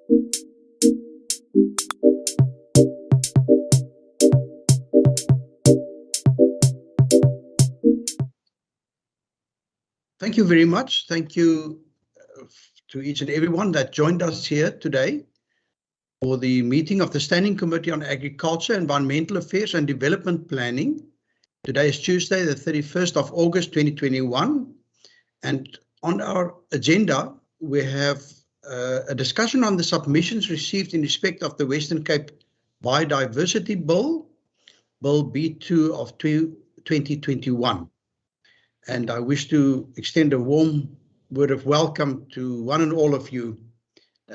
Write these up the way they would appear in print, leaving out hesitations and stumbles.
Thank you very much. Thank you to each and everyone that joined us here today for the meeting of the Standing Committee on Agriculture, Environmental Affairs and Development Planning. Today is Tuesday, the 31st of August 2021. And on our agenda, we have a discussion on the submissions received in respect of the Western Cape Biodiversity Bill, Bill B2 of 2021. And I wish to extend a warm word of welcome to one and all of you.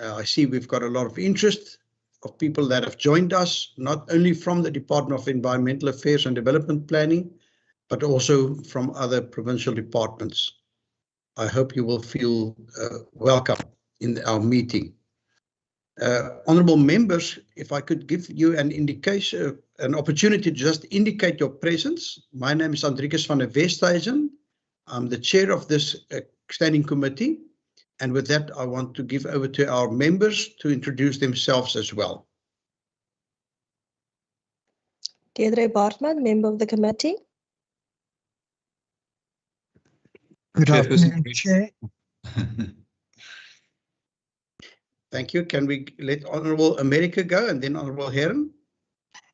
I see we've got a lot of interest of people that have joined us, not only from the Department of Environmental Affairs and Development Planning, but also from other provincial departments. I hope you will feel welcome in our meeting. Honourable members, if I could give you an indication, an opportunity to just indicate your presence. My name is Andrikus van der Westhuizen. I'm the chair of this standing committee. And with that, I want to give over to our members to introduce themselves as well. Deirdre Bartman, member of the committee. Good afternoon, Chair. Thank you. Can we let Honourable America go and then Honourable Heron?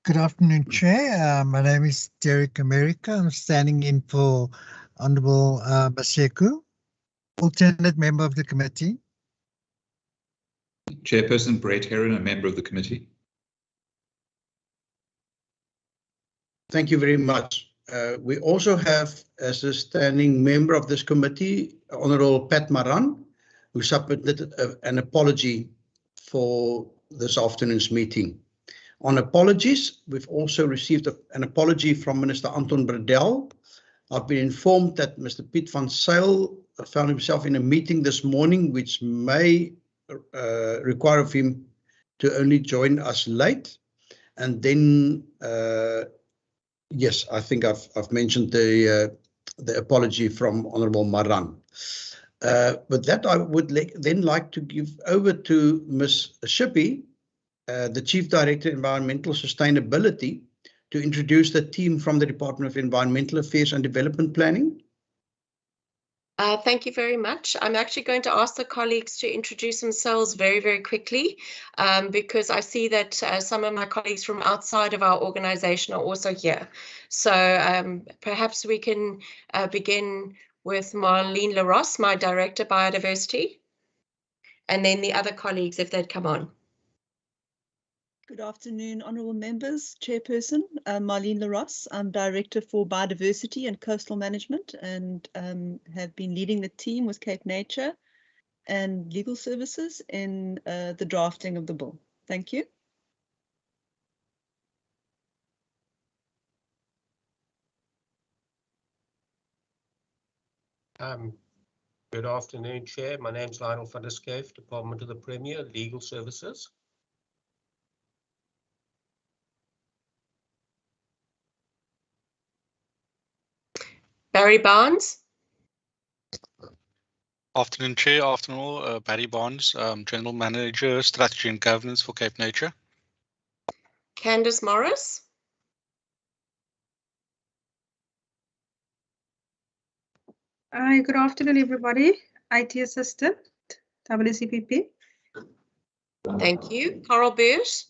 Good afternoon, Chair. My name is Derek America. I'm standing in for Honourable Maseku, alternate member of the committee. Chairperson Brett Heron, a member of the committee. Thank you very much. We also have, as a standing member of this committee, Honourable Pat Maran, who submitted an apology for this afternoon's meeting. On apologies, we've also received an apology from Minister Anton Bredell. I've been informed that Mr. Piet van Zyl found himself in a meeting this morning, which may require of him to only join us late. And then, yes, I think I've mentioned the apology from Honourable Maran. With that, I would then like to give over to Ms. Shippey, the Chief Director, Environmental Sustainability, to introduce the team from the Department of Environmental Affairs and Development Planning. Thank you very much. I'm actually going to ask the colleagues to introduce themselves very, very quickly, because I see that some of my colleagues from outside of our organisation are also here. So perhaps we can begin with Marlene Larosse, my Director Biodiversity, and then the other colleagues if they'd come on. Good afternoon, honourable members. Chairperson, Marlene Larosse. I'm Director for Biodiversity and Coastal Management and have been leading the team with Cape Nature and Legal Services in the drafting of the bill. Thank you. Good afternoon, Chair. My name is Lionel van der Skeef, Department of the Premier, Legal Services. Barry Barnes. Afternoon, Chair. Afternoon, all. Barry Barnes, General Manager, Strategy and Governance for Cape Nature. Candice Morris. Hi, good afternoon, everybody. IT Assistant, WCPP. Thank you. Carol Beers.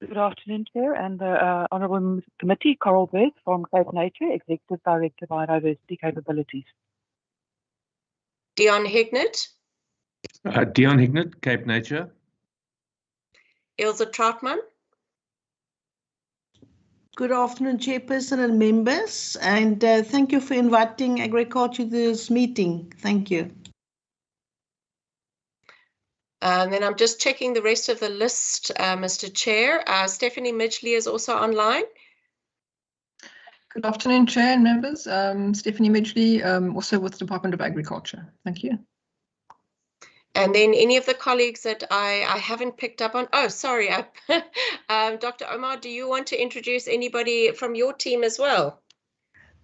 Good afternoon, Chair, and the Honourable Committee. Carol Beers from Cape Nature, Executive Director, Biodiversity Capabilities. Dion Hignett. Dion Hignett, Cape Nature. Ilse Trautmann. Good afternoon, Chairperson and members, and thank you for inviting Agriculture to this meeting. Thank you. And then I'm just checking the rest of the list, Mr. Chair. Stephanie Midgley is also online. Good afternoon, Chair and members. Stephanie Midgley, also with the Department of Agriculture. Thank you. And then any of the colleagues that I haven't picked up on. Oh, sorry. Dr. Omar, do you want to introduce anybody from your team as well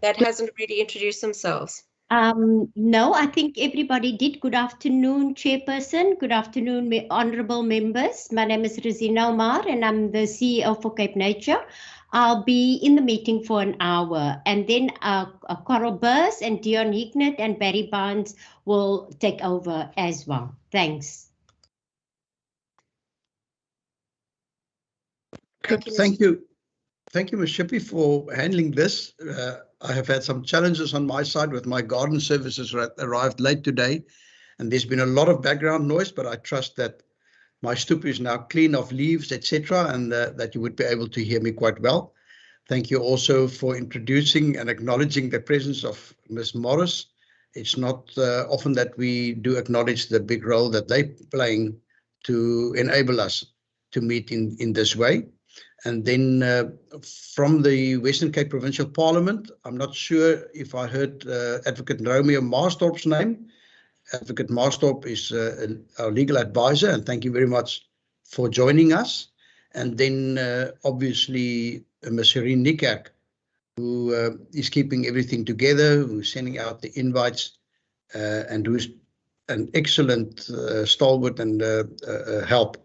that hasn't already introduced themselves? No, I think everybody did. Good afternoon, Chairperson. Good afternoon, honourable members. My name is Rosina Omar and I'm the CEO for Cape Nature. I'll be in the meeting for an hour, and then Coral Burrs and Dion Hignett and Barry Barnes will take over as well. Thanks. Good. Thank you. Thank you, Ms. Shippey, for handling this. I have had some challenges on my side with my garden services arrived late today, and there's been a lot of background noise, but I trust that my stoep is now clean of leaves, etc., and that you would be able to hear me quite well. Thank you also for introducing and acknowledging the presence of Ms. Morris. It's not often that we do acknowledge the big role that they're playing to enable us to meet in this way. And then from the Western Cape Provincial Parliament, I'm not sure if I heard Advocate Romeo Marstorp's name. Advocate Marstorp is our legal advisor, and thank you very much for joining us. And then obviously Ms. Shireen Nikak, who is keeping everything together, who's sending out the invites, and who's an excellent stalwart and help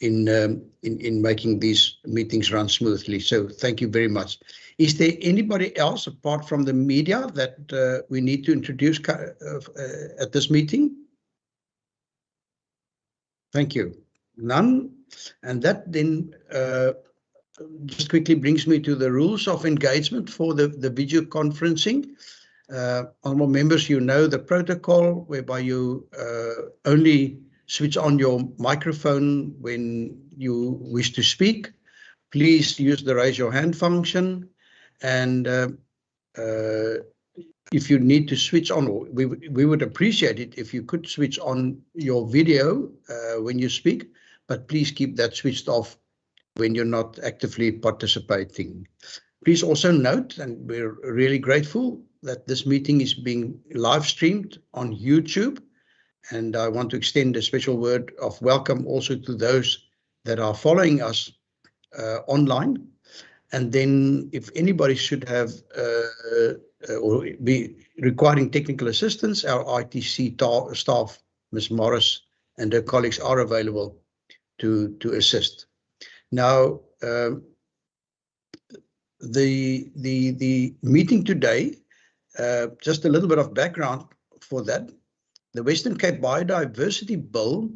in making these meetings run smoothly. So thank you very much. Is there anybody else apart from the media that we need to introduce at this meeting? Thank you. None. And that then just quickly brings me to the rules of engagement for the video conferencing. Honourable members, you know the protocol whereby you only switch on your microphone when you wish to speak. Please use the raise your hand function, and if you need to switch on, we would appreciate it if you could switch on your video when you speak, but please keep that switched off when you're not actively participating. Please also note, and we're really grateful, that this meeting is being live streamed on YouTube. And I want to extend a special word of welcome also to those that are following us online. And then if anybody should have or be requiring technical assistance, our ITC staff, Ms. Morris and her colleagues, are available to assist. Now, the meeting today, just a little bit of background for that. The Western Cape Biodiversity Bill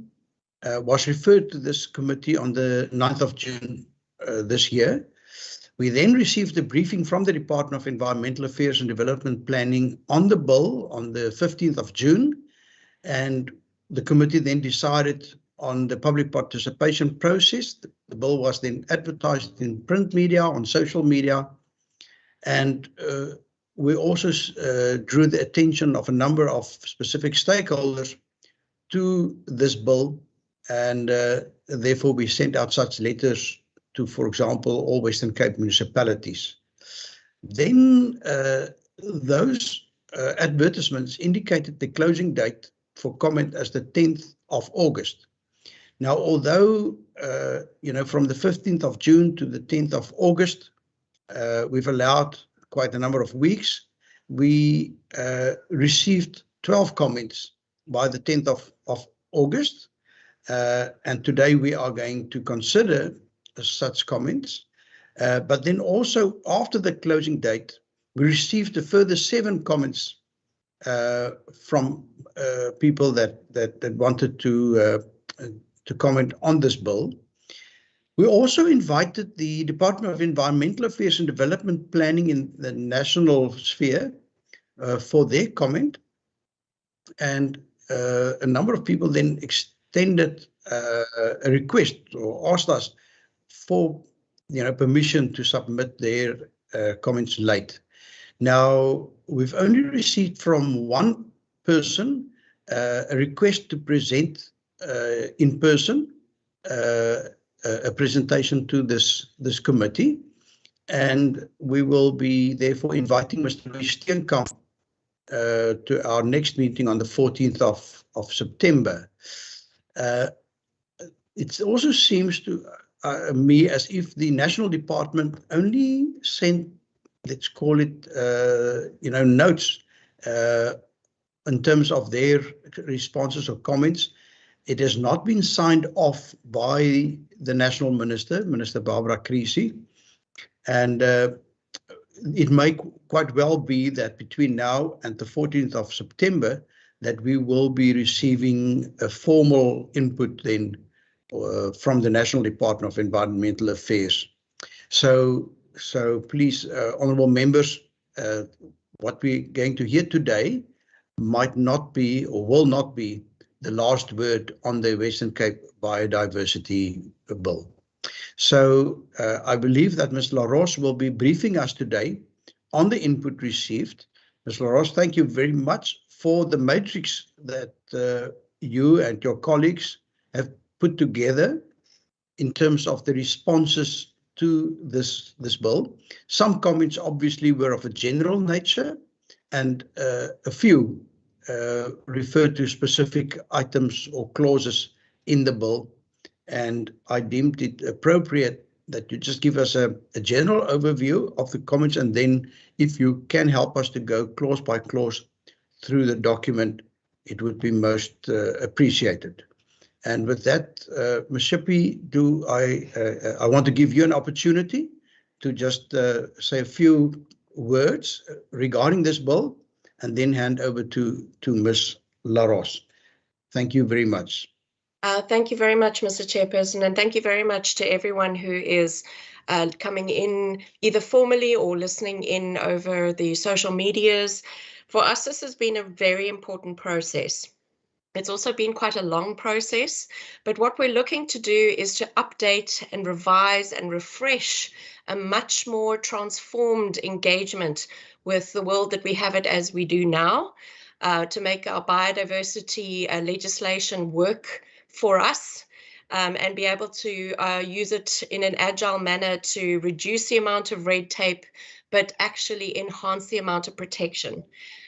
was referred to this committee on the 9th of June this year. We then received a briefing from the Department of Environmental Affairs and Development Planning on the bill on the 15th of June, and the committee then decided on the public participation process. The bill was then advertised in print media, on social media, and we also drew the attention of a number of specific stakeholders to this bill, and therefore we sent out such letters to, for example, all Western Cape municipalities. Then those advertisements indicated the closing date for comment as the 10th of August. Now, although, from the 15th of June to the 10th of August, we've allowed quite a number of weeks, we received 12 comments by the 10th of August, and today we are going to consider such comments. But then also after the closing date, we received a further 7 comments from people that wanted to comment on this bill. We also invited the Department of Environmental Affairs and Development Planning in the national sphere for their comment, and a number of people then extended a request or asked us for permission to submit their comments late. Now, we've only received from one person a request to present in person a presentation to this committee, and we will be therefore inviting Mr. Louis Steenkamp to our next meeting on the 14th of September. It also seems to me as if the national department only sent, let's call it, notes in terms of their responses or comments. It has not been signed off by the National Minister, Minister Barbara Creasy, and it may quite well be that between now and the 14th of September that we will be receiving a formal input then from the National Department of Environmental Affairs. So please, honourable members, what we're going to hear today might not be or will not be the last word on the Western Cape Biodiversity Bill. So I believe that Ms. LaRoche will be briefing us today on the input received. Ms. LaRoche, thank you very much for the matrix that you and your colleagues have put together in terms of the responses to this bill. Some comments obviously were of a general nature, and a few referred to specific items or clauses in the bill. And I deemed it appropriate that you just give us a general overview of the comments, and then if you can help us to go clause by clause through the document, it would be most appreciated. And with that, Ms. Shippey, I want to give you an opportunity to just say a few words regarding this bill, and then hand over to Ms. LaRoche. Thank you very much. Thank you very much, Mr. Chairperson, and thank you very much to everyone who is coming in either formally or listening in over the social medias. For us, this has been a very important process. It's also been quite a long process, but what we're looking to do is to update and revise and refresh a much more transformed engagement with the world that we have it as we do now, to make our biodiversity legislation work for us, and be able to use it in an agile manner to reduce the amount of red tape, but actually enhance the amount of protection.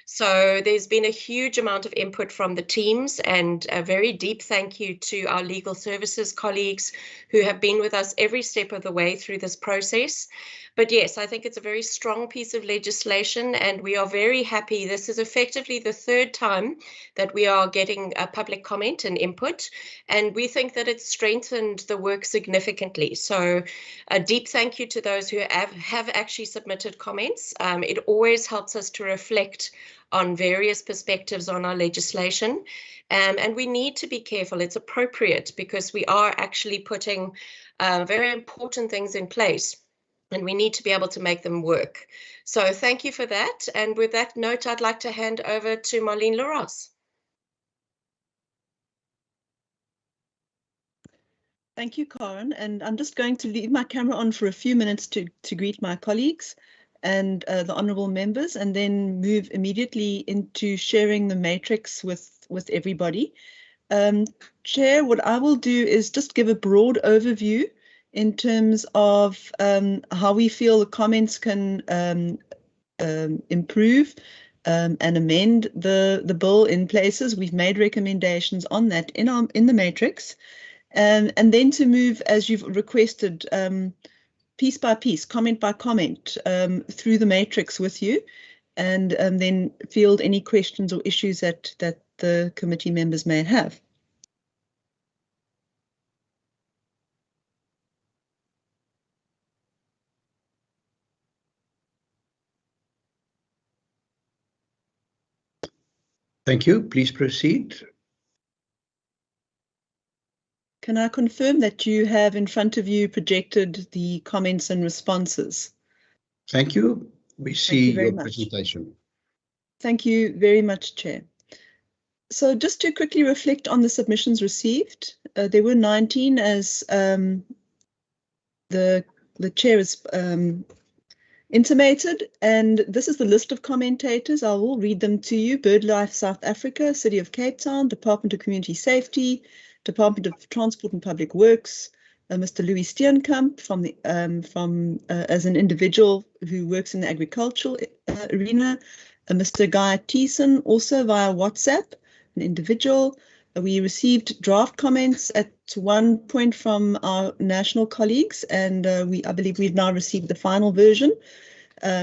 So there's been a huge amount of input from the teams, and a very deep thank you to our legal services colleagues who have been with us every step of the way through this process. But yes, I think it's a very strong piece of legislation, and we are very happy. This is effectively the third time that we are getting a public comment and input, and we think that it's strengthened the work significantly. So a deep thank you to those who have actually submitted comments. It always helps us to reflect on various perspectives on our legislation, and we need to be careful. It's appropriate because we are actually putting very important things in place, and we need to be able to make them work. So thank you for that. And with that note, I'd like to hand over to Marlene LaRoche. Thank you, Karen. And I'm just going to leave my camera on for a few minutes to greet my colleagues and the honourable members, and then move immediately into sharing the matrix with everybody. Chair, what I will do is just give a broad overview in terms of how we feel the comments can improve and amend the bill in places. We've made recommendations on that in the matrix, and then to move, as you've requested, piece by piece, comment by comment, through the matrix with you, and then field any questions or issues that the committee members may have. Thank you. Please proceed. Can I confirm that you have in front of you projected the comments and responses? Thank you. We see your presentation. Thank you very much, Chair. So just to quickly reflect on the submissions received, there were 19, as the Chair has intimated, and this is the list of commentators. I will read them to you. BirdLife South Africa, City of Cape Town, Department of Community Safety, Department of Transport and Public Works, Mr. Louis Steenkamp as an individual who works in the agricultural arena, Mr. Guy Thiessen, also via WhatsApp, an individual. We received draft comments at one point from our national colleagues, and I believe we've now received the final version,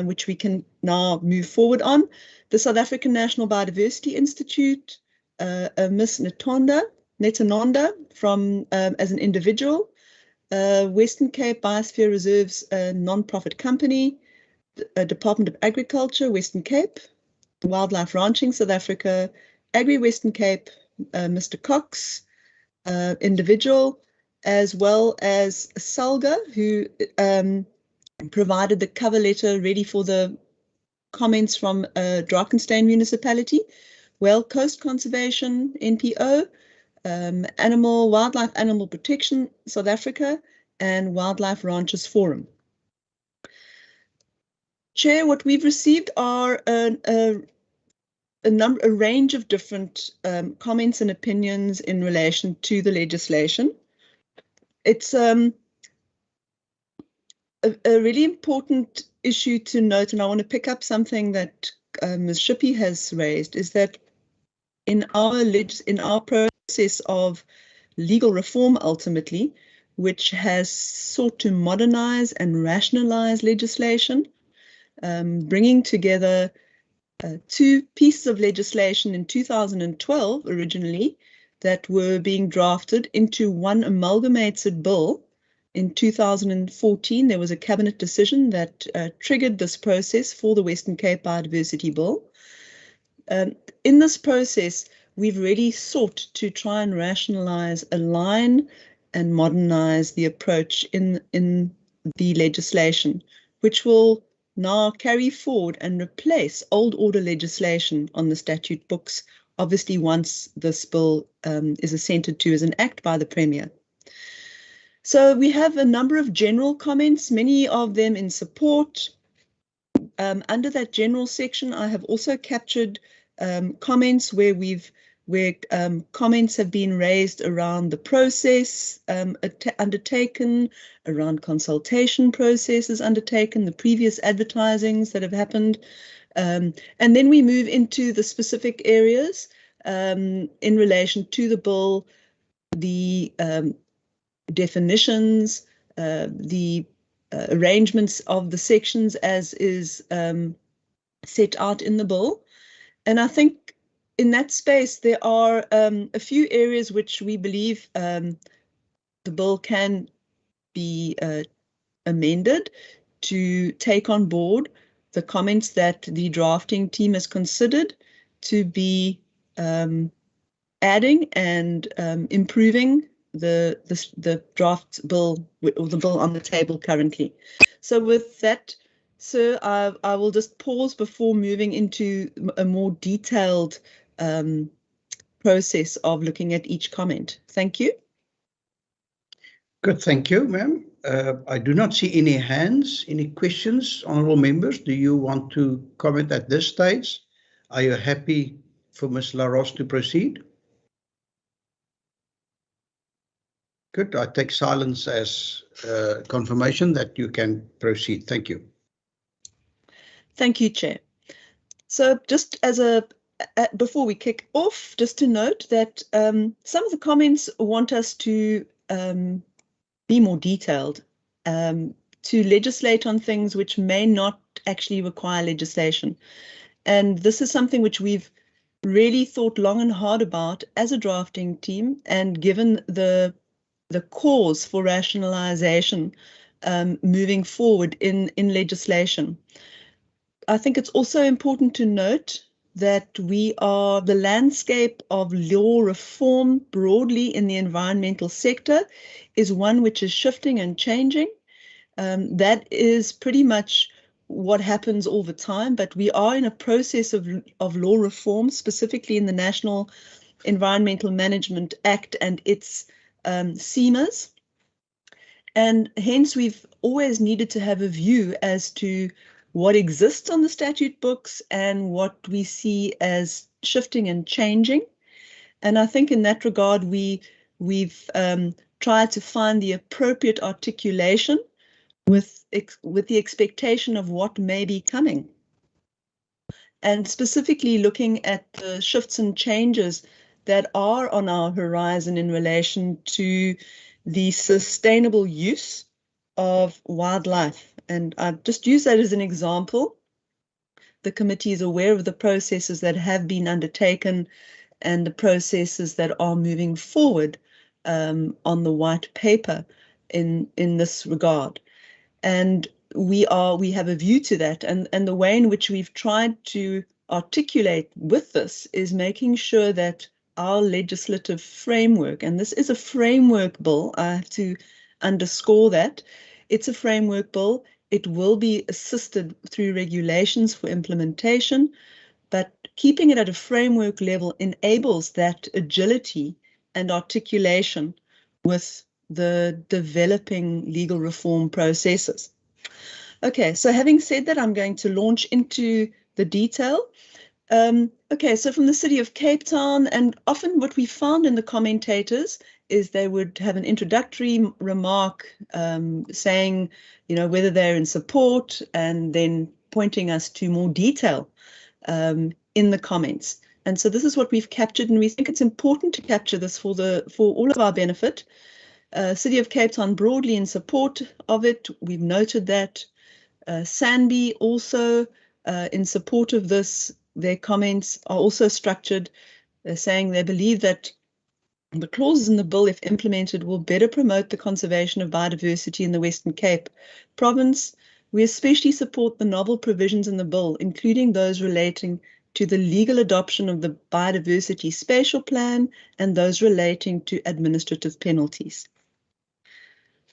which we can now move forward on. the South African National Biodiversity Institute, Miss Netanonda from as an individual, Western Cape Biosphere Reserves, a non-profit company, Department of Agriculture, Western Cape, Wildlife Ranching, South Africa, Agri Western Cape, Mr. Cox, individual, as well as Salga, who provided the cover letter ready for the comments from Drakensberg Municipality, Well Coast Conservation, NPO, Wildlife Animal Protection, South Africa, and Wildlife Ranchers Forum. Chair, what we've received are a range of different comments and opinions in relation to the legislation. It's a really important issue to note, and I want to pick up something that Ms. Shippey has raised, is that in our process of legal reform, ultimately, which has sought to modernize and rationalize legislation, bringing together two pieces of legislation in 2012 originally that were being drafted into one amalgamated bill. In 2014, there was a cabinet decision that triggered this process for the Western Cape Biodiversity Bill. In this process, we've really sought to try and rationalize, align, and modernize the approach in the legislation, which will now carry forward and replace old order legislation on the statute books, obviously once this bill is assented to as an act by the Premier. So we have a number of general comments, many of them in support. Under that general section, I have also captured comments where comments have been raised around the process undertaken, around consultation processes undertaken, the previous advertisings that have happened. And then we move into the specific areas in relation to the bill, the definitions, the arrangements of the sections as is set out in the bill. And I think in that space, there are a few areas which we believe the bill can be amended to take on board the comments that the drafting team has considered to be adding and improving the draft bill, or the bill on the table currently. So with that, sir, I will just pause before moving into a more detailed process of looking at each comment. Thank you. Good, thank you, ma'am. I do not see any hands, any questions. Honourable members, do you want to comment at this stage? Are you happy for Ms. LaRosse to proceed? Good, I take silence as confirmation that you can proceed. Thank you. Thank you, Chair. So just as before we kick off, just to note that some of the comments want us to be more detailed, to legislate on things which may not actually require legislation. And this is something which we've really thought long and hard about as a drafting team, and given the cause for rationalization moving forward in legislation. I think it's also important to note that the landscape of law reform broadly in the environmental sector is one which is shifting and changing. That is pretty much what happens all the time, but we are in a process of law reform, specifically in the National Environmental Management Act and its SEMAs. And hence we've always needed to have a view as to what exists on the statute books and what we see as shifting and changing. And I think in that regard, we've tried to find the appropriate articulation with the expectation of what may be coming. And specifically looking at the shifts and changes that are on our horizon in relation to the sustainable use of wildlife. And I've just used that as an example. the committee is aware of the processes that have been undertaken and the processes that are moving forward on the white paper in this regard. And we have a view to that, and the way in which we've tried to articulate with this is making sure that our legislative framework, and this is a framework bill, I have to underscore that, it's a framework bill, it will be assisted through regulations for implementation, but keeping it at a framework level enables that agility and articulation with the developing legal reform processes. Okay, so having said that, I'm going to launch into the detail. Okay, so from the City of Cape Town, and often what we found in the commentators is they would have an introductory remark saying, you know, whether they're in support, and then pointing us to more detail in the comments. And so this is what we've captured, and we think it's important to capture this for all of our benefit. City of Cape Town broadly in support of it. We've noted that. Sanby also in support of this. Their comments are also structured saying they believe that the clauses in the bill, if implemented, will better promote the conservation of biodiversity in the Western Cape province. We especially support the novel provisions in the bill, including those relating to the legal adoption of the biodiversity spatial plan and those relating to administrative penalties.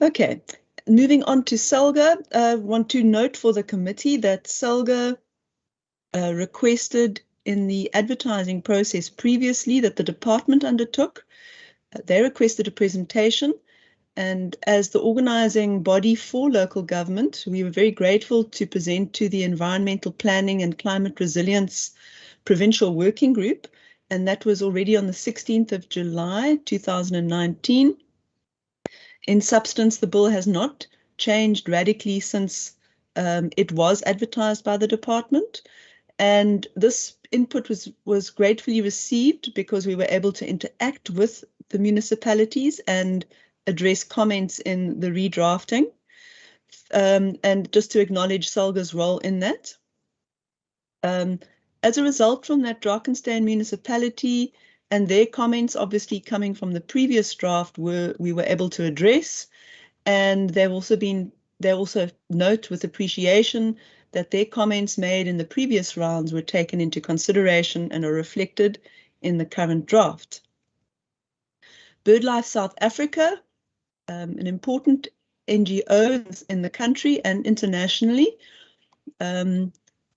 Okay, moving on to SALGA, I want to note for the committee that SALGA requested in the advertising process previously that the department undertook. They requested a presentation, and as the organising body for local government, we were very grateful to present to the Environmental Planning and Climate Resilience Provincial Working Group, and that was already on the 16th of July 2019. In substance, the bill has not changed radically since it was advertised by the department. And this input was gratefully received because we were able to interact with the municipalities and address comments in the redrafting. And just to acknowledge SALGA's role in that. As a result from that, Drakensberg municipality and their comments obviously coming from the previous draft we were able to address. And they also note with appreciation that their comments made in the previous rounds were taken into consideration and are reflected in the current draft. BirdLife South Africa, an important NGO in the country and internationally,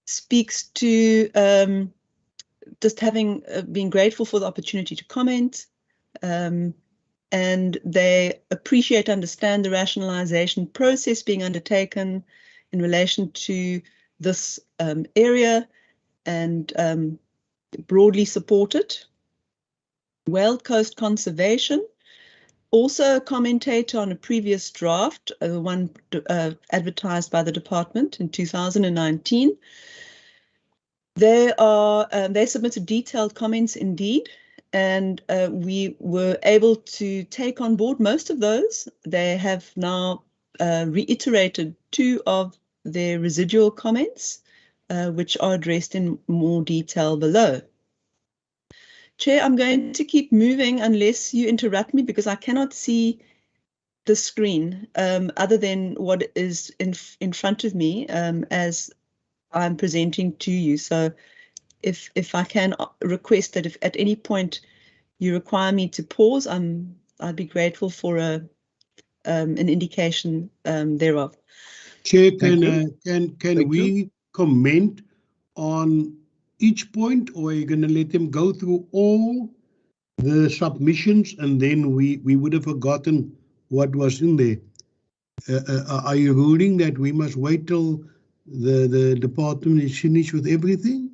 speaks to just having been grateful for the opportunity to comment, and they appreciate, understand the rationalization process being undertaken in relation to this area and broadly support it. Whale Coast Conservation, also a commentator on a previous draft, the one advertised by the department in 2019. They submitted detailed comments indeed, and we were able to take on board most of those. They have now reiterated 2 of their residual comments, which are addressed in more detail below. Chair, I'm going to keep moving unless you interrupt me because I cannot see the screen other than what is in front of me as I'm presenting to you. So if I can request that if at any point you require me to pause, I'd be grateful for an indication thereof. Chair, can we comment on each point, or are you going to let them go through all the submissions and then we would have forgotten what was in there? Are you ruling that we must wait till the department is finished with everything?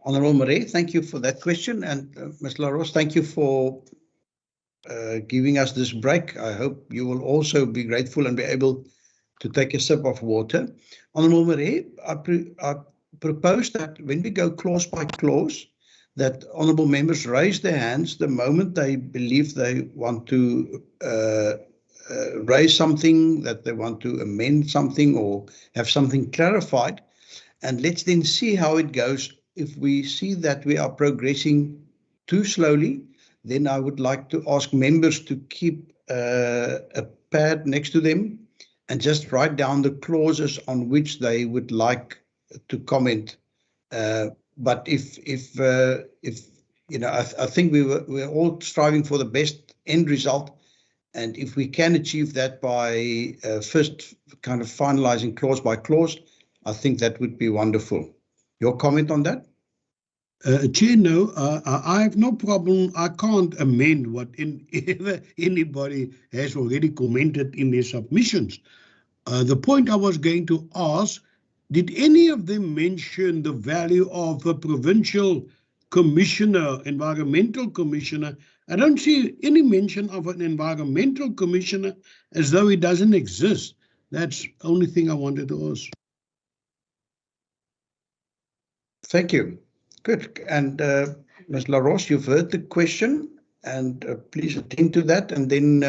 Honourable Marais, thank you for that question, and Ms. LaRose, thank you for giving us this break. I hope you will also be grateful and be able to take a sip of water. Honourable Marais, I propose that when we go clause by clause, that honourable members raise their hands the moment they believe they want to raise something, that they want to amend something or have something clarified. And let's then see how it goes. If we see that we are progressing too slowly, then I would like to ask members to keep a pad next to them and just write down the clauses on which they would like to comment. But if you know, I think we're all striving for the best end result, and if we can achieve that by first kind of finalizing clause by clause, I think that would be wonderful. Your comment on that? Chair, no, I have no problem. I can't amend what anybody has already commented in their submissions. The point I was going to ask, did any of them mention the value of a provincial commissioner, environmental commissioner? I don't see any mention of an environmental commissioner, as though it doesn't exist. That's the only thing I wanted to ask. Thank you. Good. And Ms. LaRoche, you've heard the question, and please attend to that. And then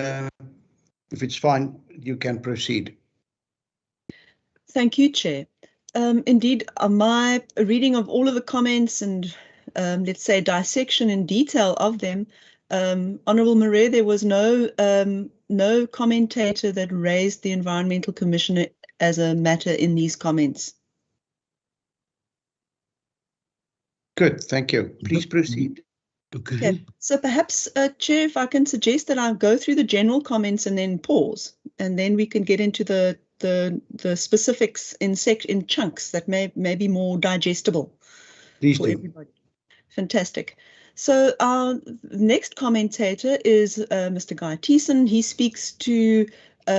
if it's fine, you can proceed. Thank you, Chair. Indeed, my reading of all of the comments and let's say dissection in detail of them, Honourable Marais, there was no commentator that raised the Environmental Commissioner as a matter in these comments. Good, thank you. Please proceed. Okay, so perhaps, Chair, if I can suggest that I go through the general comments and then pause, and then we can get into the specifics in chunks that may be more digestible for everybody. Fantastic. So our next commentator is Mr. Guy Thiessen. He speaks to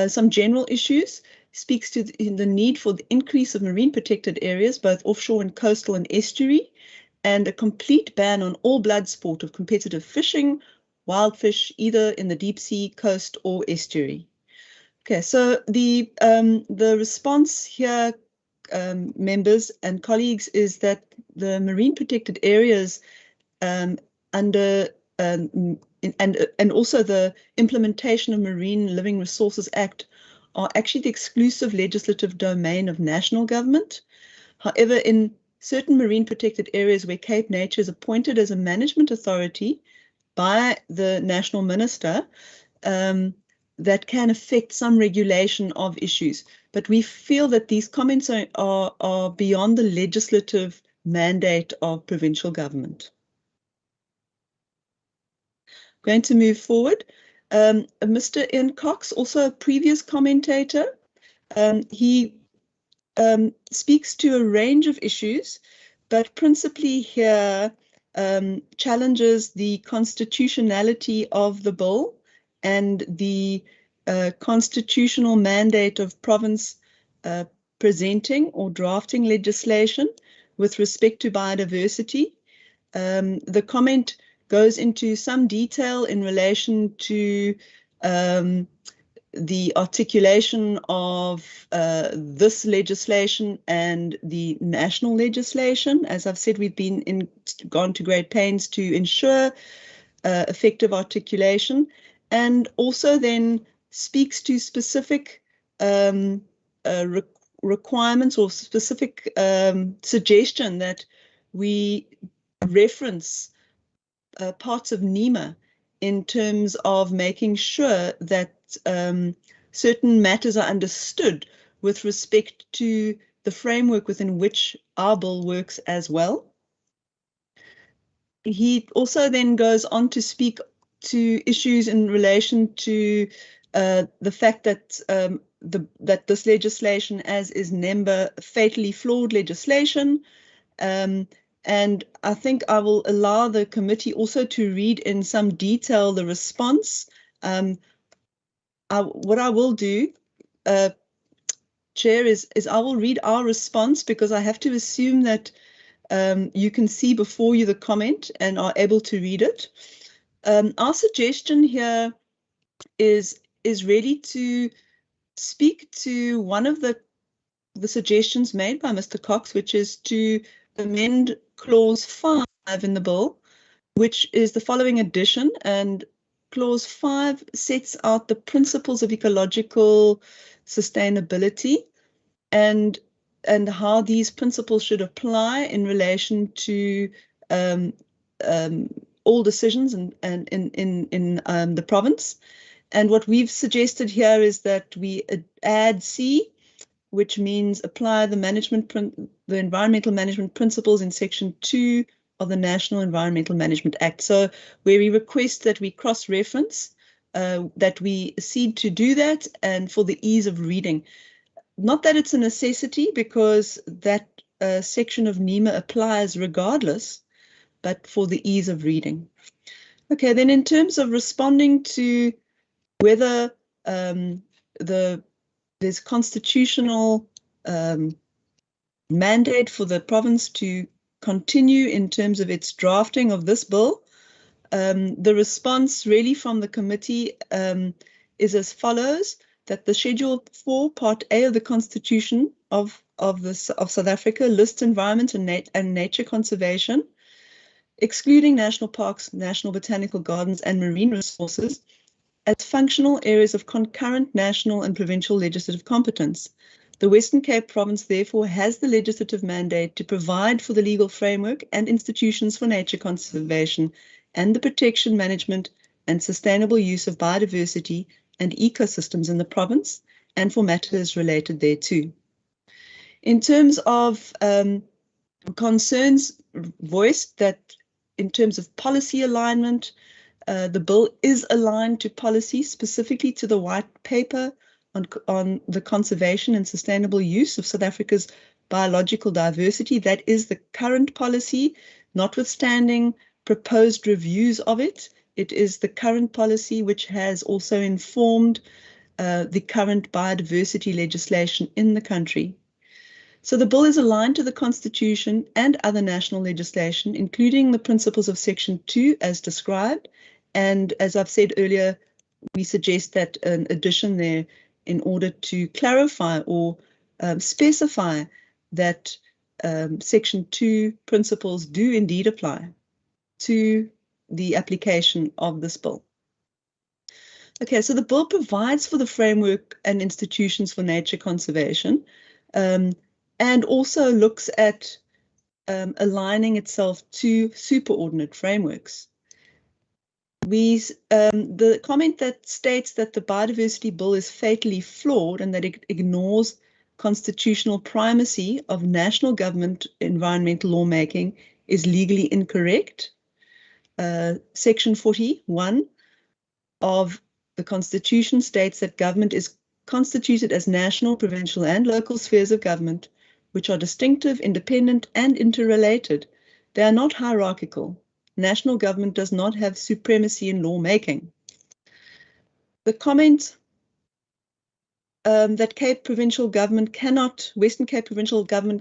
some general issues, speaks to the need for the increase of marine protected areas, both offshore and coastal and estuary, and a complete ban on all blood sport of competitive fishing, wild fish, either in the deep sea, coast or estuary. Okay, so the response here, members and colleagues, is that the marine protected areas under and also the implementation of Marine Living Resources Act are actually the exclusive legislative domain of national government. However, in certain marine protected areas where Cape Nature is appointed as a management authority by the national minister, that can affect some regulation of issues. But we feel that these comments are beyond the legislative mandate of provincial government. Going to move forward. Mr. Ian Cox, also a previous commentator, he speaks to a range of issues, but principally here challenges the constitutionality of the bill and the constitutional mandate of province presenting or drafting legislation with respect to biodiversity. The comment goes into some detail in relation to the articulation of this legislation and the national legislation. As I've said, we've gone to great pains to ensure effective articulation, and also then speaks to specific requirements or specific suggestion that we reference parts of NEMA in terms of making sure that certain matters are understood with respect to the framework within which our bill works as well. He also then goes on to speak to issues in relation to the fact that that this legislation, as is NEMBA, fatally flawed legislation. And I think I will allow the committee also to read in some detail the response. What I will do, Chair, is I will read our response, because I have to assume that you can see before you the comment and are able to read it. Our suggestion here is really to speak to one of the suggestions made by Mr. Cox, which is to amend Clause 5 in the bill, which is the following addition. And Clause 5 sets out the principles of ecological sustainability. And and how these principles should apply in relation to all decisions in the province. And what we've suggested here is that we add C, which means apply the environmental management principles in Section 2 of the National Environmental Management Act. So where we request that we cross-reference, that we accede to do that, and for the ease of reading. Not that it's a necessity, because that section of NEMA applies regardless, but for the ease of reading. Okay, then in terms of responding to whether there's constitutional mandate for the province to continue in terms of its drafting of this bill, the response really from the committee is as follows: that the Schedule 4, Part A of the Constitution of South Africa lists environment and nature conservation, excluding national parks, national botanical gardens, and marine resources, as functional areas of concurrent national and provincial legislative competence. The Western Cape Province therefore has the legislative mandate to provide for the legal framework and institutions for nature conservation and the protection, management, and sustainable use of biodiversity and ecosystems in the province, and for matters related thereto. In terms of concerns voiced, that in terms of policy alignment, the bill is aligned to policy, specifically to the white paper on the conservation and sustainable use of South Africa's biological diversity. That is the current policy, notwithstanding proposed reviews of it. It is the current policy which has also informed the current biodiversity legislation in the country. So the bill is aligned to the Constitution and other national legislation, including the principles of Section 2 as described. And as I've said earlier, we suggest that an addition there in order to clarify or specify that Section 2 principles do indeed apply to the application of this bill. Okay, so the bill provides for the framework and institutions for nature conservation, and also looks at aligning itself to superordinate frameworks. The comment that states that the biodiversity bill is fatally flawed and that it ignores constitutional primacy of national government environmental lawmaking is legally incorrect. Section 41 of the Constitution states that government is constituted as national, provincial, and local spheres of government, which are distinctive, independent, and interrelated. They are not hierarchical. National government does not have supremacy in lawmaking. The comment that Western Cape Provincial Government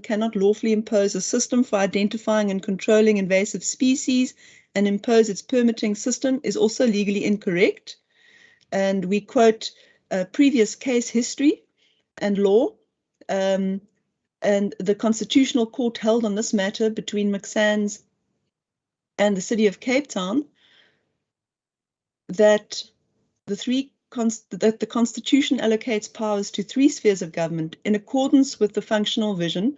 cannot lawfully impose a system for identifying and controlling invasive species and impose its permitting system is also legally incorrect. And we quote previous case history and law, and the Constitutional Court held on this matter between McSands and the City of Cape Town, that the Constitution allocates powers to 3 spheres of government in accordance with the functional vision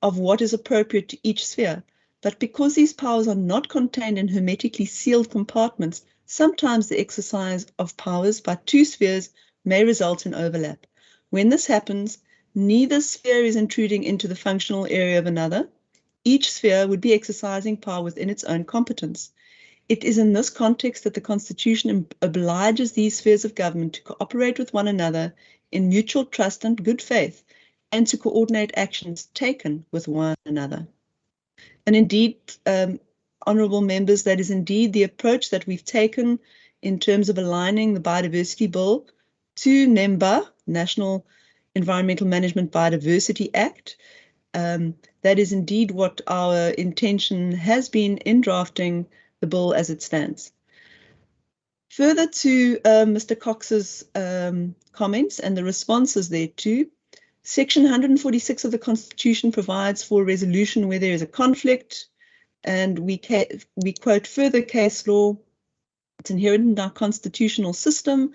of what is appropriate to each sphere. But because these powers are not contained in hermetically sealed compartments, sometimes the exercise of powers by 2 spheres may result in overlap. When this happens, neither sphere is intruding into the functional area of another. Each sphere would be exercising power within its own competence. It is in this context that the Constitution obliges these spheres of government to cooperate with one another in mutual trust and good faith, and to coordinate actions taken with one another. And indeed, honourable members, that is indeed the approach that we've taken in terms of aligning the Biodiversity Bill to NEMBA, National Environmental Management Biodiversity Act. That is indeed what our intention has been in drafting the bill as it stands. Further to Mr. Cox's comments and the responses thereto, Section 146 of the Constitution provides for a resolution where there is a conflict, and we quote further case law. It's inherent in our constitutional system,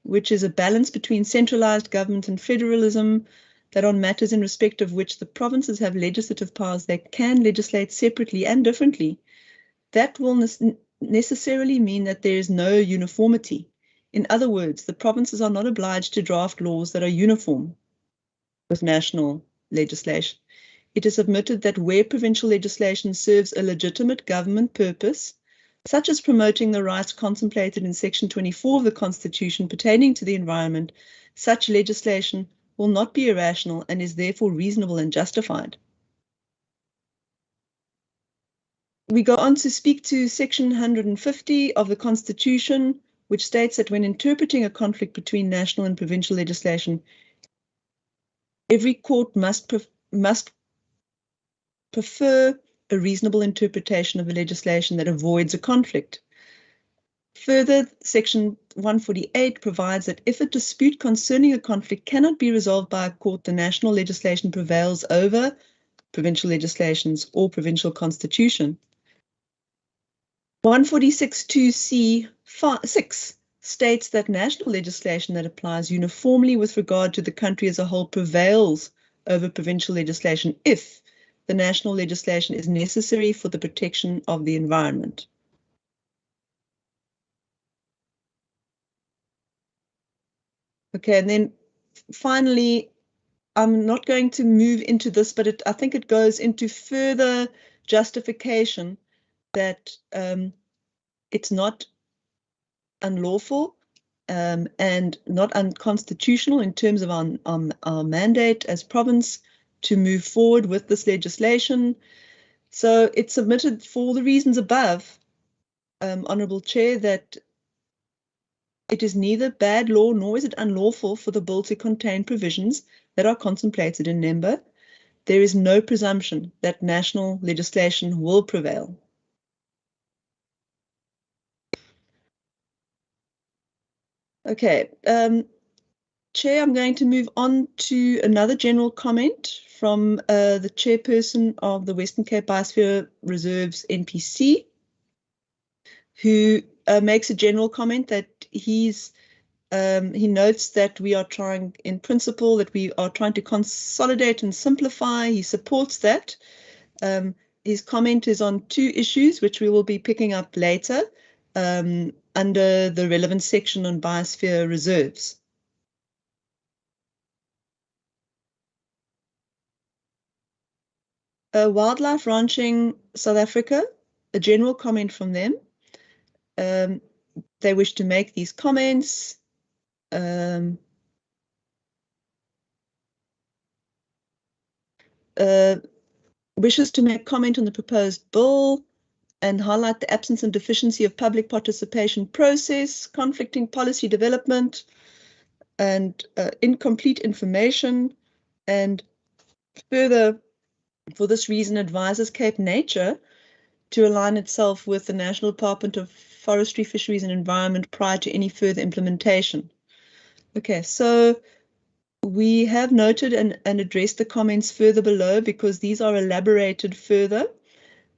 which is a balance between centralized government and federalism. that on matters in respect of which the provinces have legislative powers, they can legislate separately and differently. That will necessarily mean that there is no uniformity. In other words, the provinces are not obliged to draft laws that are uniform with national legislation. It is admitted that where provincial legislation serves a legitimate government purpose, such as promoting the rights contemplated in Section 24 of the Constitution pertaining to the environment, such legislation will not be irrational and is therefore reasonable and justified. We go on to speak to Section 150 of the Constitution, which states that when interpreting a conflict between national and provincial legislation, every court must prefer a reasonable interpretation of the legislation that avoids a conflict. Further, Section 148 provides that if a dispute concerning a conflict cannot be resolved by a court, the national legislation prevails over provincial legislations or provincial constitution. 146(2)(c)(6) states that national legislation that applies uniformly with regard to the country as a whole prevails over provincial legislation if the national legislation is necessary for the protection of the environment. Okay, and then finally, I'm not going to move into this, but I think it goes into further justification that it's not unlawful and not unconstitutional in terms of our mandate as province to move forward with this legislation. So it's submitted for the reasons above, Honourable Chair, that it is neither bad law nor is it unlawful for the bill to contain provisions that are contemplated in NEMBA. There is no presumption that national legislation will prevail. Okay, Chair, I'm going to move on to another general comment from the chairperson of the Western Cape Biosphere Reserves NPC, who makes a general comment that he notes that we are trying, in principle, that we are trying to consolidate and simplify. He supports that. His comment is on two issues, which we will be picking up later under the relevant section on biosphere reserves. Wildlife Ranching South Africa, a general comment from them. They wish to make these comments. Wishes to make comment on the proposed bill and highlight the absence and deficiency of public participation process, conflicting policy development, and incomplete information. And further, for this reason, advises Cape Nature to align itself with the National Department of Forestry, Fisheries and Environment prior to any further implementation. Okay, so we have noted and addressed the comments further below because these are elaborated further.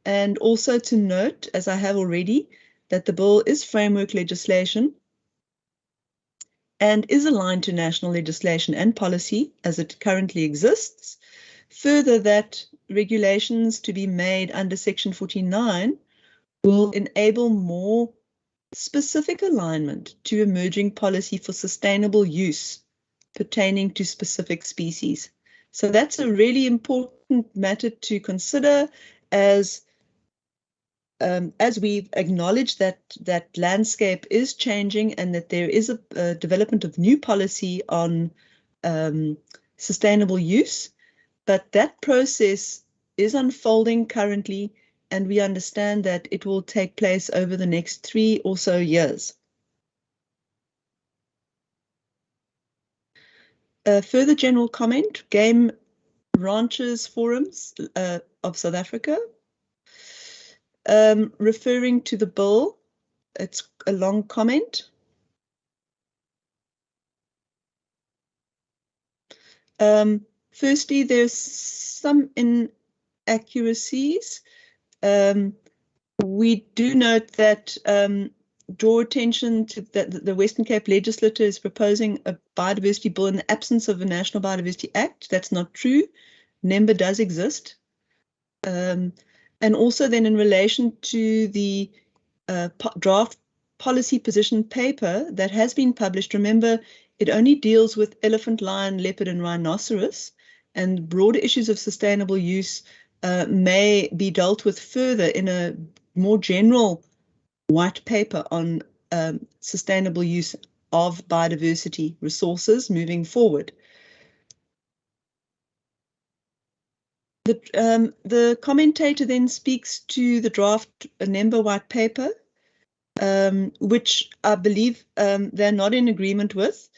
And also to note, as I have already, that the bill is framework legislation and is aligned to national legislation and policy as it currently exists. Further, that regulations to be made under Section 49 will enable more specific alignment to emerging policy for sustainable use pertaining to specific species. So that's a really important matter to consider as we acknowledge that landscape is changing and that there is a development of new policy on sustainable use, but that process is unfolding currently, and we understand that it will take place over the next 3 or so years. Further general comment, Game Ranchers Forums of South Africa. Referring to the bill, it's a long comment. Firstly, there's some inaccuracies. We do note that draw attention to that the Western Cape legislature is proposing a biodiversity bill in the absence of a National Biodiversity Act. That's not true. NEMBA does exist. And also then in relation to the draft policy position paper that has been published, remember, it only deals with elephant, lion, leopard, and rhinoceros, and broader issues of sustainable use may be dealt with further in a more general white paper on sustainable use of biodiversity resources moving forward. The commentator then speaks to the draft NEMBA white paper, which I believe they're not in agreement with.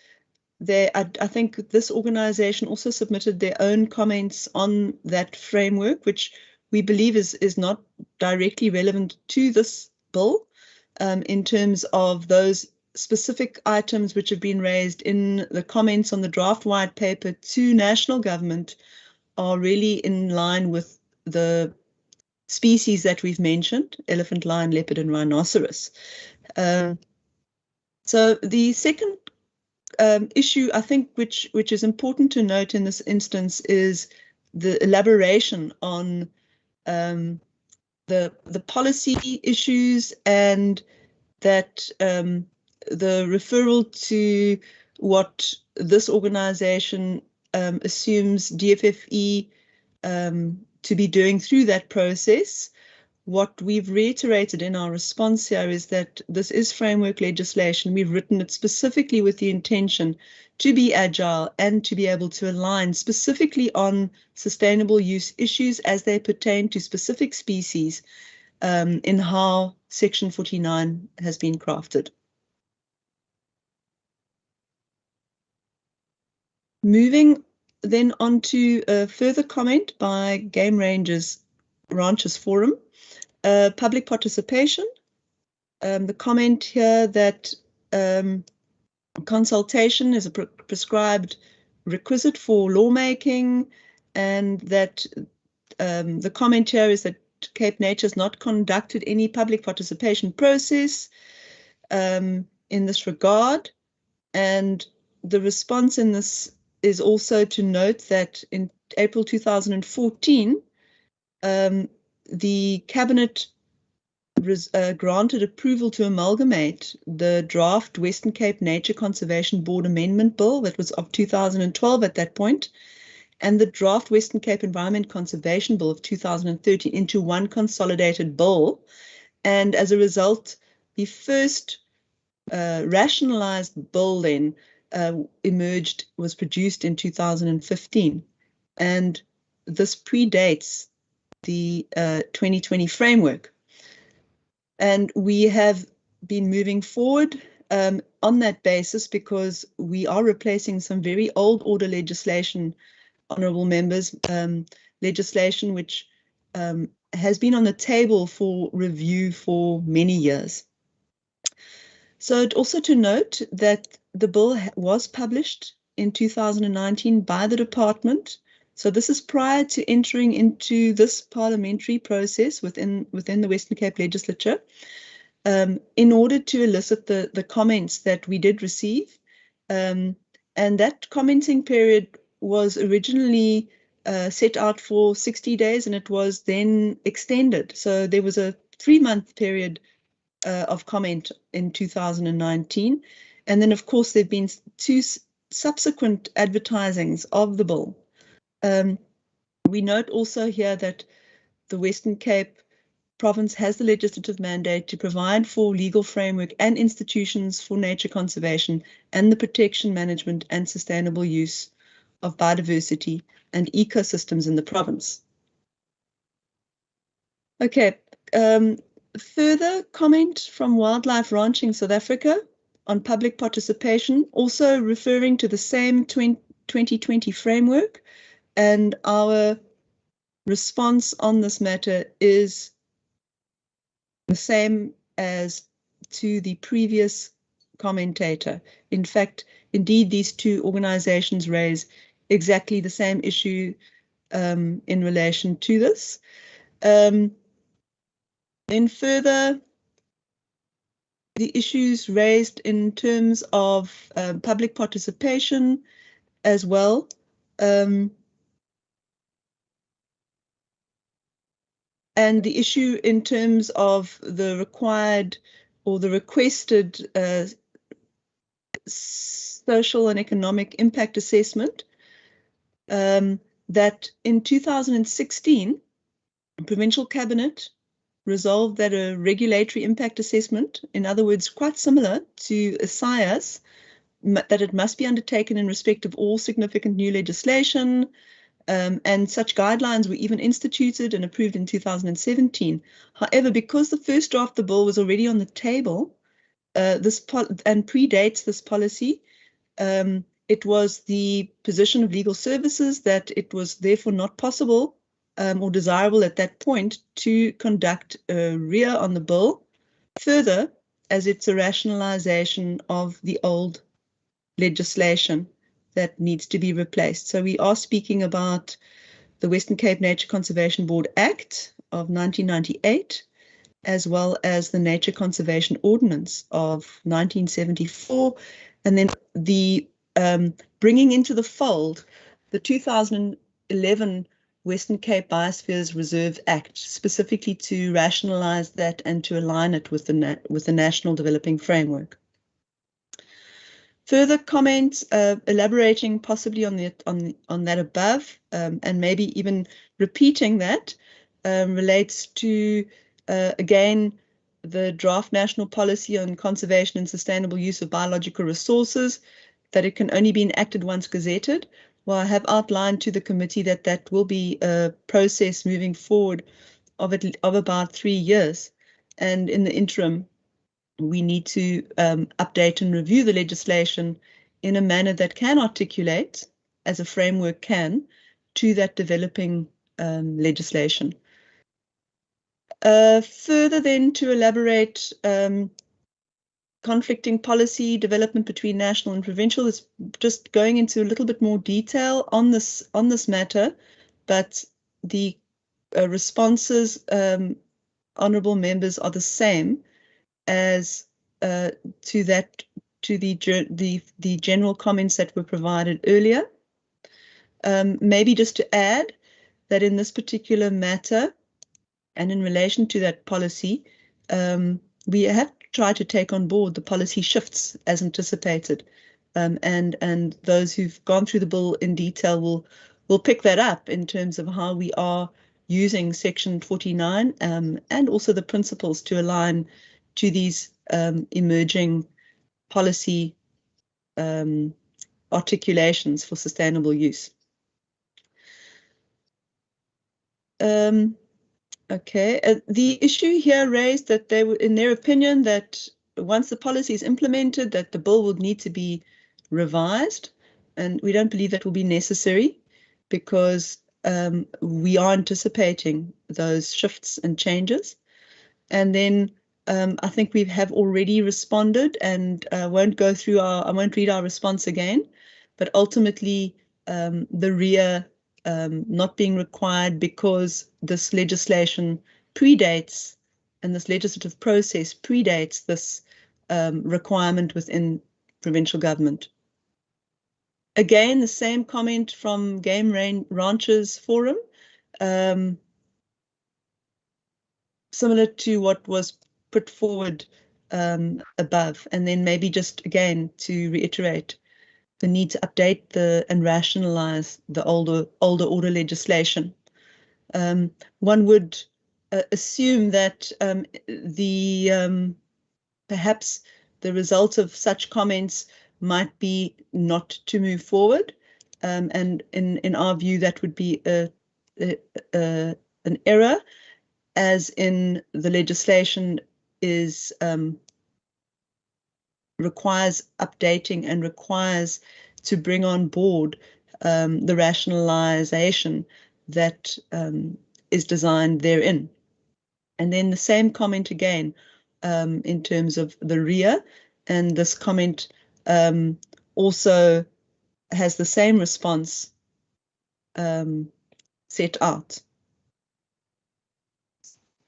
I think this organization also submitted their own comments on that framework, which we believe is not directly relevant to this bill in terms of those specific items which have been raised in the comments on the draft white paper to national government are really in line with the species that we've mentioned, elephant, lion, leopard, and rhinoceros. So the second issue, I think, which is important to note in this instance is the elaboration on the policy issues, and that the referral to what this organization assumes DFFE to be doing through that process. What we've reiterated in our response here is that this is framework legislation. We've written it specifically with the intention to be agile and to be able to align specifically on sustainable use issues as they pertain to specific species in how Section 49 has been crafted. Moving then on to a further comment by Game Ranchers Forum. Public participation. The comment here that consultation is a prescribed requisite for lawmaking, and that the comment here is that Cape Nature has not conducted any public participation process in this regard. And the response in this is also to note that in April 2014, the Cabinet granted approval to amalgamate the draft Western Cape Nature Conservation Board Amendment Bill that was of 2012 at that point, and the draft Western Cape Environment Conservation Bill of 2013 into one consolidated bill. And as a result, the first rationalized bill then was produced in 2015. And this predates the 2020 framework. And we have been moving forward on that basis because we are replacing some very old order legislation, honourable members, legislation which has been on the table for review for many years. So also to note that the bill was published in 2019 by the department. So this is prior to entering into this parliamentary process within the Western Cape Legislature, in order to elicit the comments that we did receive. And that commenting period was originally set out for 60 days, and it was then extended. So there was a 3-month period of comment in 2019. And then, of course, there have been 2 subsequent advertisings of the bill. We note also here that the Western Cape province has the legislative mandate to provide for legal framework and institutions for nature conservation and the protection, management and sustainable use of biodiversity and ecosystems in the province. Okay, further comment from Wildlife Ranching South Africa on public participation, also referring to the same 2020 framework, and our response on this matter is the same as to the previous commentator. In fact, indeed, these 2 organizations raise exactly the same issue in relation to this. Then further, the issues raised in terms of public participation as well. And the issue in terms of the required or the requested social and economic impact assessment, that in 2016, the Provincial Cabinet resolved that a regulatory impact assessment, in other words, quite similar to a SIAS, that it must be undertaken in respect of all significant new legislation, and such guidelines were even instituted and approved in 2017. However, because the first draft of the bill was already on the table, and predates this policy, it was the position of legal services that it was therefore not possible or desirable at that point to conduct a RIA on the bill further, as it's a rationalization of the old legislation that needs to be replaced. So we are speaking about the Western Cape Nature Conservation Board Act of 1998, as well as the Nature Conservation Ordinance of 1974, and then the bringing into the fold the 2011 Western Cape Biospheres Reserve Act, specifically to rationalize that and to align it with the National Developing Framework. Further comments, elaborating possibly on that above, and maybe even repeating that, relates to again the draft national policy on conservation and sustainable use of biological resources, that it can only be enacted once gazetted. Well, I have outlined to the committee that that will be a process moving forward of about 3 years, and in the interim, we need to update and review the legislation in a manner that can articulate, as a framework can, to that developing legislation. Further then, to elaborate conflicting policy development between national and provincial, is just going into a little bit more detail on this matter, but the responses, honourable members, are the same as to the general comments that were provided earlier. Maybe just to add that in this particular matter, and in relation to that policy, we have tried to take on board the policy shifts as anticipated, and those who've gone through the bill in detail will pick that up in terms of how we are using Section 49 and also the principles to align to these emerging policy articulations for sustainable use. Okay, the issue here raised that they were, in their opinion, that once the policy is implemented, that the bill would need to be revised, and we don't believe that will be necessary, because we are anticipating those shifts and changes. And then I think we have already responded, and I won't read our response again, but ultimately the RIA not being required because this legislation predates, and this legislative process predates this requirement within provincial government. Again, the same comment from Game Ranchers Forum, similar to what was put forward above, and then maybe just again to reiterate the need to update and rationalize the older order legislation. One would assume that perhaps the result of such comments might be not to move forward, and in our view that would be an error, as in the legislation is requires updating and requires to bring on board the rationalization that is designed therein. And then the same comment again in terms of the RIA, and this comment also has the same response set out.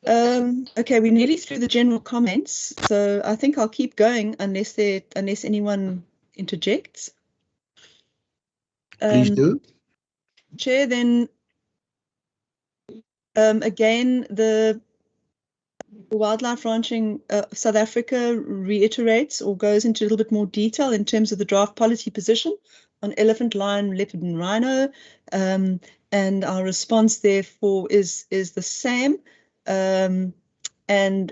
Okay, we're nearly through the general comments, so I think I'll keep going unless anyone interjects. Please do. Chair, then again, the Wildlife Ranching South Africa reiterates or goes into a little bit more detail in terms of the draft policy position on elephant, lion, leopard, and rhino, and our response therefore is the same. And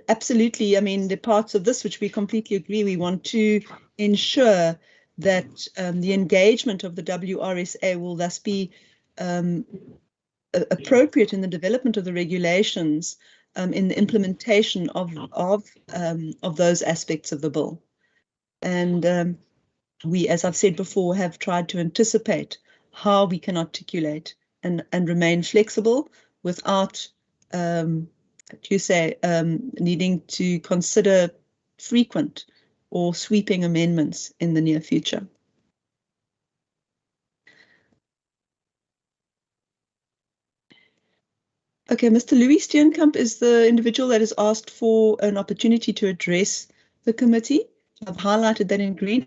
absolutely, I mean, the parts of this which we completely agree, we want to ensure that the engagement of the WRSA will thus be appropriate in the development of the regulations, in the implementation of those aspects of the bill. And we, as I've said before, have tried to anticipate how we can articulate and remain flexible without, needing to consider frequent or sweeping amendments in the near future. Okay, Mr. Louis Steenkamp is the individual that has asked for an opportunity to address the committee. I've highlighted that in green.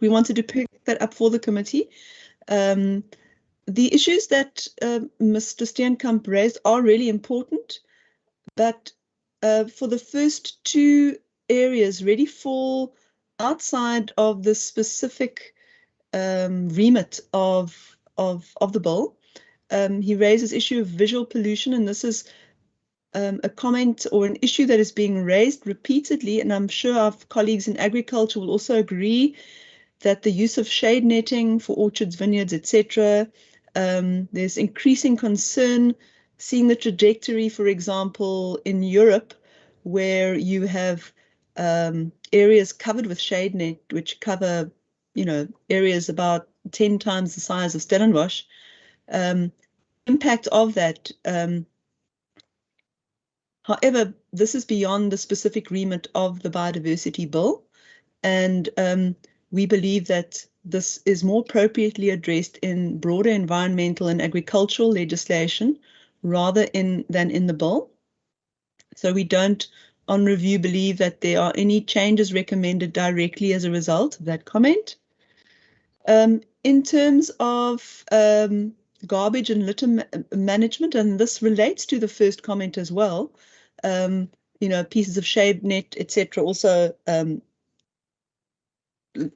We wanted to pick that up for the committee. The issues that Mr. Steenkamp raised are really important, but for the first two areas really fall outside of the specific remit of the bill. He raises issue of visual pollution, and this is a comment or an issue that is being raised repeatedly, and I'm sure our colleagues in agriculture will also agree that the use of shade netting for orchards, vineyards, etc. There's increasing concern seeing the trajectory, for example, in Europe, where you have areas covered with shade net, which cover, areas about 10 times the size of Stellenbosch. Impact of that. However, this is beyond the specific remit of the biodiversity bill, and we believe that this is more appropriately addressed in broader environmental and agricultural legislation rather than in the bill. So we don't, on review, believe that there are any changes recommended directly as a result of that comment. In terms of garbage and litter management, and this relates to the first comment as well, pieces of shade net, etc., also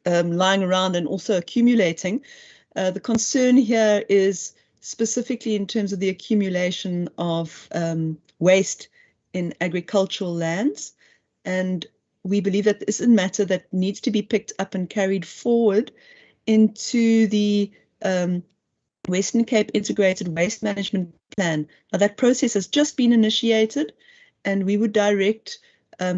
lying around and also accumulating. The concern here is specifically in terms of the accumulation of waste in agricultural lands, and we believe that this is a matter that needs to be picked up and carried forward into the Western Cape Integrated Waste Management Plan. Now that process has just been initiated, and we would direct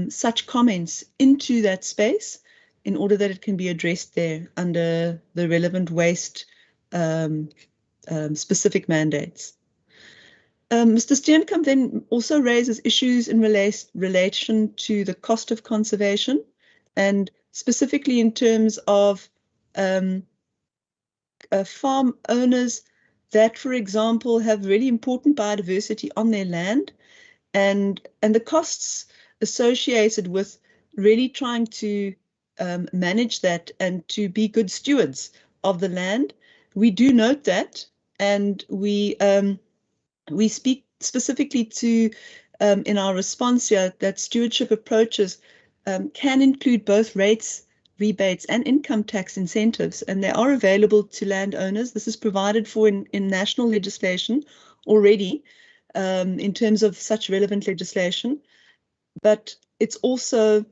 such comments into that space in order that it can be addressed there under the relevant waste specific mandates. Mr. Steenkamp then also raises issues in relation to the cost of conservation, and specifically in terms of farm owners that, for example, have really important biodiversity on their land, and the costs associated with really trying to manage that and to be good stewards of the land. We do note that, and we speak specifically to in our response here that stewardship approaches can include both rates, rebates, and income tax incentives, and they are available to landowners. This is provided for in national legislation already in terms of such relevant legislation, but it's also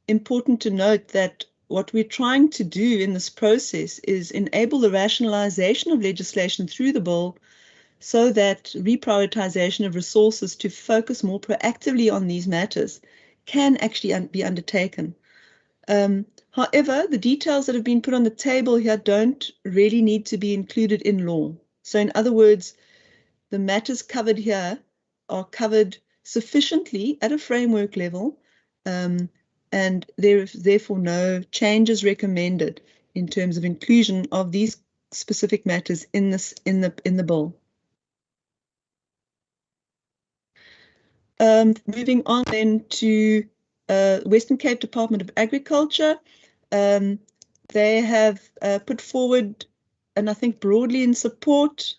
important to note that what we're trying to do in this process is enable the rationalization of legislation through the bill so that reprioritization of resources to focus more proactively on these matters can actually be undertaken. However, the details that have been put on the table here don't really need to be included in law. So in other words, the matters covered here are covered sufficiently at a framework level, and there is therefore no changes recommended in terms of inclusion of these specific matters in the bill. Moving on then to Western Cape Department of Agriculture. They have put forward, and I think broadly in support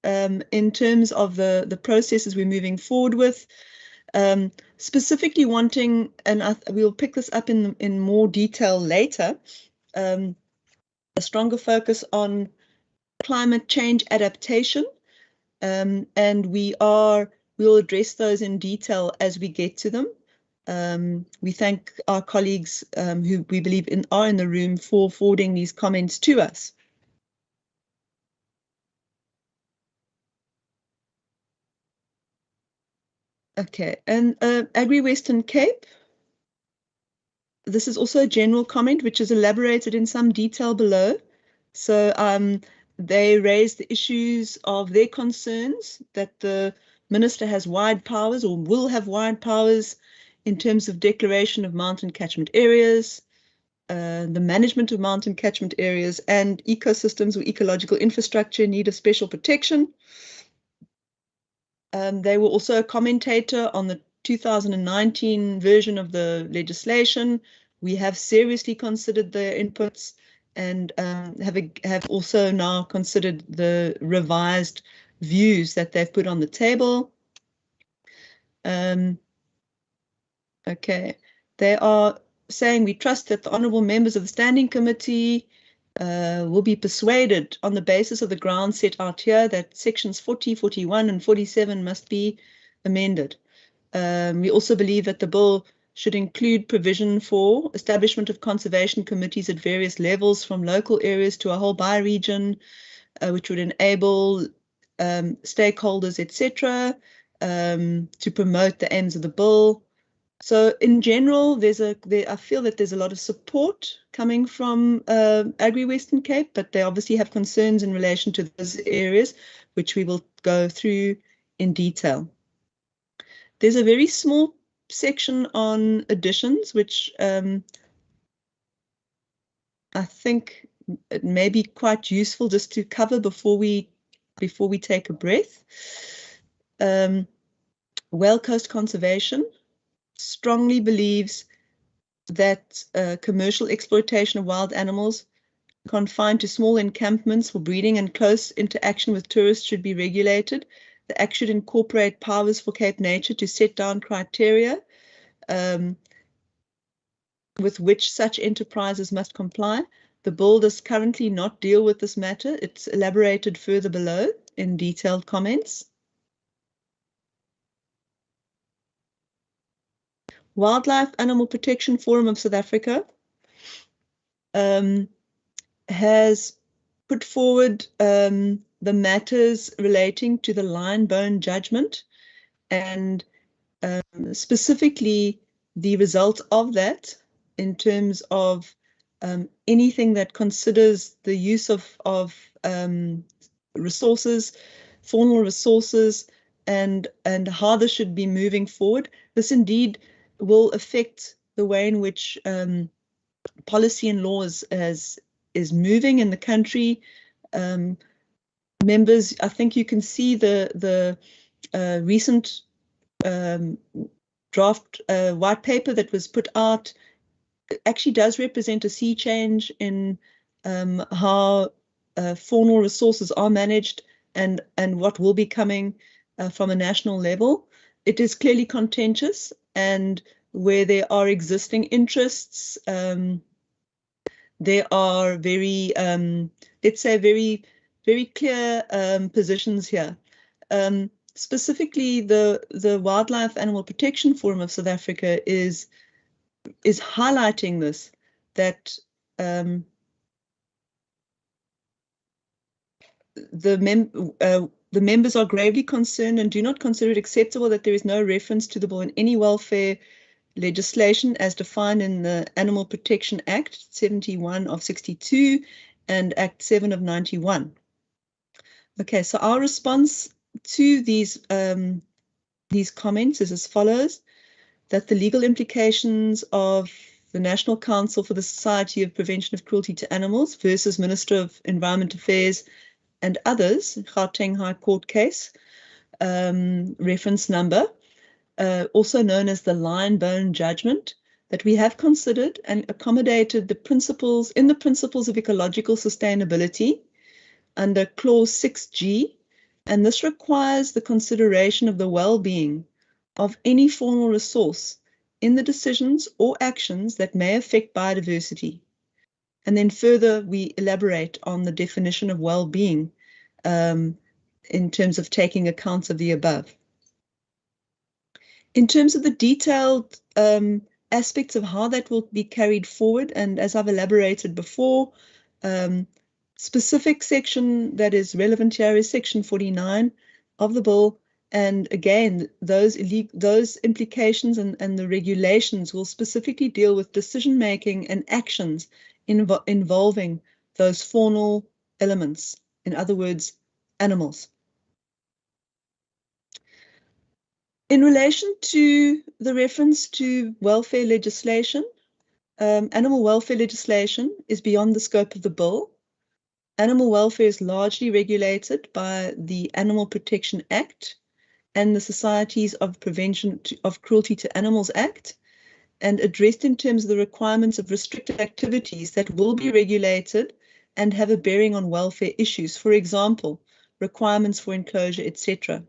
in terms of the processes we're moving forward with, specifically wanting, and we'll pick this up in more detail later, a stronger focus on climate change adaptation, and we'll address those in detail as we get to them. We thank our colleagues who we believe are in the room for forwarding these comments to us. Okay, and Agri-Western Cape. This is also a general comment which is elaborated in some detail below. So they raise the issues of their concerns that the Minister has wide powers or will have wide powers in terms of declaration of mountain catchment areas, the management of mountain catchment areas, and ecosystems or ecological infrastructure in need of special protection. They were also a commentator on the 2019 version of the legislation. We have seriously considered their inputs and have also now considered the revised views that they've put on the table. Okay, they are saying we trust that the honourable members of the Standing Committee will be persuaded on the basis of the grounds set out here that sections 40, 41 and 47 must be amended. We also believe that the bill should include provision for establishment of conservation committees at various levels from local areas to a whole bioregion, which would enable stakeholders, etc., to promote the aims of the bill. So in general, I feel that there's a lot of support coming from Agri-Western Cape, but they obviously have concerns in relation to those areas, which we will go through in detail. There's a very small section on additions, which I think it may be quite useful just to cover before we take a breath. Whale Coast Conservation strongly believes that commercial exploitation of wild animals confined to small encampments for breeding and close interaction with tourists should be regulated. The Act should incorporate powers for Cape Nature to set down criteria with which such enterprises must comply. The bill does currently not deal with this matter. It's elaborated further below in detailed comments. Wildlife Animal Protection Forum of South Africa has put forward the matters relating to the lion bone judgment and specifically the result of that in terms of anything that considers the use of resources, faunal resources, and how this should be moving forward. This indeed will affect the way in which policy and laws is moving in the country. Members, I think you can see the recent draft white paper that was put out actually does represent a sea change in how faunal resources are managed and what will be coming from a national level. It is clearly contentious, and where there are existing interests, there are very, let's say, very clear positions here. Specifically, the Wildlife Animal Protection Forum of South Africa is highlighting this, that the members are gravely concerned and do not consider it acceptable that there is no reference to the bill in any welfare legislation as defined in the Animal Protection Act 71 of 62 and Act 7 of 91. Okay, so our response to these comments is as follows: that the legal implications of the National Council for the Society of Prevention of Cruelty to Animals versus Minister of Environment Affairs and others, Gauteng High Court case, reference number, also known as the line bone judgment, that we have considered and accommodated the principles of ecological sustainability under clause 6G, and this requires the consideration of the well-being of any faunal resource in the decisions or actions that may affect biodiversity. And then further, we elaborate on the definition of well-being in terms of taking account of the above. In terms of the detailed aspects of how that will be carried forward, and as I've elaborated before, specific section that is relevant here is section 49 of the bill. And again, those implications and the regulations will specifically deal with decision-making and actions involving those faunal elements, in other words, animals. In relation to the reference to welfare legislation, animal welfare legislation is beyond the scope of the bill. Animal welfare is largely regulated by the Animal Protection Act and the Societies of Prevention of Cruelty to Animals Act, and addressed in terms of the requirements of restricted activities that will be regulated and have a bearing on welfare issues, for example, requirements for enclosure, etc.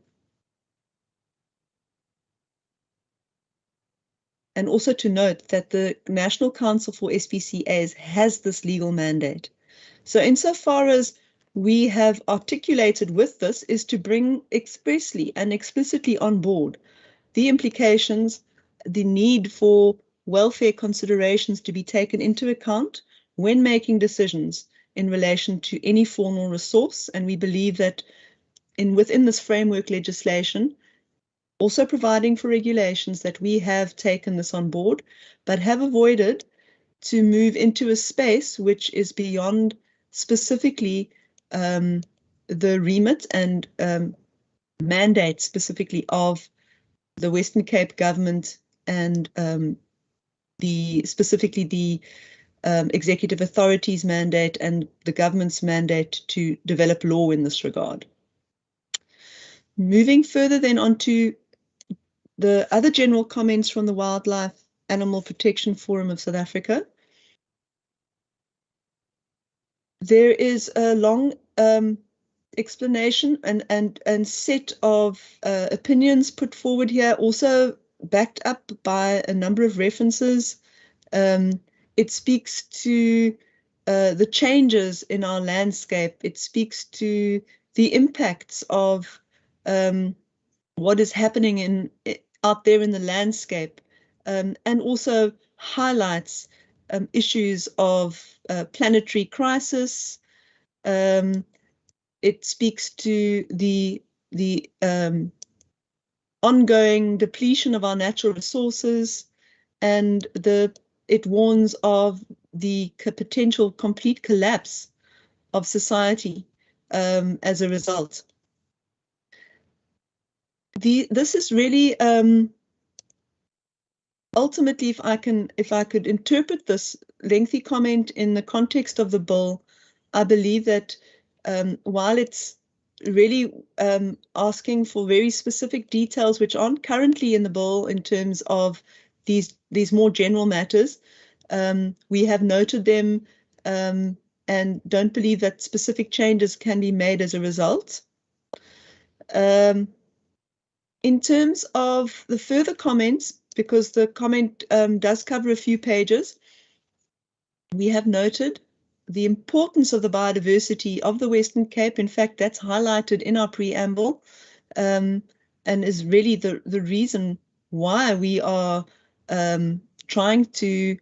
And also to note that the National Council for SPCAs has this legal mandate. So insofar as we have articulated with this is to bring expressly and explicitly on board the implications, the need for welfare considerations to be taken into account when making decisions in relation to any faunal resource. And we believe that within this framework legislation, also providing for regulations, that we have taken this on board, but have avoided to move into a space which is beyond specifically the remit and mandate specifically of the Western Cape government and specifically the executive authority's mandate and the government's mandate to develop law in this regard. Moving further then on to the other general comments from the Wildlife Animal Protection Forum of South Africa. There is a long explanation and set of opinions put forward here, also backed up by a number of references. It speaks to the changes in our landscape. It speaks to the impacts of what is happening out there in the landscape, and also highlights issues of planetary crisis. It speaks to the ongoing depletion of our natural resources, and it warns of the potential complete collapse of society as a result. This is really ultimately, if I could interpret this lengthy comment in the context of the bill, I believe that while it's really asking for very specific details which aren't currently in the bill in terms of these more general matters, we have noted them and don't believe that specific changes can be made as a result. In terms of the further comments, because the comment does cover a few pages, we have noted the importance of the biodiversity of the Western Cape. In fact, that's highlighted in our preamble and is really the reason why we are trying to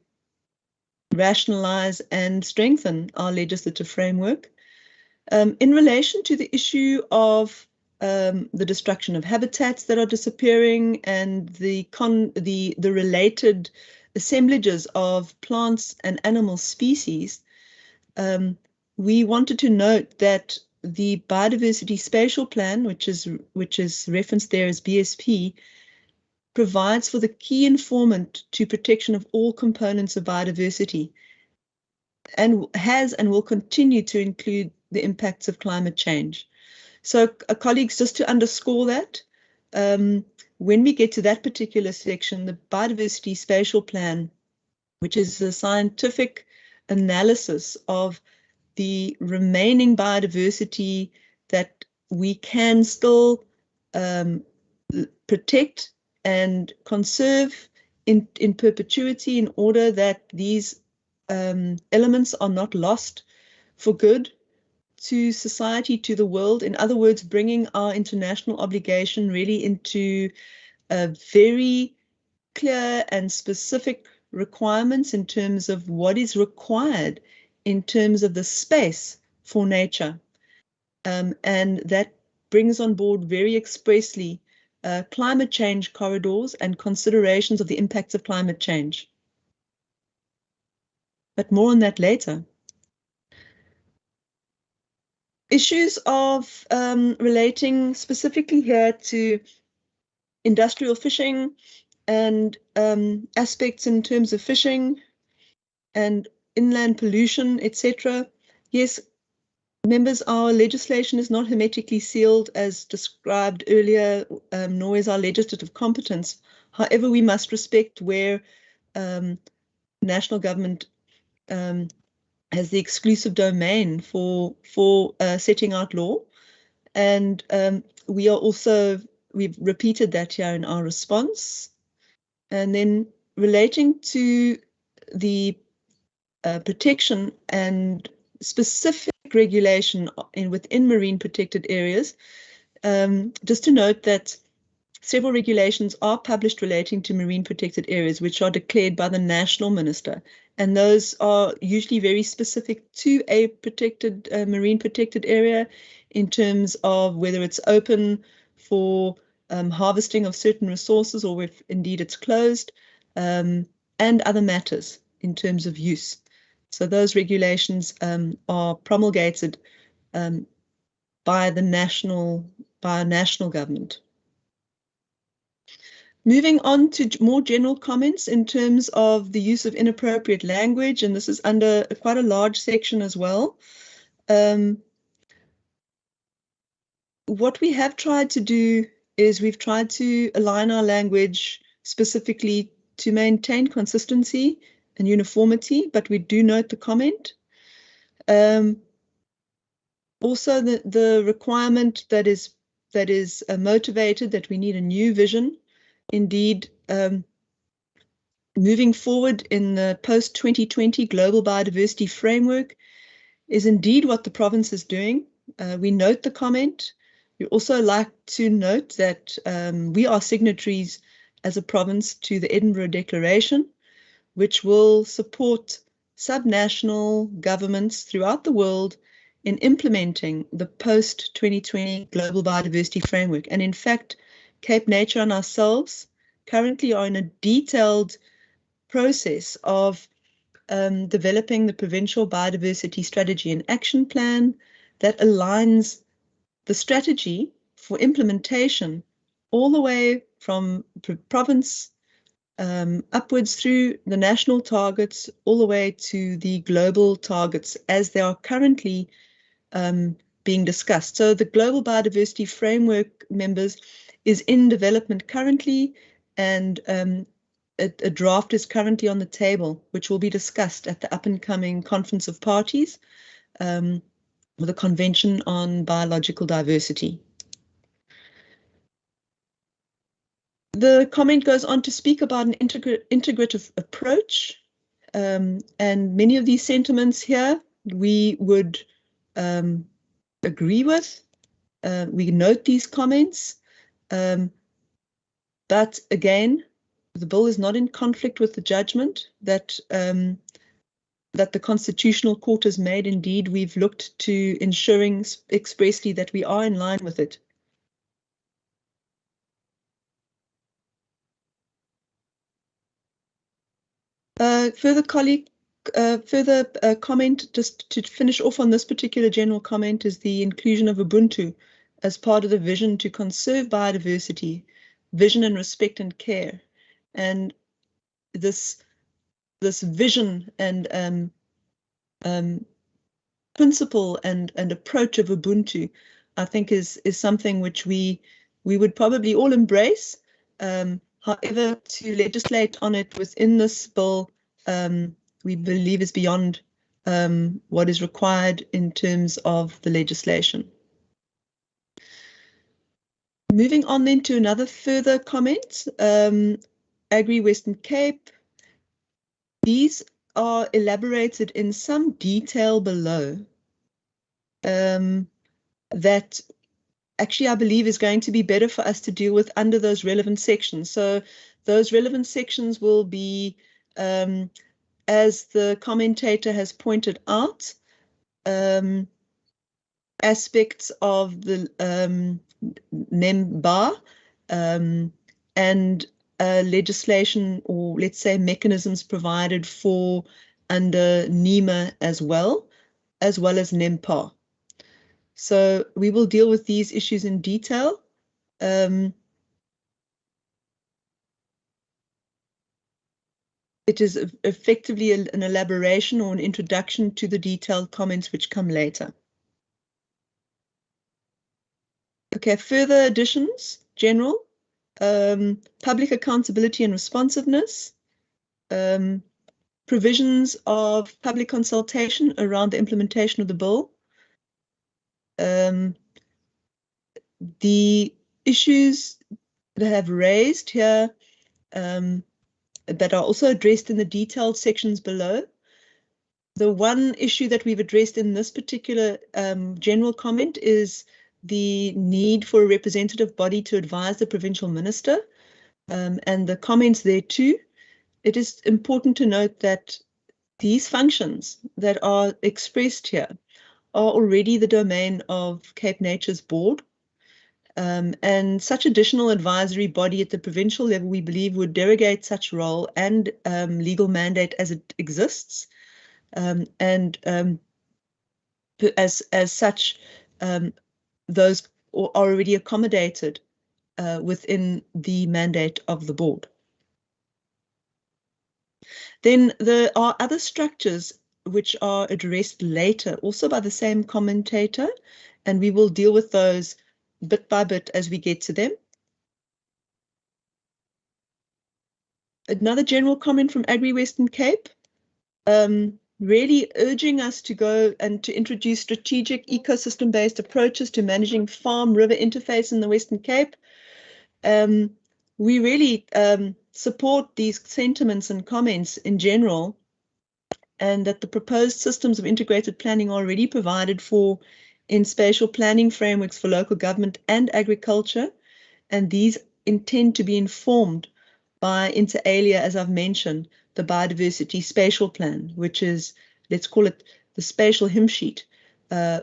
rationalize and strengthen our legislative framework. In relation to the issue of the destruction of habitats that are disappearing and the related assemblages of plants and animal species, we wanted to note that the Biodiversity Spatial Plan, which is referenced there as BSP, provides for the key informant to protection of all components of biodiversity, and has and will continue to include the impacts of climate change. So colleagues, just to underscore that, when we get to that particular section, the biodiversity spatial plan, which is a scientific analysis of the remaining biodiversity that we can still protect and conserve in perpetuity, in order that these elements are not lost for good to society, to the world. In other words, bringing our international obligation really into a very clear and specific requirements in terms of what is required in terms of the space for nature. And that brings on board very expressly climate change corridors and considerations of the impacts of climate change. But more on that later. Issues of relating specifically here to industrial fishing and aspects in terms of fishing and inland pollution, etc. Yes, members, our legislation is not hermetically sealed as described earlier, nor is our legislative competence. However, we must respect where national government has the exclusive domain for setting out law. And we've repeated that here in our response. And then relating to the protection and specific regulation within marine protected areas, just to note that several regulations are published relating to marine protected areas, which are declared by the national minister. And those are usually very specific to a protected marine protected area in terms of whether it's open for harvesting of certain resources, or if indeed it's closed, and other matters in terms of use. So those regulations are promulgated by a national government. Moving on to more general comments in terms of the use of inappropriate language, and this is under quite a large section as well. What we have tried to do is we've tried to align our language specifically to maintain consistency and uniformity, but we do note the comment. Also, the requirement that is motivated, that we need a new vision. Indeed, moving forward in the post-2020 global biodiversity framework is indeed what the province is doing. We note the comment. We also like to note that we are signatories as a province to the Edinburgh Declaration, which will support subnational governments throughout the world in implementing the post-2020 global biodiversity framework. And in fact, Cape Nature and ourselves currently are in a detailed process of developing the Provincial Biodiversity Strategy and Action Plan that aligns the strategy for implementation all the way from province upwards through the national targets, all the way to the global targets as they are currently being discussed. So the Global Biodiversity Framework, members, is in development currently, and a draft is currently on the table, which will be discussed at the up-and-coming Conference of Parties, the Convention on Biological Diversity. The comment goes on to speak about an integrative approach, and many of these sentiments here we would agree with. We note these comments, but again, the bill is not in conflict with the judgment that that the Constitutional Court has made. Indeed, we've looked to ensuring expressly that we are in line with it. Further comment, just to finish off on this particular general comment, is the inclusion of Ubuntu as part of the vision to conserve biodiversity, vision and respect and care. And this vision and principle and approach of Ubuntu, I think is something which we we would probably all embrace. However, to legislate on it within this bill, we believe is beyond what is required in terms of the legislation. Moving on then to another further comment, Agri Western Cape. These are elaborated in some detail below that actually I believe is going to be better for us to deal with under those relevant sections. So those relevant sections will be, as the commentator has pointed out, aspects of the NEMBA and legislation, or let's say mechanisms provided for under NEMA as well as NEMPA. So we will deal with these issues in detail. It is effectively an elaboration or an introduction to the detailed comments which come later. Okay, further additions, general, public accountability and responsiveness, provisions of public consultation around the implementation of the bill, the issues that have raised here that are also addressed in the detailed sections below. The one issue that we've addressed in this particular general comment is the need for a representative body to advise the provincial minister, and the comments there too. It is important to note that these functions that are expressed here are already the domain of Cape Nature's board, and such additional advisory body at the provincial level, we believe, would derogate such role and legal mandate as it exists, and as such, those are already accommodated within the mandate of the board. Then there are other structures which are addressed later, also by the same commentator, and we will deal with those bit by bit as we get to them. Another general comment from Agri Western Cape, really urging us to go and to introduce strategic ecosystem-based approaches to managing farm-river interface in the Western Cape. We really support these sentiments and comments in general, and that the proposed systems of integrated planning are already provided for in spatial planning frameworks for local government and agriculture, and these intend to be informed by, inter alia, as I've mentioned, the biodiversity spatial plan, which is, let's call it the spatial hymn sheet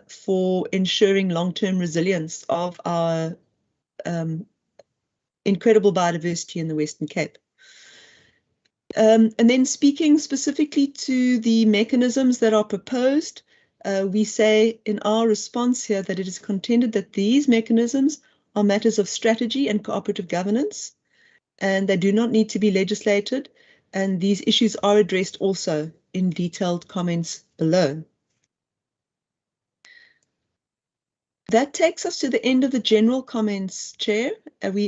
for ensuring long-term resilience of our incredible biodiversity in the Western Cape. And then speaking specifically to the mechanisms that are proposed, we say in our response here that it is contended that these mechanisms are matters of strategy and cooperative governance, and they do not need to be legislated, and these issues are addressed also in detailed comments below. That takes us to the end of the general comments, Chair.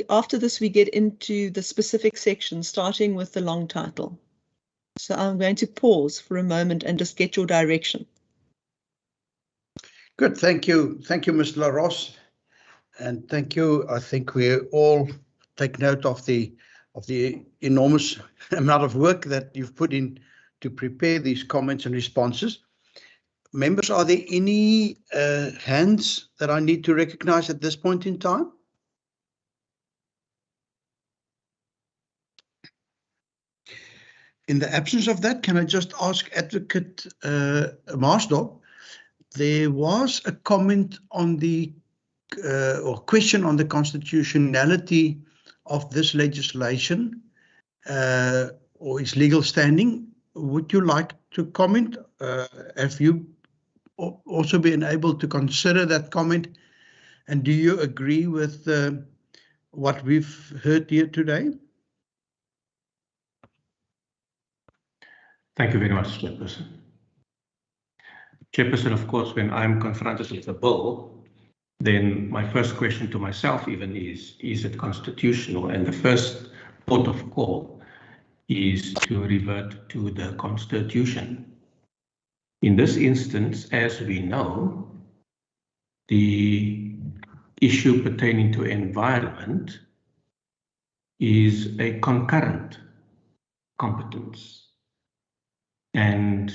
After this, we get into the specific sections, starting with the long title. So I'm going to pause for a moment and just get your direction. Good, thank you. Thank you, Ms. LaRosse. And thank you. I think we all take note of the enormous amount of work that you've put in to prepare these comments and responses. Members, are there any hands that I need to recognize at this point in time? In the absence of that, can I just ask Advocate Marsdorp, there was a comment on the or question on the constitutionality of this legislation or its legal standing. Would you like to comment? Have you also been able to consider that comment? And do you agree with what we've heard here today? Thank you very much, Chairperson. Chairperson, of course, when I'm confronted with a bill, then my first question to myself even is it constitutional? And the first port of call is to revert to the Constitution. In this instance, as we know, the issue pertaining to environment is a concurrent competence. And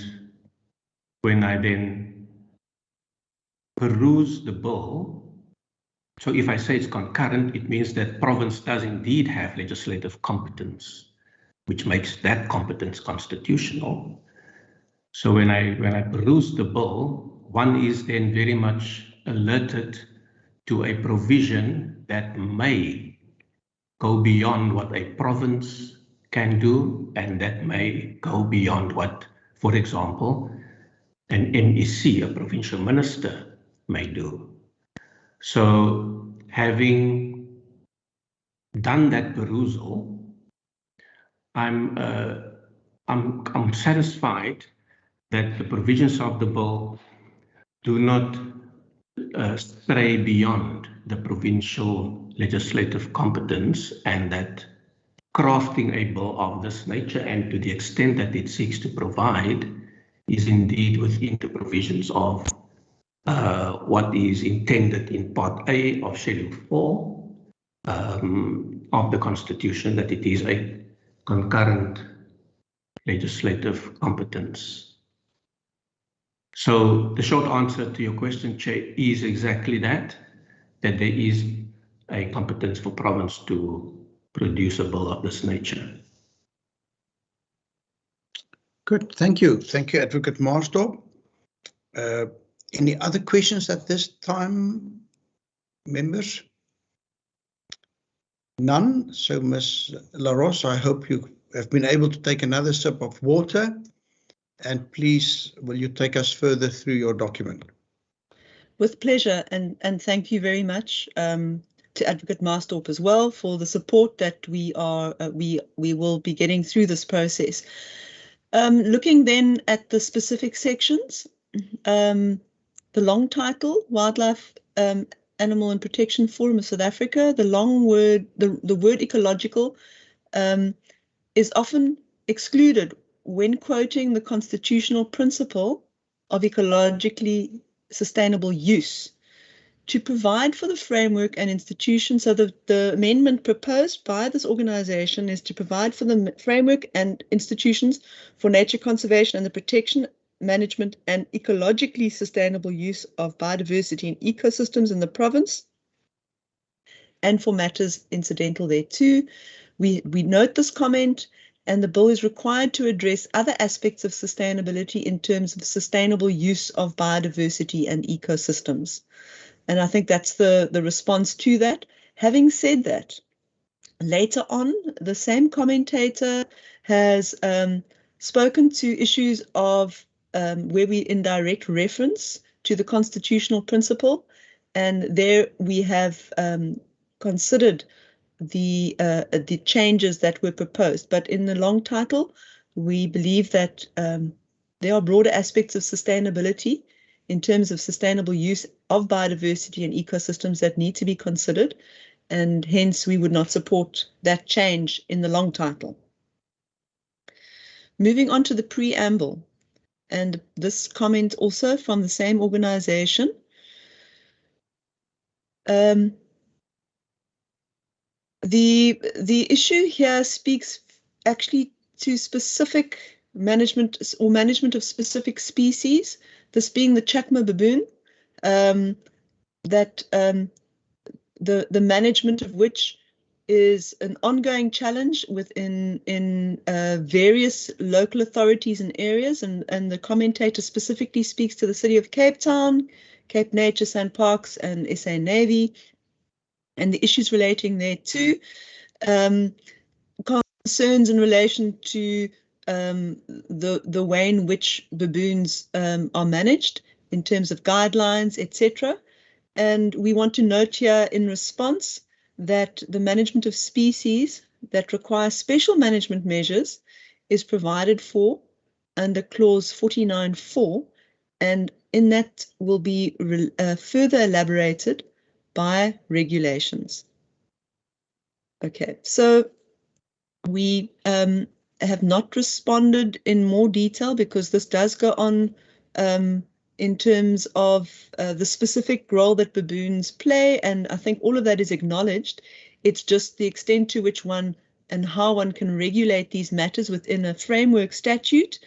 when I then peruse the bill, so if I say it's concurrent, it means that province does indeed have legislative competence, which makes that competence constitutional. So when I peruse the bill, one is then very much alerted to a provision that may go beyond what a province can do, and that may go beyond what, for example, an MEC, a provincial minister, may do. So having done that perusal, I'm satisfied that the provisions of the bill do not stray beyond the provincial legislative competence, and that crafting a bill of this nature, and to the extent that it seeks to provide, is indeed within the provisions of what is intended in Part A of Schedule 4 of the Constitution, that it is a concurrent legislative competence. So the short answer to your question, Chair, is exactly that there is a competence for province to produce a bill of this nature. Good, thank you. Thank you, Advocate Marsdorp. Any other questions at this time, members? None. So, Ms. LaRosse, I hope you have been able to take another sip of water, and please, will you take us further through your document? With pleasure, and thank you very much to Advocate Marsdorp as well for the support that we will be getting through this process. Looking then at the specific sections, the long title, Wildlife, Animal and Protection Forum of South Africa, the long word, the word ecological is often excluded when quoting the constitutional principle of ecologically sustainable use to provide for the framework and institutions. So the amendment proposed by this organization is to provide for the framework and institutions for nature conservation and the protection, management and ecologically sustainable use of biodiversity and ecosystems in the province, and for matters incidental thereto. We note this comment, and the bill is required to address other aspects of sustainability in terms of sustainable use of biodiversity and ecosystems. And I think that's the response to that. Having said that, later on, the same commentator has spoken to issues of where we indirect reference to the constitutional principle, and there we have considered the changes that were proposed. But in the long title, we believe that there are broader aspects of sustainability in terms of sustainable use of biodiversity and ecosystems that need to be considered, and hence we would not support that change in the long title. Moving on to the preamble, and this comment also from the same organization. The issue here speaks actually to specific management or management of specific species, this being the Chacma baboon, that the management of which is an ongoing challenge within various local authorities and areas, and the commentator specifically speaks to the City of Cape Town, Cape Nature, Sandparks and SA Navy, and the issues relating thereto, concerns in relation to the way in which baboons are managed in terms of guidelines, etc. And we want to note here in response that the management of species that require special management measures is provided for under clause 49.4, and in that will be further elaborated by regulations. Okay, so we have not responded in more detail because this does go on in terms of the specific role that baboons play, and I think all of that is acknowledged. It's just the extent to which one and how one can regulate these matters within a framework statute,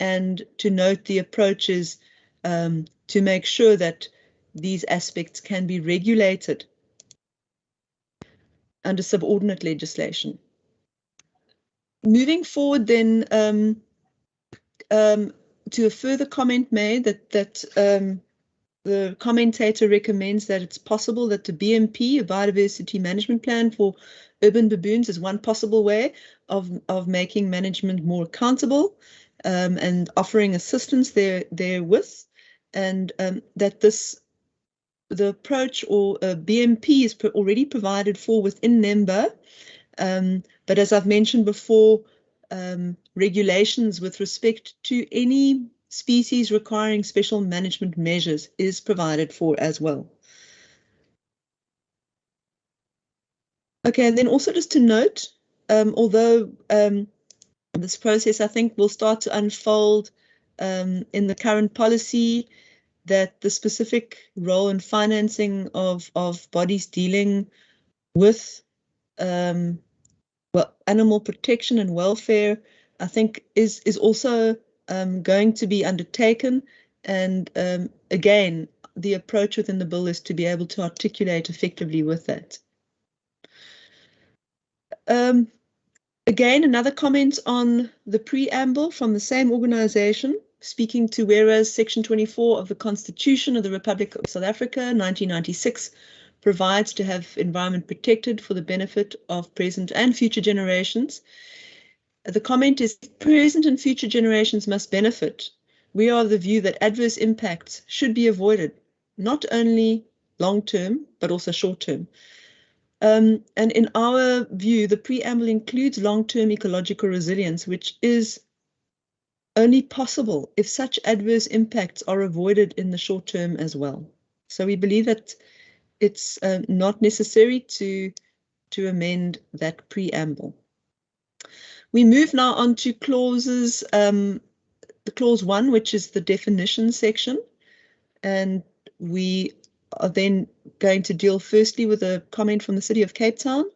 and to note the approaches to make sure that these aspects can be regulated under subordinate legislation. Moving forward then to a further comment made that the commentator recommends that it's possible that the BMP, a biodiversity management plan for urban baboons, is one possible way of making management more accountable and offering assistance therewith, and that the approach or BMP is already provided for within NEMBA, but as I've mentioned before, regulations with respect to any species requiring special management measures is provided for as well. Okay, and then also just to note, although this process I think will start to unfold in the current policy, that the specific role and financing of bodies dealing with well, animal protection and welfare, I think is also going to be undertaken. And again, the approach within the bill is to be able to articulate effectively with that. Again, another comment on the preamble from the same organization, speaking to whereas Section 24 of the Constitution of the Republic of South Africa, 1996, provides to have environment protected for the benefit of present and future generations. The comment is present and future generations must benefit. We are of the view that adverse impacts should be avoided, not only long-term, but also short-term. And in our view, the preamble includes long-term ecological resilience, which is only possible if such adverse impacts are avoided in the short term as well. So we believe that it's not necessary to amend that preamble. We move now on to clauses, the clause 1, which is the definition section, and we are then going to deal firstly with a comment from the City of Cape Town.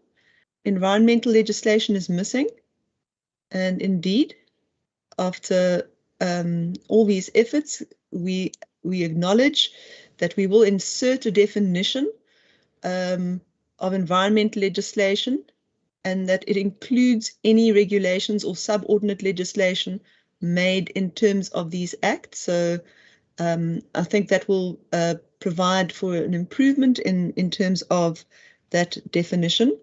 Environmental legislation is missing, and indeed, after all these efforts, we acknowledge that we will insert a definition of environmental legislation, and that it includes any regulations or subordinate legislation made in terms of these acts. So I think that will provide for an improvement in terms of that definition.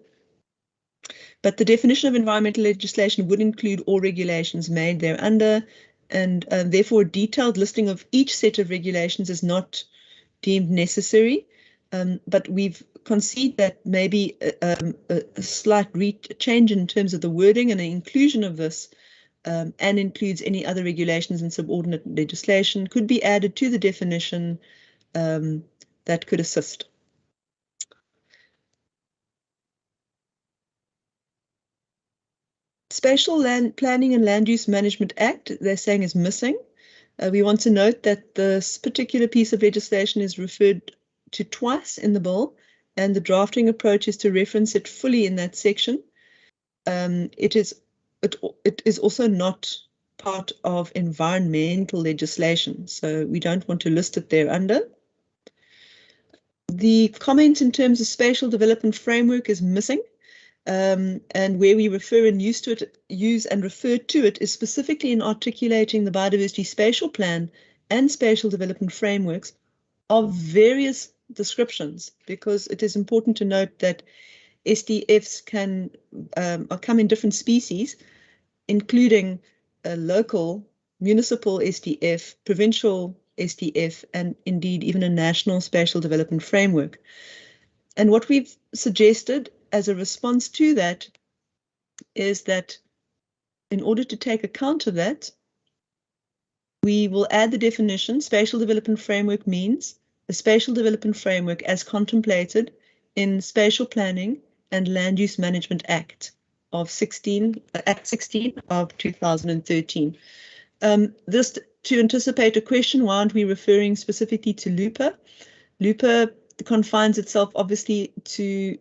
But the definition of environmental legislation would include all regulations made thereunder, and therefore a detailed listing of each set of regulations is not deemed necessary. But we've conceded that maybe a slight change in terms of the wording and the inclusion of this and includes any other regulations and subordinate legislation could be added to the definition that could assist. Spatial Land Planning and Land Use Management Act, they're saying, is missing. We want to note that this particular piece of legislation is referred to twice in the bill, and the drafting approach is to reference it fully in that section. It is also not part of environmental legislation, so we don't want to list it there under. The comment in terms of spatial development framework is missing. And where we refer and use and refer to it is specifically in articulating the biodiversity spatial plan and spatial development frameworks of various descriptions, because it is important to note that SDFs can come in different species, including a local, municipal SDF, provincial SDF, and indeed even a national spatial development framework. And what we've suggested as a response to that is that in order to take account of that, we will add the definition. Spatial development framework means a spatial development framework as contemplated in Spatial Planning and Land Use Management Act of Act 16 of 2013. This to anticipate a question, why aren't we referring specifically to LUPA? LUPA confines itself obviously to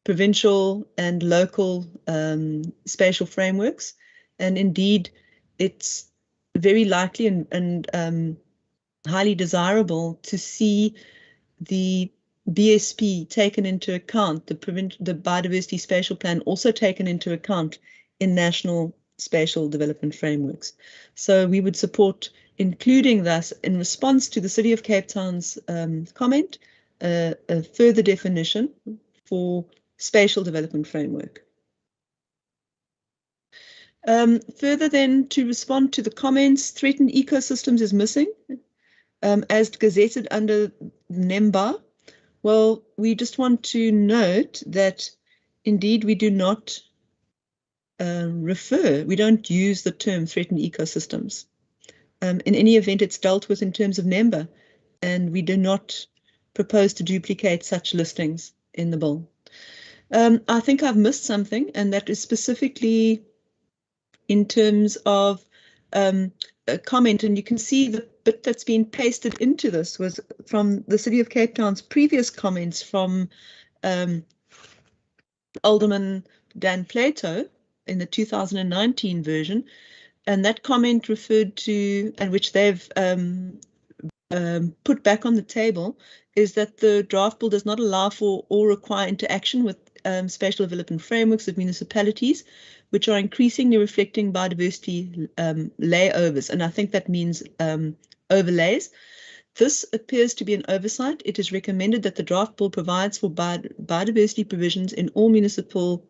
provincial and local spatial frameworks, and indeed it's very likely and highly desirable to see the BSP taken into account, the biodiversity spatial plan also taken into account in national spatial development frameworks. So we would support including thus, in response to the City of Cape Town's comment, a further definition for spatial development framework. Further then, to respond to the comments, threatened ecosystems is missing, as gazetted under NEMBA. Well, we just want to note that indeed we do not we don't use the term threatened ecosystems. In any event, it's dealt with in terms of NEMBA, and we do not propose to duplicate such listings in the bill. I think I've missed something, and that is specifically in terms of a comment, and you can see the bit that's been pasted into this was from the City of Cape Town's previous comments from Alderman Dan Plato in the 2019 version, and that comment referred to, and which they've put back on the table, is that the draft bill does not allow for or require interaction with spatial development frameworks of municipalities, which are increasingly reflecting biodiversity layovers, and I think that means overlays. This appears to be an oversight. It is recommended that the draft bill provides for biodiversity provisions in all municipal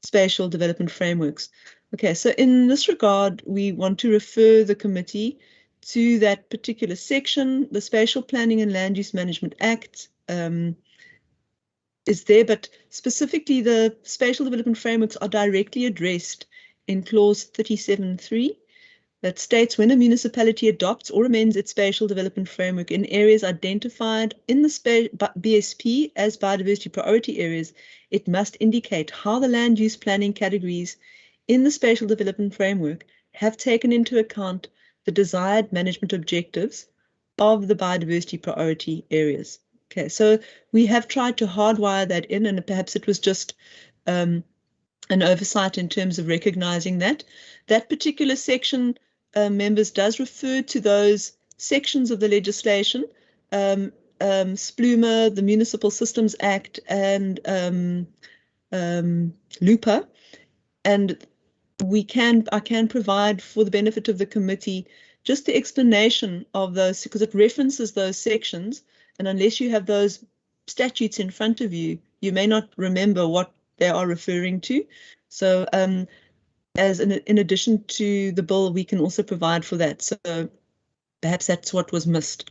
spatial development frameworks. Okay, so in this regard, we want to refer the committee to that particular section. The Spatial Planning and Land Use Management Act is there, but specifically the spatial development frameworks are directly addressed in clause 37.3 that states when a municipality adopts or amends its spatial development framework in areas identified in the BSP as biodiversity priority areas, it must indicate how the land use planning categories in the spatial development framework have taken into account the desired management objectives of the biodiversity priority areas. Okay, so we have tried to hardwire that in, and perhaps it was just an oversight in terms of recognizing that. That particular section, members, does refer to those sections of the legislation, SPLUMA, the Municipal Systems Act, and LUPA, and I can provide for the benefit of the committee just the explanation of those, because it references those sections, and unless you have those statutes in front of you, you may not remember what they are referring to. So as in addition to the bill, we can also provide for that. So perhaps that's what was missed.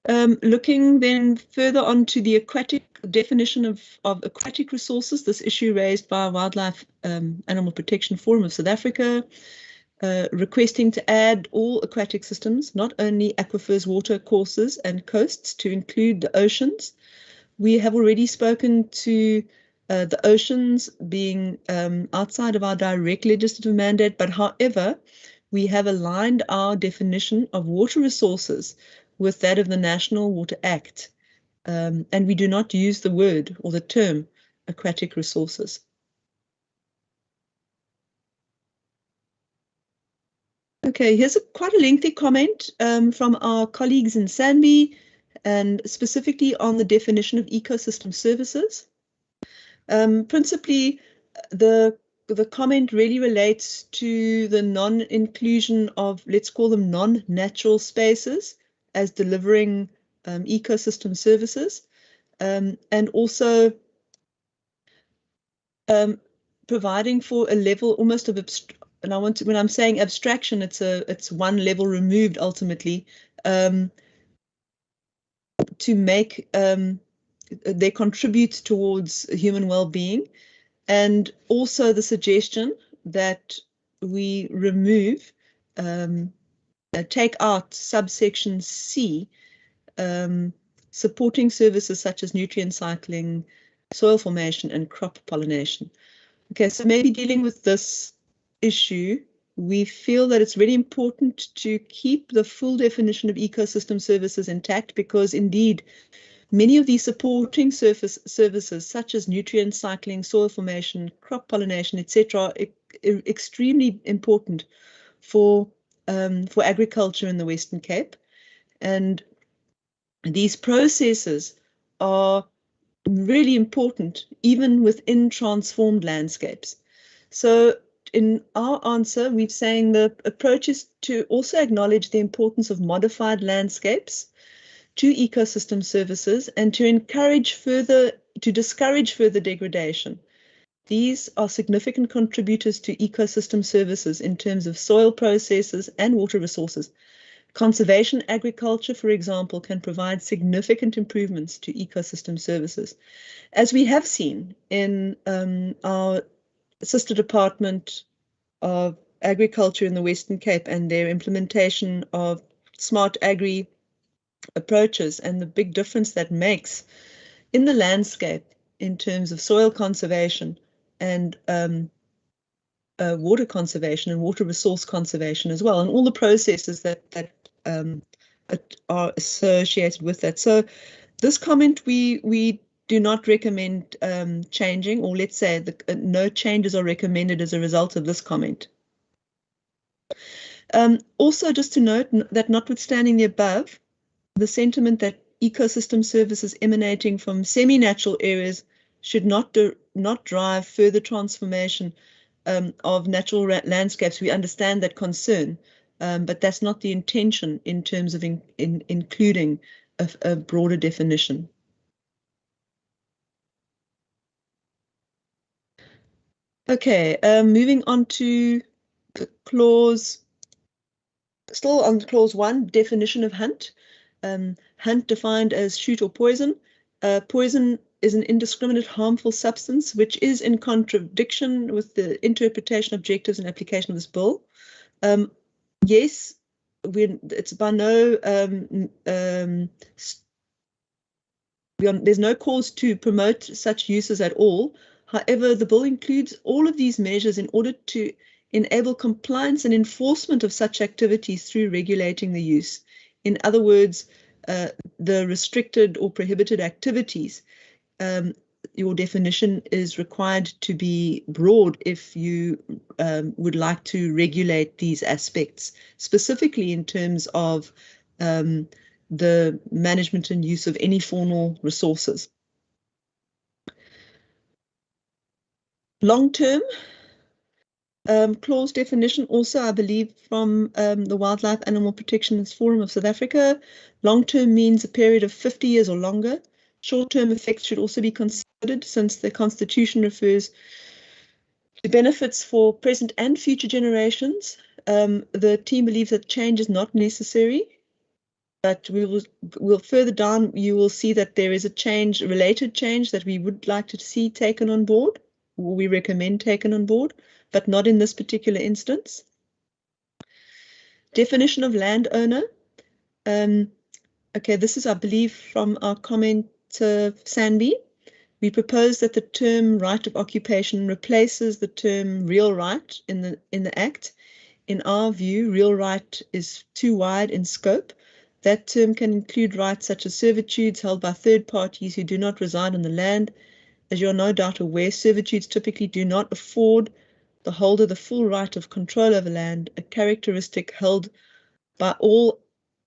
Looking then further on to the aquatic definition of aquatic resources, this issue raised by Wildlife Animal Protection Forum of South Africa, requesting to add all aquatic systems, not only aquifers, water courses and coasts, to include the oceans. We have already spoken to the oceans being outside of our direct legislative mandate, but however, we have aligned our definition of water resources with that of the National Water Act, and we do not use the word or the term aquatic resources. Okay, here's quite a lengthy comment from our colleagues in SANBI, and specifically on the definition of ecosystem services. Principally, the comment really relates to the non-inclusion of, let's call them non-natural spaces as delivering ecosystem services, and also providing for a level almost of and when I'm saying abstraction, it's one level removed ultimately, to make they contribute towards human well-being, and also the suggestion that we remove take out subsection C, supporting services such as nutrient cycling, soil formation, and crop pollination. Okay, so maybe dealing with this issue, we feel that it's really important to keep the full definition of ecosystem services intact, because indeed, many of these supporting services, such as nutrient cycling, soil formation, crop pollination, etc., are extremely important for agriculture in the Western Cape. And these processes are really important even within transformed landscapes. So in our answer, we're saying the approach is to also acknowledge the importance of modified landscapes to ecosystem services and to discourage further degradation. These are significant contributors to ecosystem services in terms of soil processes and water resources. Conservation agriculture, for example, can provide significant improvements to ecosystem services. As we have seen in our sister department of agriculture in the Western Cape and their implementation of smart agri approaches and the big difference that makes in the landscape in terms of soil conservation and water conservation and water resource conservation as well, and all the processes that are associated with that. So this comment we do not recommend changing, or let's say no changes are recommended as a result of this comment. Also, just to note that notwithstanding the above, the sentiment that ecosystem services emanating from semi-natural areas should not drive further transformation of natural landscapes. We understand that concern, but that's not the intention in terms of including a broader definition. Okay, moving on to the clause, still on clause 1, definition of hunt. Hunt defined as shoot or poison. Poison is an indiscriminate harmful substance which is in contradiction with the interpretation, objectives, and application of this bill. Yes, it's by no there's no cause to promote such uses at all. However, the bill includes all of these measures in order to enable compliance and enforcement of such activities through regulating the use. In other words, the restricted or prohibited activities, your definition is required to be broad if you would like to regulate these aspects, specifically in terms of the management and use of any faunal resources. Long-term clause definition also, I believe, from the Wildlife Animal Protectionist Forum of South Africa. Long-term means a period of 50 years or longer. Short-term effects should also be considered, since the Constitution refers to benefits for present and future generations. The team believes that change is not necessary, but we'll further down, you will see that there is a related change that we would like to see taken on board, or we recommend taken on board, but not in this particular instance. Definition of landowner. Okay, this is, I believe, from our comment, Sanby. We propose that the term right of occupation replaces the term real right in the Act. In our view, real right is too wide in scope. That term can include rights such as servitudes held by third parties who do not reside on the land. As you're no doubt aware, servitudes typically do not afford the holder the full right of control over land, a characteristic held by all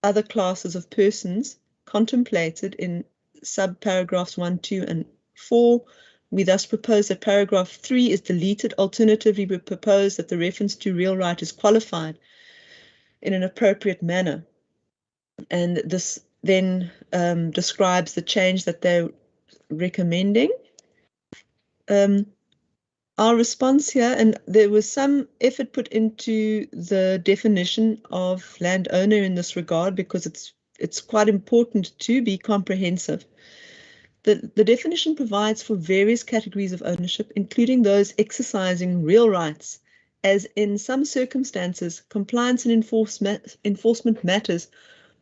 other classes of persons contemplated in subparagraphs 1, 2, and 4. We thus propose that paragraph 3 is deleted. Alternatively, we propose that the reference to real right is qualified in an appropriate manner. And this then describes the change that they're recommending. Our response here, and there was some effort put into the definition of landowner in this regard, because it's quite important to be comprehensive. The definition provides for various categories of ownership, including those exercising real rights as in some circumstances, compliance and enforcement matters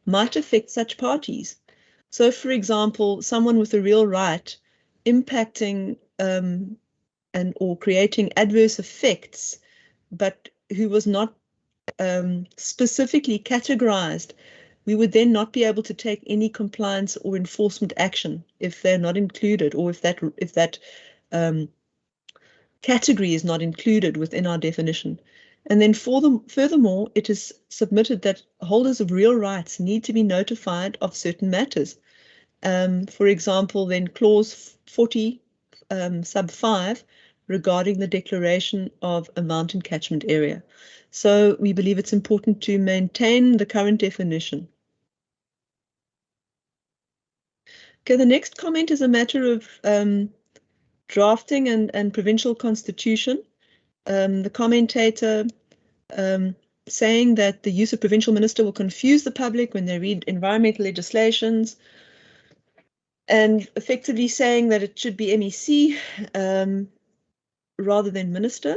might affect such parties. So, for example, someone with a real right impacting or creating adverse effects, but who was not specifically categorized, we would then not be able to take any compliance or enforcement action if they're not included, or if that category is not included within our definition. And then furthermore, it is submitted that holders of real rights need to be notified of certain matters. For example, then clause 40 sub 5 regarding the declaration of a mountain catchment area. So we believe it's important to maintain the current definition. Okay, the next comment is a matter of drafting and provincial constitution. The commentator saying that the use of provincial minister will confuse the public when they read environmental legislations, and effectively saying that it should be MEC rather than minister.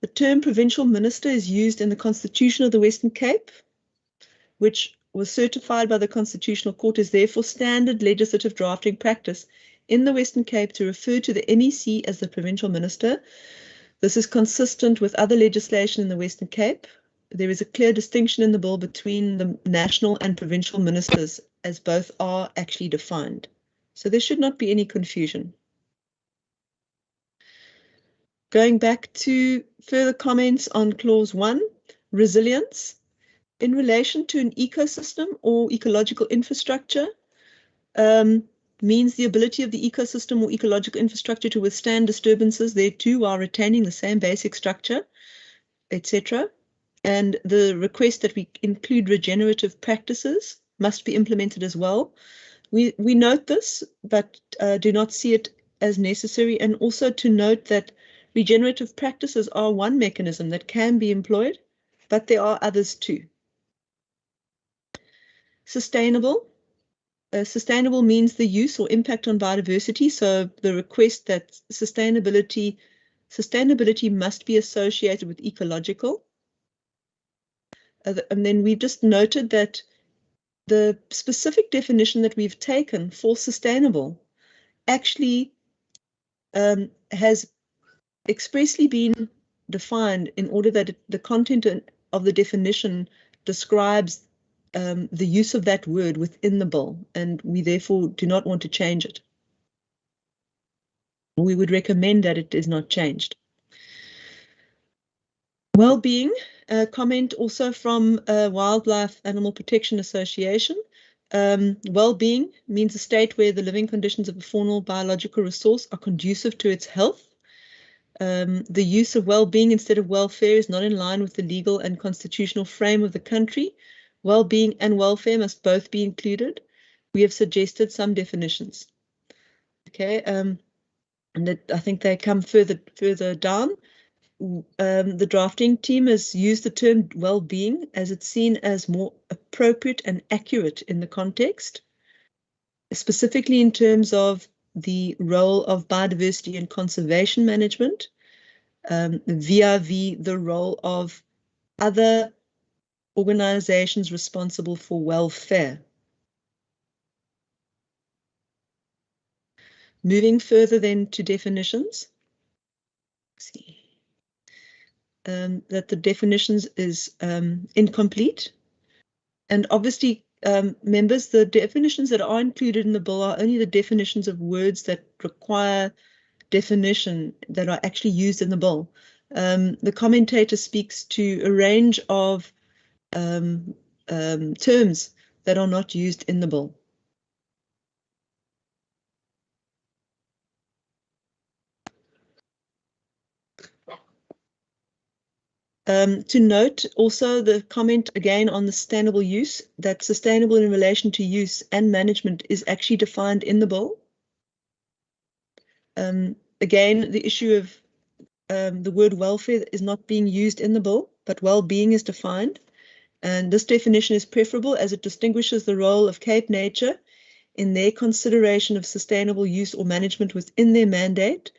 The term provincial minister is used in the Constitution of the Western Cape, which was certified by the Constitutional Court, is therefore standard legislative drafting practice in the Western Cape to refer to the MEC as the provincial minister. This is consistent with other legislation in the Western Cape. There is a clear distinction in the bill between the national and provincial ministers, as both are actually defined. So there should not be any confusion. Going back to further comments on clause 1, resilience. In relation to an ecosystem or ecological infrastructure, means the ability of the ecosystem or ecological infrastructure to withstand disturbances thereto while retaining the same basic structure, etc. And the request that we include regenerative practices must be implemented as well. We note this, but do not see it as necessary, and also to note that regenerative practices are one mechanism that can be employed, but there are others too. Sustainable. Sustainable means the use or impact on biodiversity, so the request that sustainability must be associated with ecological. And then we've just noted that the specific definition that we've taken for sustainable actually has expressly been defined in order that the content of the definition describes the use of that word within the bill, and we therefore do not want to change it. We would recommend that it is not changed. Well-being, a comment also from Wildlife Animal Protection Association. Well-being means a state where the living conditions of a faunal biological resource are conducive to its health. The use of well-being instead of welfare is not in line with the legal and constitutional frame of the country. Well-being and welfare must both be included. We have suggested some definitions. Okay, and I think they come further down. The drafting team has used the term well-being as it's seen as more appropriate and accurate in the context, specifically in terms of the role of biodiversity and conservation management, vis-a-vis the role of other organizations responsible for welfare. Moving further then to definitions. Let's see. That the definitions is incomplete. And obviously, members, the definitions that are included in the bill are only the definitions of words that require definition that are actually used in the bill. The commentator speaks to a range of terms that are not used in the bill. To note also the comment again on the sustainable use, that sustainable in relation to use and management is actually defined in the bill. Again, the issue of the word welfare is not being used in the bill, but well-being is defined. And this definition is preferable as it distinguishes the role of Cape Nature in their consideration of sustainable use or management within their mandate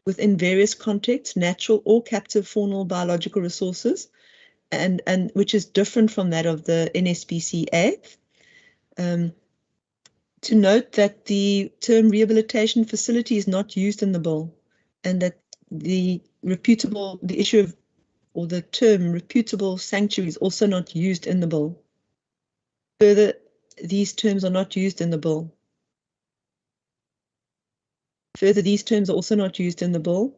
within various contexts, natural or captive faunal biological resources, and which is different from that of the NSPCA. To note that the term rehabilitation facility is not used in the bill, and that the issue of, or the term reputable sanctuary is also not used in the bill. Further, these terms are not used in the bill. Further, these terms are also not used in the bill.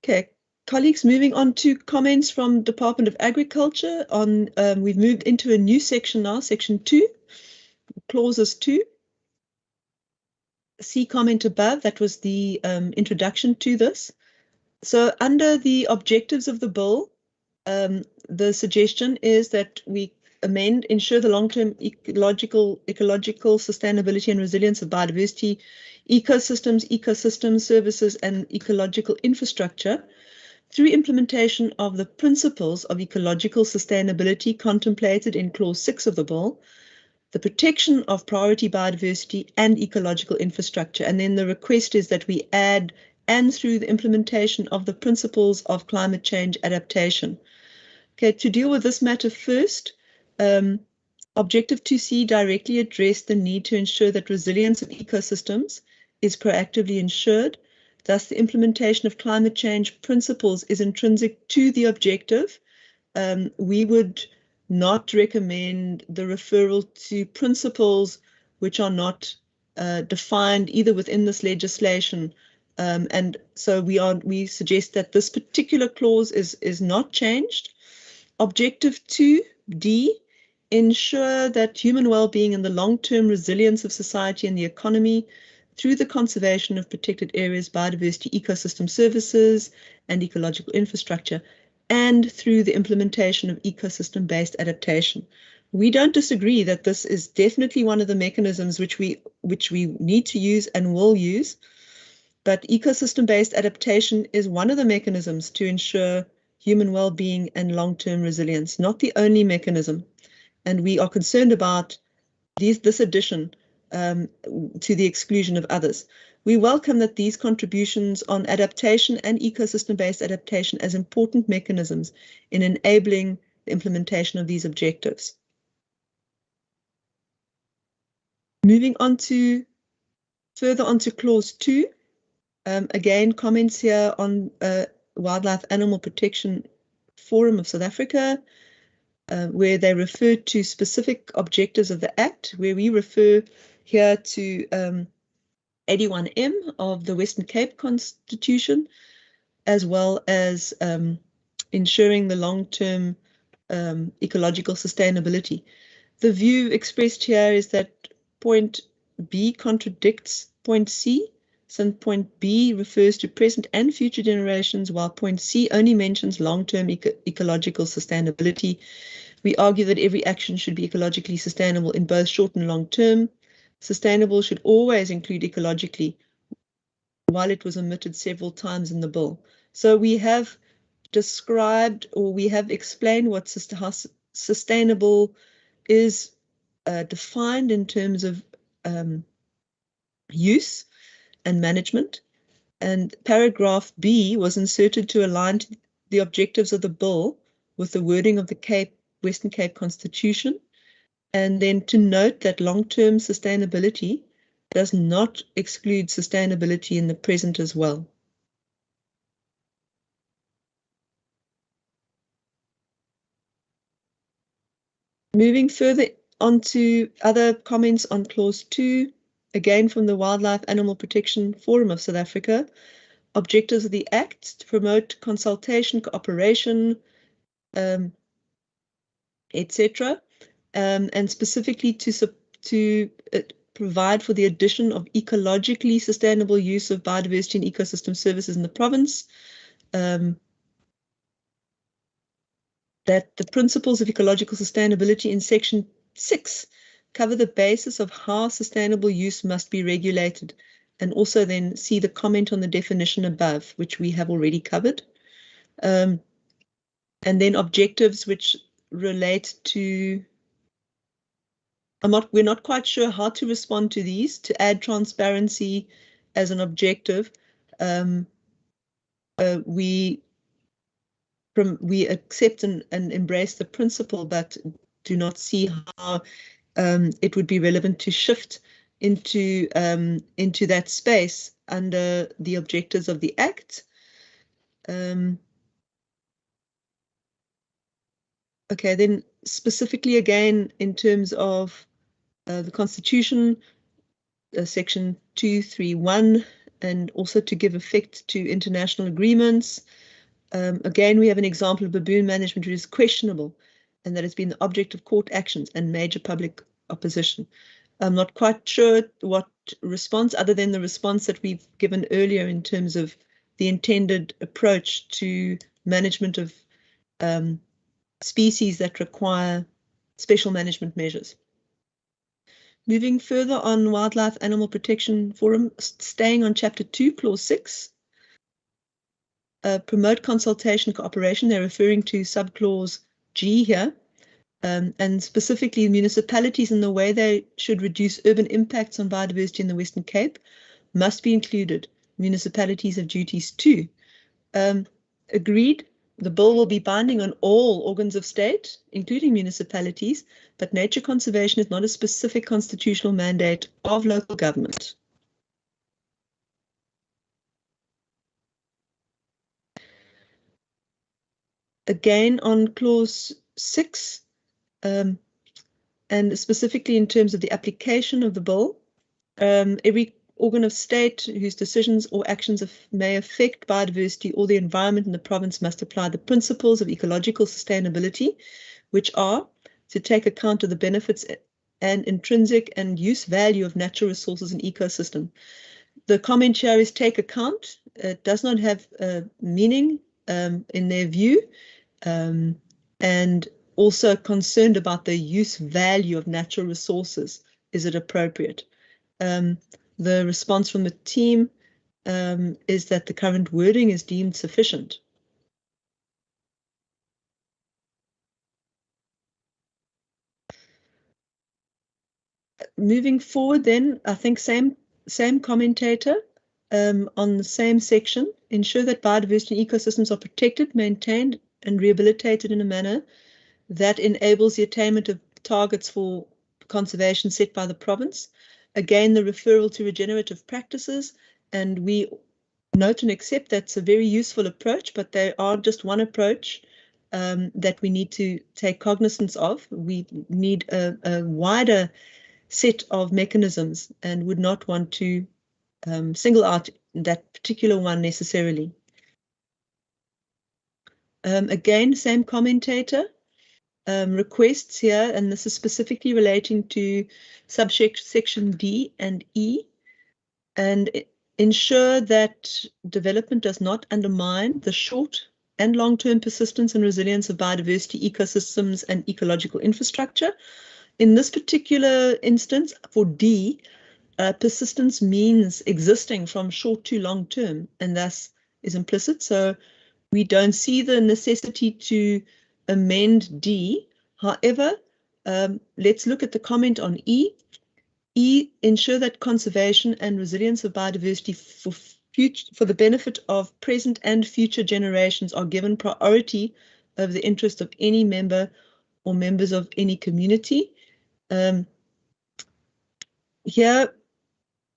Okay, colleagues, moving on to comments from Department of Agriculture on, we've moved into a new section now, section 2, clauses 2. See comment above, that was the introduction to this. So under the objectives of the bill, the suggestion is that we amend, ensure the long-term ecological sustainability and resilience of biodiversity, ecosystem services, and ecological infrastructure through implementation of the principles of ecological sustainability contemplated in Clause 6 of the bill, the protection of priority biodiversity and ecological infrastructure. And then the request is that we add, and through the implementation of the principles of climate change adaptation. Okay, to deal with this matter first, Objective 2C directly addressed the need to ensure that resilience of ecosystems is proactively ensured. Thus, the implementation of climate change principles is intrinsic to the objective. We would not recommend the referral to principles which are not defined either within this legislation. And so we suggest that this particular clause is not changed. Objective 2D, ensure that human well-being and the long-term resilience of society and the economy through the conservation of protected areas, biodiversity, ecosystem services, and ecological infrastructure, and through the implementation of ecosystem-based adaptation. We don't disagree that this is definitely one of the mechanisms which we need to use and will use, but ecosystem-based adaptation is one of the mechanisms to ensure human well-being and long-term resilience, not the only mechanism. And we are concerned about this addition to the exclusion of others. We welcome that these contributions on adaptation and ecosystem-based adaptation as important mechanisms in enabling the implementation of these objectives. Moving on to further onto Clause 2, again, comments here on Wildlife Animal Protection Forum of South Africa, where they refer to specific objectives of the Act, where we refer here to 81M of the Western Cape Constitution, as well as ensuring the long-term ecological sustainability. The view expressed here is that point B contradicts point C, since point B refers to present and future generations, while point C only mentions long-term ecological sustainability. We argue that every action should be ecologically sustainable in both short and long term. Sustainable should always include ecologically, while it was omitted several times in the bill. So we have described, or we have explained what how sustainable is defined in terms of use and management. And paragraph B was inserted to align to the objectives of the bill with the wording of the Western Cape Constitution, and then to note that long-term sustainability does not exclude sustainability in the present as well. Moving further on to other comments on Clause 2, again from the Wildlife Animal Protection Forum of South Africa, objectives of the Act to promote consultation, cooperation, etc., and specifically to provide for the addition of ecologically sustainable use of biodiversity and ecosystem services in the province, that the principles of ecological sustainability in Section 6 cover the basis of how sustainable use must be regulated, and also then see the comment on the definition above, which we have already covered. And then objectives which relate to, we're not quite sure how to respond to these. To add transparency as an objective, we accept and embrace the principle, but do not see how it would be relevant to shift into that space under the objectives of the Act. Okay, then specifically again in terms of the Constitution, Section 231, and also to give effect to international agreements. Again, we have an example of baboon management which is questionable and that has been the object of court actions and major public opposition. I'm not quite sure what response, other than the response that we've given earlier in terms of the intended approach to management of species that require special management measures. Moving further on Wildlife Animal Protection Forum, staying on Chapter 2, Clause 6. Promote consultation cooperation. They're referring to subclause G here, and specifically municipalities in the way they should reduce urban impacts on biodiversity in the Western Cape must be included. Municipalities have duties too. Agreed. The bill will be binding on all organs of state, including municipalities, but nature conservation is not a specific constitutional mandate of local government. Again, on clause 6, and specifically in terms of the application of the bill, every organ of state whose decisions or actions may affect biodiversity or the environment in the province must apply the principles of ecological sustainability, which are to take account of the benefits and intrinsic and use value of natural resources and ecosystem. The comment here is take account. It does not have meaning in their view, and also concerned about the use value of natural resources. Is it appropriate? The response from the team is that the current wording is deemed sufficient. Moving forward then, I think same commentator on the same section. Ensure that biodiversity and ecosystems are protected, maintained and rehabilitated in a manner that enables the attainment of targets for conservation set by the province. Again, the referral to regenerative practices, and we note and accept that's a very useful approach, but they are just one approach that we need to take cognizance of. We need a wider set of mechanisms and would not want to single out that particular one necessarily. Again, same commentator. Requests here, and this is specifically relating to subsection D and E, and ensure that development does not undermine the short and long-term persistence and resilience of biodiversity, ecosystems, and ecological infrastructure. In this particular instance, for D, persistence means existing from short to long term, and thus is implicit. So we don't see the necessity to amend D. However, let's look at the comment on E. E, ensure that conservation and resilience of biodiversity for the benefit of present and future generations are given priority over the interest of any member or members of any community. Here,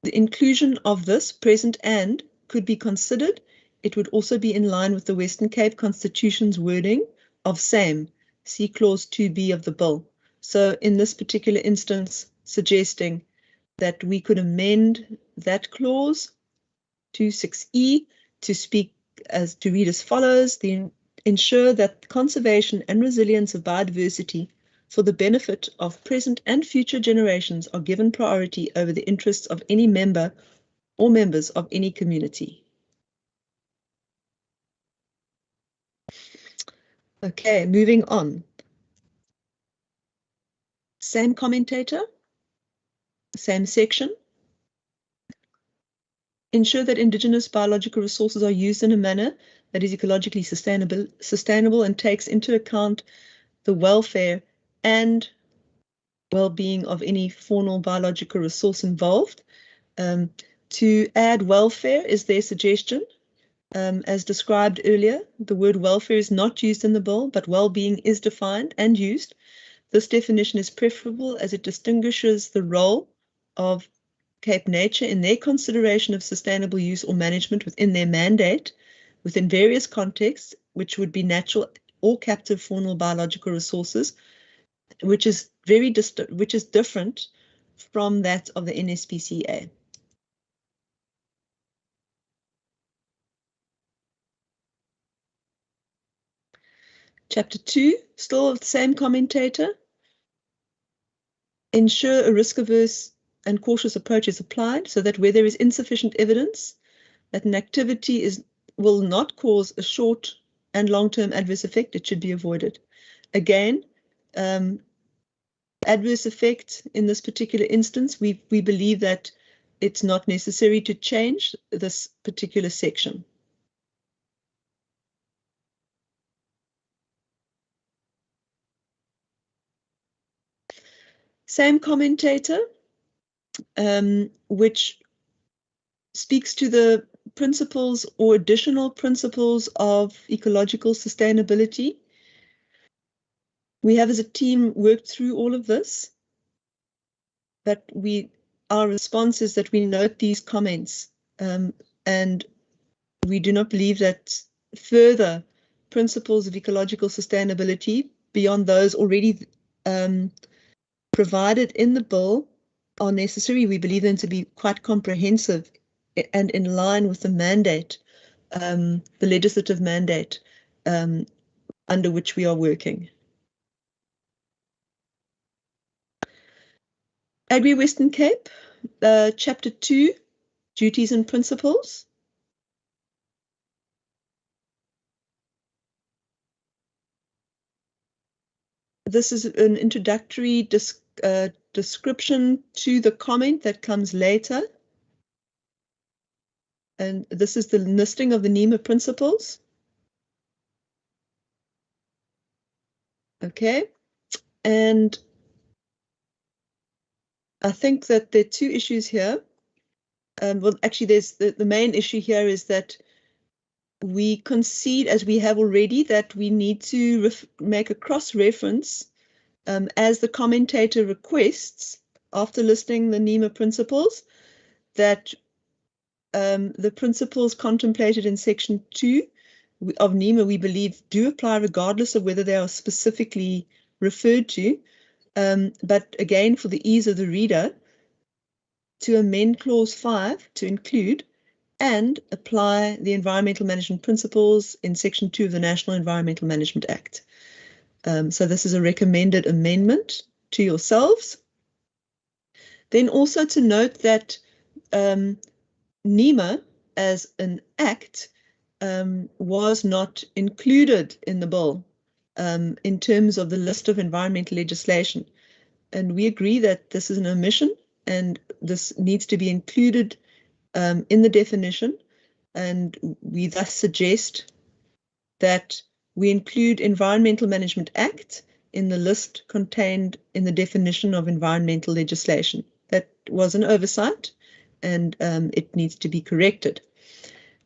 the inclusion of this present and could be considered. It would also be in line with the Western Cape Constitution's wording of same, see clause 2B of the bill. So in this particular instance, suggesting that we could amend that clause to 6E to read as follows: ensure that conservation and resilience of biodiversity for the benefit of present and future generations are given priority over the interests of any member or members of any community. Okay, moving on. Same commentator, same section. ensure that indigenous biological resources are used in a manner that is ecologically sustainable and takes into account the welfare and well-being of any faunal biological resource involved. To add welfare is their suggestion. As described earlier, the word welfare is not used in the bill, but well-being is defined and used. This definition is preferable as it distinguishes the role of Cape Nature in their consideration of sustainable use or management within their mandate, within various contexts, which would be natural or captive faunal biological resources, which is different from that of the NSPCA. Chapter 2, still the same commentator. Ensure a risk-averse and cautious approach is applied so that where there is insufficient evidence that an activity will not cause a short and long-term adverse effect, it should be avoided. Again, adverse effect in this particular instance, we believe that it's not necessary to change this particular section. Same commentator, which speaks to the principles or additional principles of ecological sustainability. We have as a team worked through all of this, but our response is that we note these comments and we do not believe that further principles of ecological sustainability beyond those already provided in the bill are necessary. We believe them to be quite comprehensive and in line with the mandate, the legislative mandate under which we are working. Agri Western Cape, Chapter 2, Duties and Principles. This is an introductory description to the comment that comes later. And this is the listing of the NEMA principles. Okay, and I think that there are two issues here. Well, actually, there's the main issue here is that we concede, as we have already, that we need to make a cross-reference as the commentator requests, after listing the NEMA principles, that the principles contemplated in Section 2 of NEMA, we believe, do apply regardless of whether they are specifically referred to. But again, for the ease of the reader, to amend Clause 5 to include and apply the environmental management principles in Section 2 of the National Environmental Management Act. So this is a recommended amendment to yourselves. Then also to note that NEMA as an act was not included in the bill in terms of the list of environmental legislation. And we agree that this is an omission and this needs to be included in the definition. And we thus suggest that we include Environmental Management Act in the list contained in the definition of environmental legislation. That was an oversight and it needs to be corrected.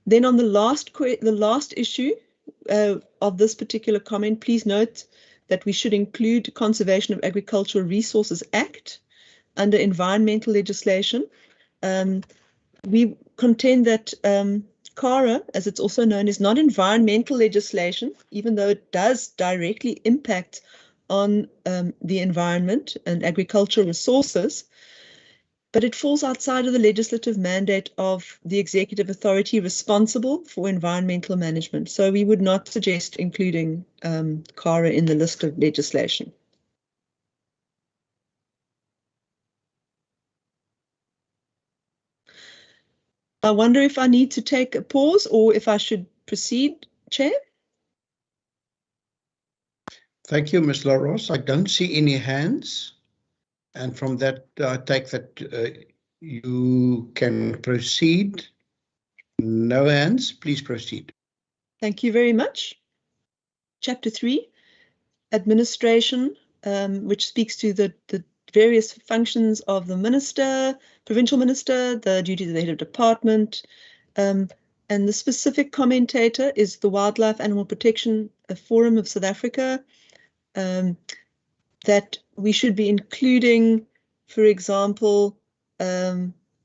Then on the last issue of this particular comment, please note that we should include Conservation of Agricultural Resources Act under environmental legislation. We contend that CARA, as it's also known, is not environmental legislation, even though it does directly impact on the environment and agricultural resources, but it falls outside of the legislative mandate of the executive authority responsible for environmental management. So we would not suggest including CARA in the list of legislation. I wonder if I need to take a pause or if I should proceed, Chair. Thank you, Ms. LaRosse. I don't see any hands. And from that, I take that you can proceed No hands, please proceed. Thank you very much. Chapter 3, administration, which speaks to the various functions of the minister, provincial minister, the duties of the head of department, and the specific commentator is the Wildlife Animal Protection Forum of South Africa, that we should be including, for example,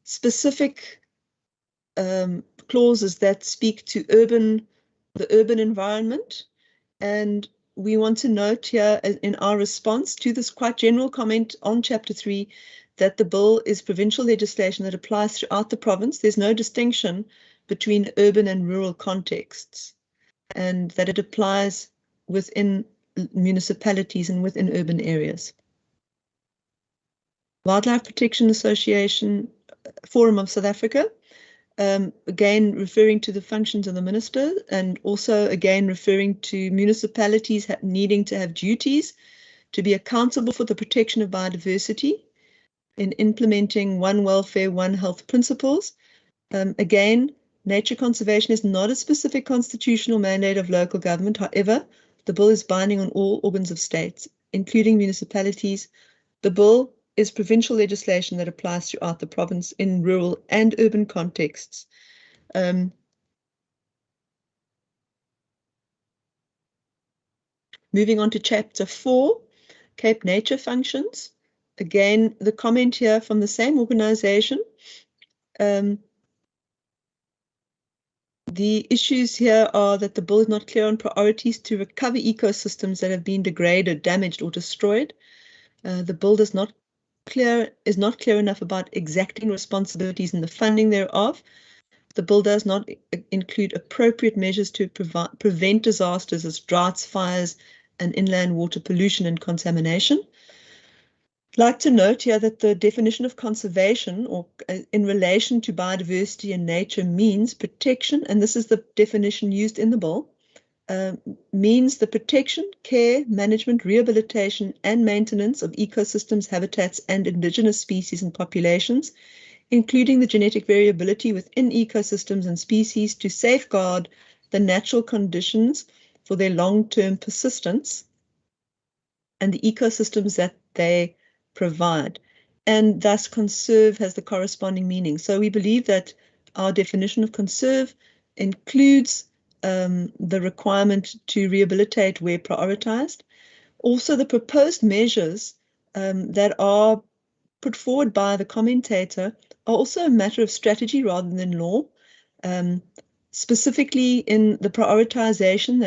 specific clauses that speak to the urban environment. And we want to note here in our response to this quite general comment on Chapter 3 that the bill is provincial legislation that applies throughout the province. There's no distinction between urban and rural contexts, and that it applies within municipalities and within urban areas. Wildlife Protection Association Forum of South Africa, again referring to the functions of the minister, and also again referring to municipalities needing to have duties to be accountable for the protection of biodiversity in implementing One Welfare, One Health principles. Again, nature conservation is not a specific constitutional mandate of local government. However, the bill is binding on all organs of states, including municipalities. The bill is provincial legislation that applies throughout the province in rural and urban contexts. Moving on to Chapter 4, Cape Nature functions. Again, the comment here from the same organization. The issues here are that the bill is not clear on priorities to recover ecosystems that have been degraded, damaged, or destroyed. The bill is not clear enough about exacting responsibilities and the funding thereof. The bill does not include appropriate measures to prevent disasters as droughts, fires, and inland water pollution and contamination. I'd like to note here that the definition of conservation, or in relation to biodiversity and nature, means protection, and this is the definition used in the bill, means the protection, care, management, rehabilitation, and maintenance of ecosystems, habitats, and indigenous species and populations, including the genetic variability within ecosystems and species, to safeguard the natural conditions for their long-term persistence and the ecosystems that they provide. And thus conserve has the corresponding meaning. So we believe that our definition of conserve includes the requirement to rehabilitate where prioritized. Also, the proposed measures that are put forward by the commentator are also a matter of strategy rather than law. Specifically in the prioritization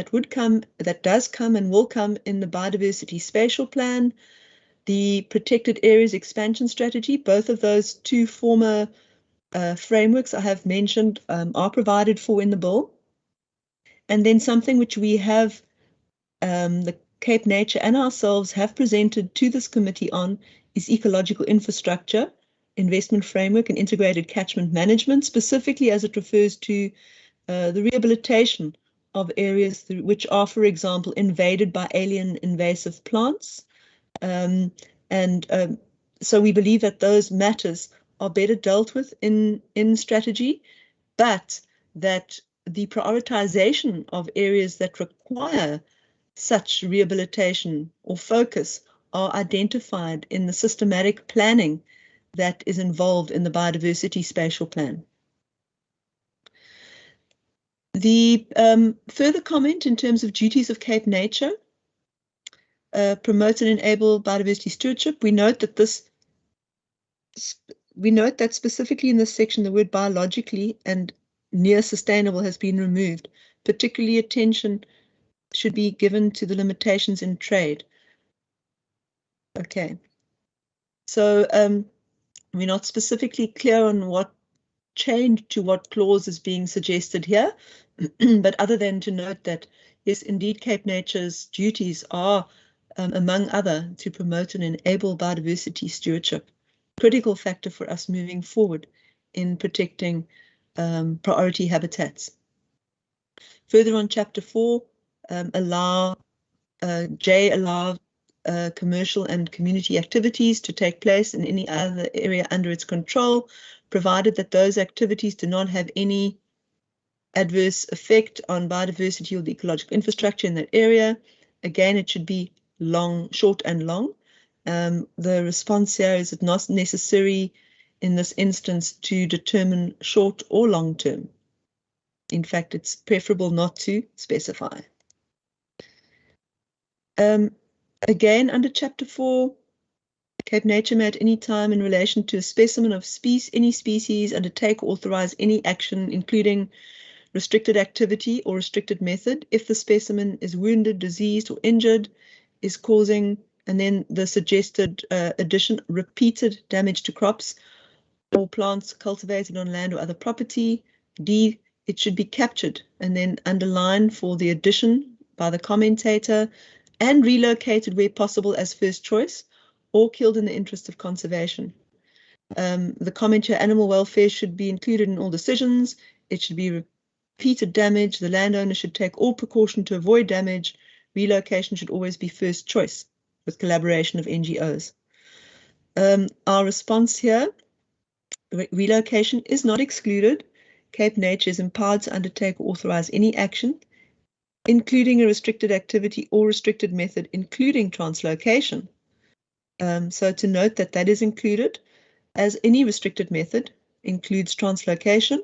that does come and will come in the biodiversity spatial plan, the protected areas expansion strategy. Both of those two former frameworks I have mentioned are provided for in the bill. And then something which we have, the Cape Nature and ourselves have presented to this committee on, is ecological infrastructure, investment framework, and integrated catchment management, specifically as it refers to the rehabilitation of areas which are, for example, invaded by alien invasive plants. So we believe that those matters are better dealt with in strategy, but that the prioritization of areas that require such rehabilitation or focus are identified in the systematic planning that is involved in the biodiversity spatial plan. The further comment in terms of duties of Cape Nature, promote and enable biodiversity stewardship. We note that specifically in this section, the word biologically and near sustainable has been removed. Particularly attention should be given to the limitations in trade. Okay. So we're not specifically clear on what change to what clause is being suggested here, but other than to note that, yes, indeed, Cape Nature's duties are, among other, to promote and enable biodiversity stewardship, critical factor for us moving forward in protecting priority habitats. Further on, Chapter 4, allow commercial and community activities to take place in any other area under its control, provided that those activities do not have any adverse effect on biodiversity or the ecological infrastructure in that area. Again, it should be long, short and long. The response here is it not necessary in this instance to determine short or long term. In fact, it's preferable not to specify. Again, under Chapter 4, Cape Nature may at any time in relation to a specimen of any species undertake or authorize any action, including restricted activity or restricted method, if the specimen is wounded, diseased, or injured, is causing, and then the suggested addition, repeated damage to crops or plants cultivated on land or other property. D, it should be captured and then underlined for the addition by the commentator and relocated where possible as first choice or killed in the interest of conservation. The comment here, animal welfare should be included in all decisions. It should be repeated damage. The landowner should take all precaution to avoid damage. Relocation should always be first choice with collaboration of NGOs. Our response here, relocation is not excluded. Cape Nature is empowered to undertake or authorize any action, including a restricted activity or restricted method, including translocation. So to note that that is included, as any restricted method includes translocation.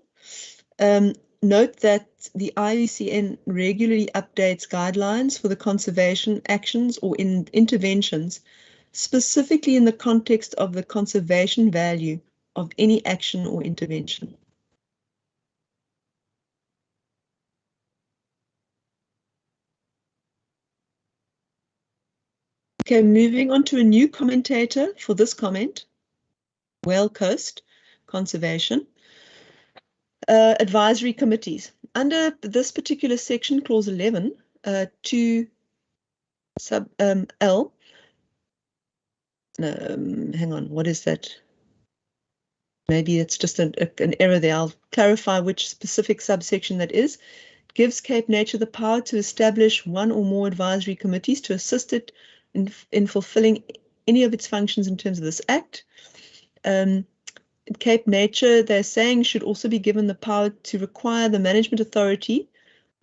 Note that the IUCN regularly updates guidelines for the conservation actions or interventions, specifically in the context of the conservation value of any action or intervention. Okay, moving on to a new commentator for this comment, Whale Coast Conservation. Advisory committees. Under this particular section, clause 11, 2 sub L, hang on, what is that? Maybe it's just an error there. I'll clarify which specific subsection that is. It gives Cape Nature the power to establish one or more advisory committees to assist it in fulfilling any of its functions in terms of this act. Cape Nature, they're saying, should also be given the power to require the management authority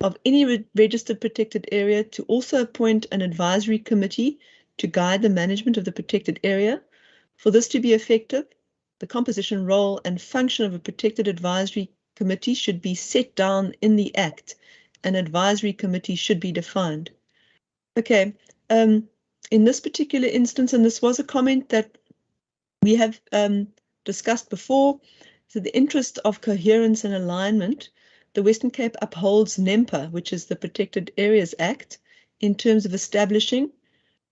of any registered protected area to also appoint an advisory committee to guide the management of the protected area. For this to be effective, the composition, role, and function of a protected advisory committee should be set down in the Act. An advisory committee should be defined. Okay, in this particular instance, and this was a comment that we have discussed before, so the interest of coherence and alignment, the Western Cape upholds NEMPA, which is the Protected Areas Act, in terms of establishing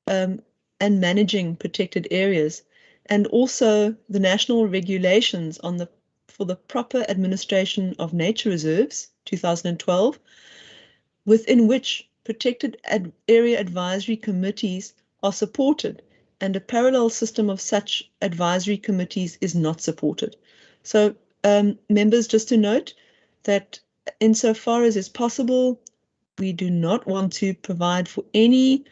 and managing protected areas, and also the national regulations on for the proper administration of nature reserves, 2012, within which protected area advisory committees are supported, and a parallel system of such advisory committees is not supported. So members, just to note that insofar as is possible, we do not want to provide for any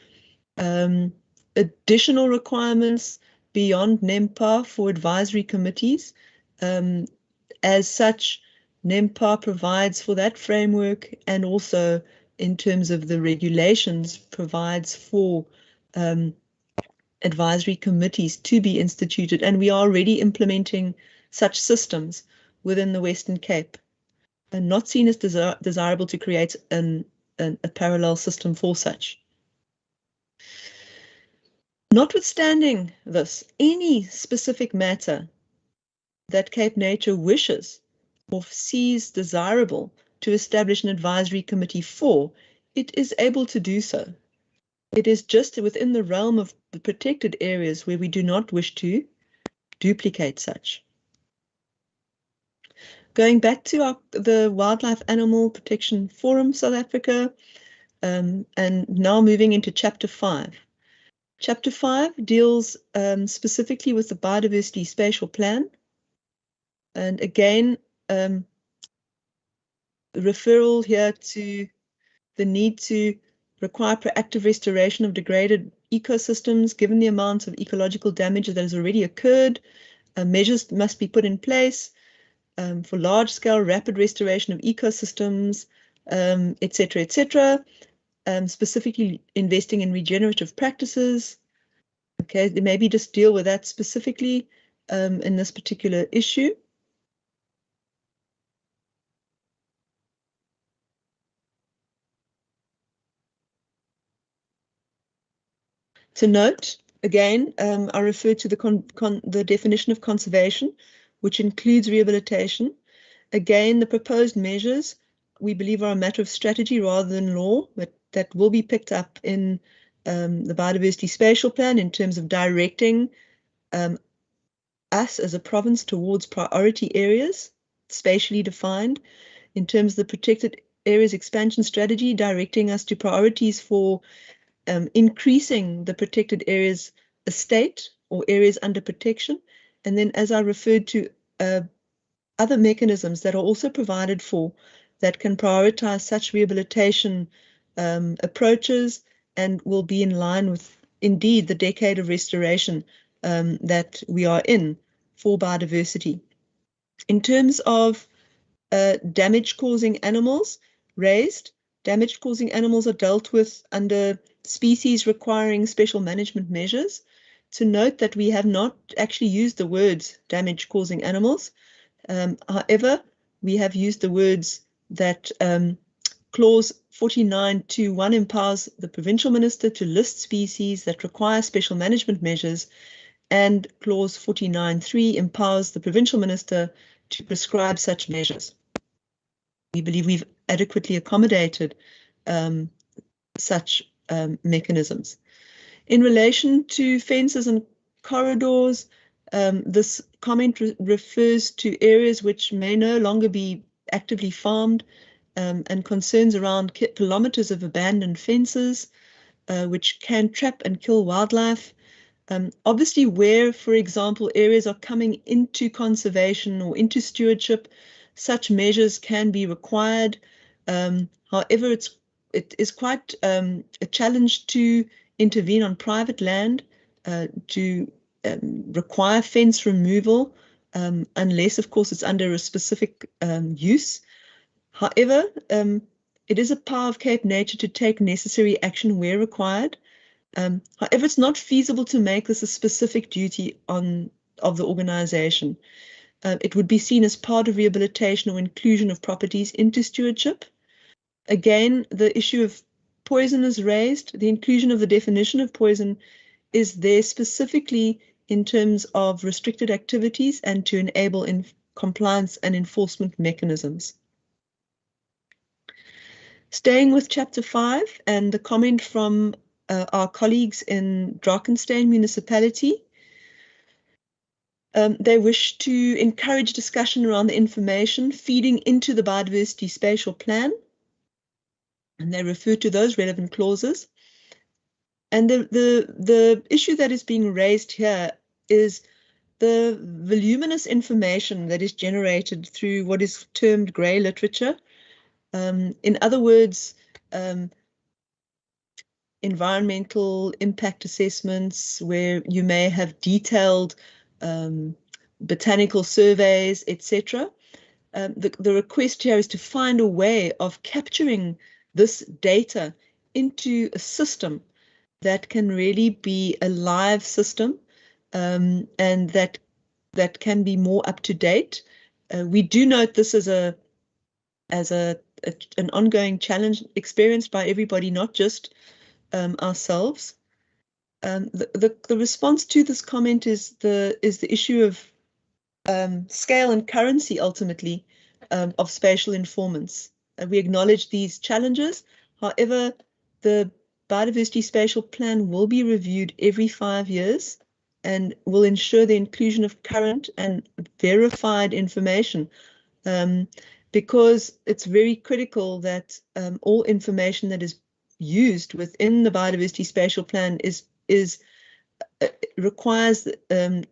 additional requirements beyond NEMPA for advisory committees. As such, NEMPA provides for that framework, and also in terms of the regulations provides for advisory committees to be instituted, and we are already implementing such systems within the Western Cape, and not seen as desirable to create a parallel system for such. Notwithstanding this, any specific matter that Cape Nature wishes or sees desirable to establish an advisory committee for, it is able to do so. It is just within the realm of the protected areas where we do not wish to duplicate such. Going back to the Wildlife Animal Protection Forum South Africa, and now moving into Chapter 5. Chapter 5 deals specifically with the Biodiversity Spatial Plan. And again, referral here to the need to require proactive restoration of degraded ecosystems, given the amount of ecological damage that has already occurred. Measures must be put in place. for large-scale rapid restoration of ecosystems, etc., etc. Specifically investing in regenerative practices. Okay, maybe just deal with that specifically in this particular issue. To note, again, I refer to the definition of conservation, which includes rehabilitation. Again, the proposed measures, we believe, are a matter of strategy rather than law, but that will be picked up in the biodiversity spatial plan in terms of directing us as a province towards priority areas, spatially defined, in terms of the protected areas expansion strategy, directing us to priorities for increasing the protected areas estate or areas under protection. And then, as I referred to, other mechanisms that are also provided for that can prioritize such rehabilitation approaches and will be in line with, indeed, the decade of restoration that we are in for biodiversity. In terms of damage-causing animals raised, damage-causing animals are dealt with under species requiring special management measures. To note that we have not actually used the words damage-causing animals. However, we have used the words that Clause 49.2.1 empowers the Provincial Minister to list species that require special management measures, and Clause 49.3 empowers the Provincial Minister to prescribe such measures. We believe we've adequately accommodated such mechanisms. In relation to fences and corridors, this comment refers to areas which may no longer be actively farmed, and concerns around kilometers of abandoned fences, which can trap and kill wildlife. Obviously, where, for example, areas are coming into conservation or into stewardship, such measures can be required. However, it is quite a challenge to intervene on private land, to require fence removal, unless, of course, it's under a specific use. However, it is a power of Cape Nature to take necessary action where required. However, it's not feasible to make this a specific duty of the organization. It would be seen as part of rehabilitation or inclusion of properties into stewardship. Again, the issue of poison is raised. The inclusion of the definition of poison is there specifically in terms of restricted activities and to enable compliance and enforcement mechanisms. Staying with Chapter 5 and the comment from our colleagues in Drakenstein Municipality, they wish to encourage discussion around the information feeding into the biodiversity spatial plan, and they refer to those relevant clauses. And the issue that is being raised here is the voluminous information that is generated through what is termed grey literature. In other words, environmental impact assessments where you may have detailed botanical surveys, etc. The request here is to find a way of capturing this data into a system that can really be a live system, and that can be more up to date. We do note this as an ongoing challenge experienced by everybody, not just ourselves. The response to this comment is the issue of scale and currency, ultimately, of spatial informants. We acknowledge these challenges. However, the biodiversity spatial plan will be reviewed every 5 years and will ensure the inclusion of current and verified information, because it's very critical that all information that is used within the biodiversity spatial plan requires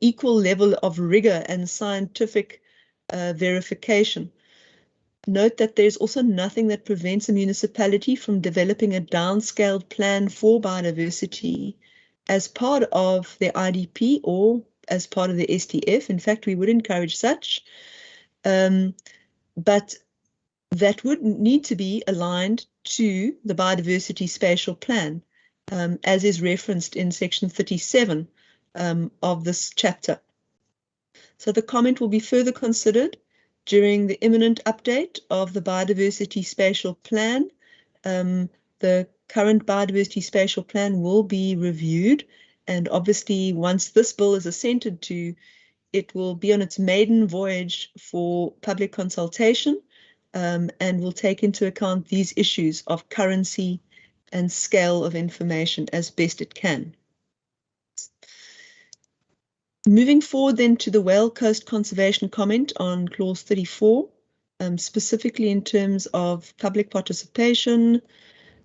equal level of rigor and scientific verification. Note that there's also nothing that prevents a municipality from developing a downscaled plan for biodiversity as part of their IDP or as part of the STF. In fact, we would encourage such. but that would need to be aligned to the biodiversity spatial plan, as is referenced in section 37 of this chapter. So the comment will be further considered during the imminent update of the biodiversity spatial plan. The current biodiversity spatial plan will be reviewed, and obviously once this bill is assented to, it will be on its maiden voyage for public consultation, and will take into account these issues of currency and scale of information as best it can. Moving forward then to the Whale Coast Conservation comment on clause 34, specifically in terms of public participation.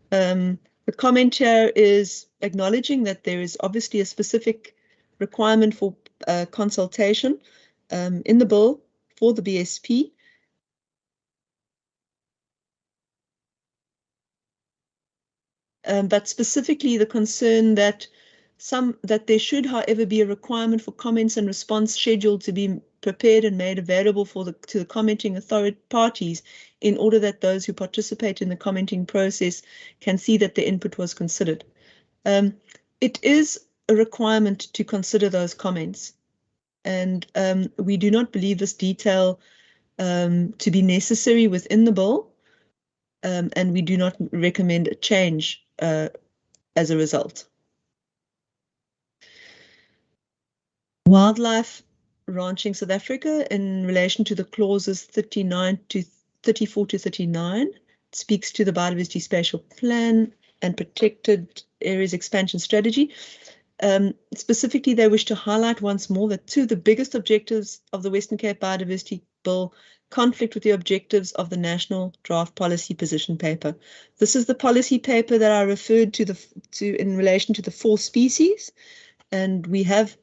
The comment here is acknowledging that there is obviously a specific requirement for consultation in the bill for the BSP. But specifically the concern that there should, however, be a requirement for comments and response schedule to be prepared and made available to the commenting authority parties, in order that those who participate in the commenting process can see that their input was considered. It is a requirement to consider those comments, and we do not believe this detail to be necessary within the bill, and we do not recommend a change as a result. Wildlife Ranching South Africa, in relation to the clauses 34 to 39, speaks to the biodiversity spatial plan and protected areas expansion strategy. Specifically, they wish to highlight once more that two of the biggest objectives of the Western Cape Biodiversity Bill conflict with the objectives of the National Draft Policy Position Paper. This is the policy paper that I referred to in relation to the 4 species, and we have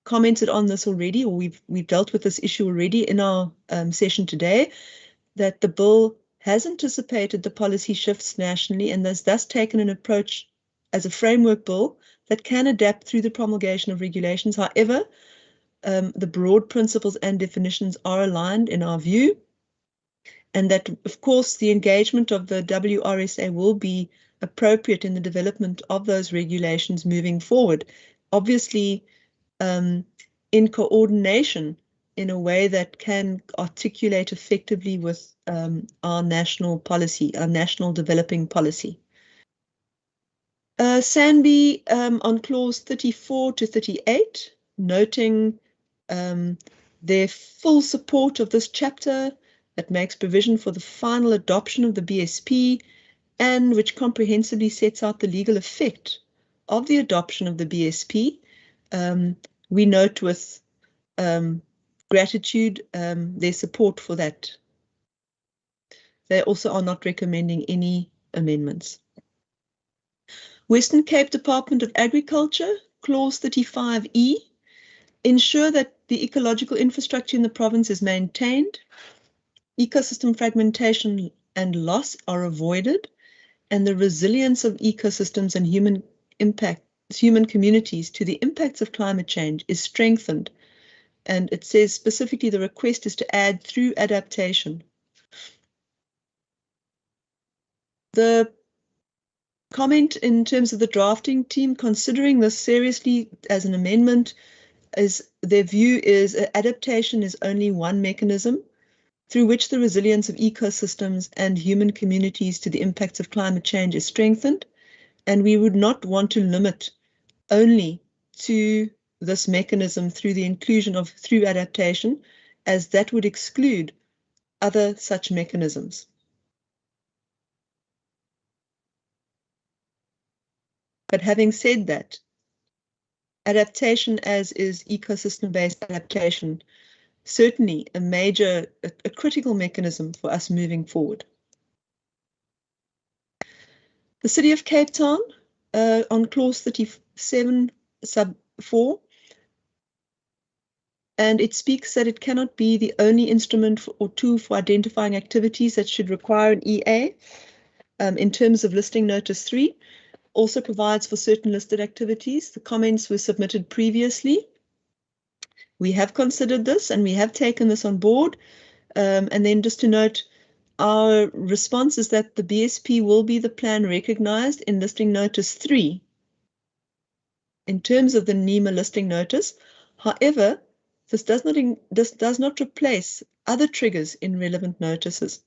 commented on this already, or we've dealt with this issue already in our session today, that the bill has anticipated the policy shifts nationally and has thus taken an approach as a framework bill that can adapt through the promulgation of regulations. However, the broad principles and definitions are aligned in our view, and that, of course, the engagement of the WRSA will be appropriate in the development of those regulations moving forward. Obviously, in coordination in a way that can articulate effectively with our national policy, our national developing policy. SANBI on clause 34 to 38, noting their full support of this chapter that makes provision for the final adoption of the BSP, and which comprehensively sets out the legal effect of the adoption of the BSP. We note with gratitude their support for that. They also are not recommending any amendments. Western Cape Department of Agriculture, clause 35E, ensure that the ecological infrastructure in the province is maintained, ecosystem fragmentation and loss are avoided, and the resilience of ecosystems and human communities to the impacts of climate change is strengthened. And it says specifically the request is to add through adaptation. The comment in terms of the drafting team considering this seriously as an amendment is their view is adaptation is only one mechanism through which the resilience of ecosystems and human communities to the impacts of climate change is strengthened, and we would not want to limit only to this mechanism through the inclusion of through adaptation, as that would exclude other such mechanisms. But having said that, adaptation as is ecosystem-based adaptation, certainly a critical mechanism for us moving forward. The City of Cape Town, on clause 37 sub 4, and it speaks that it cannot be the only instrument or tool for identifying activities that should require an EA. In terms of listing notice 3, also provides for certain listed activities. The comments were submitted previously, we have considered this and we have taken this on board. And then just to note, our response is that the BSP will be the plan recognized in listing notice 3 in terms of the NEMA listing notice. However, this does not replace other triggers in relevant notices.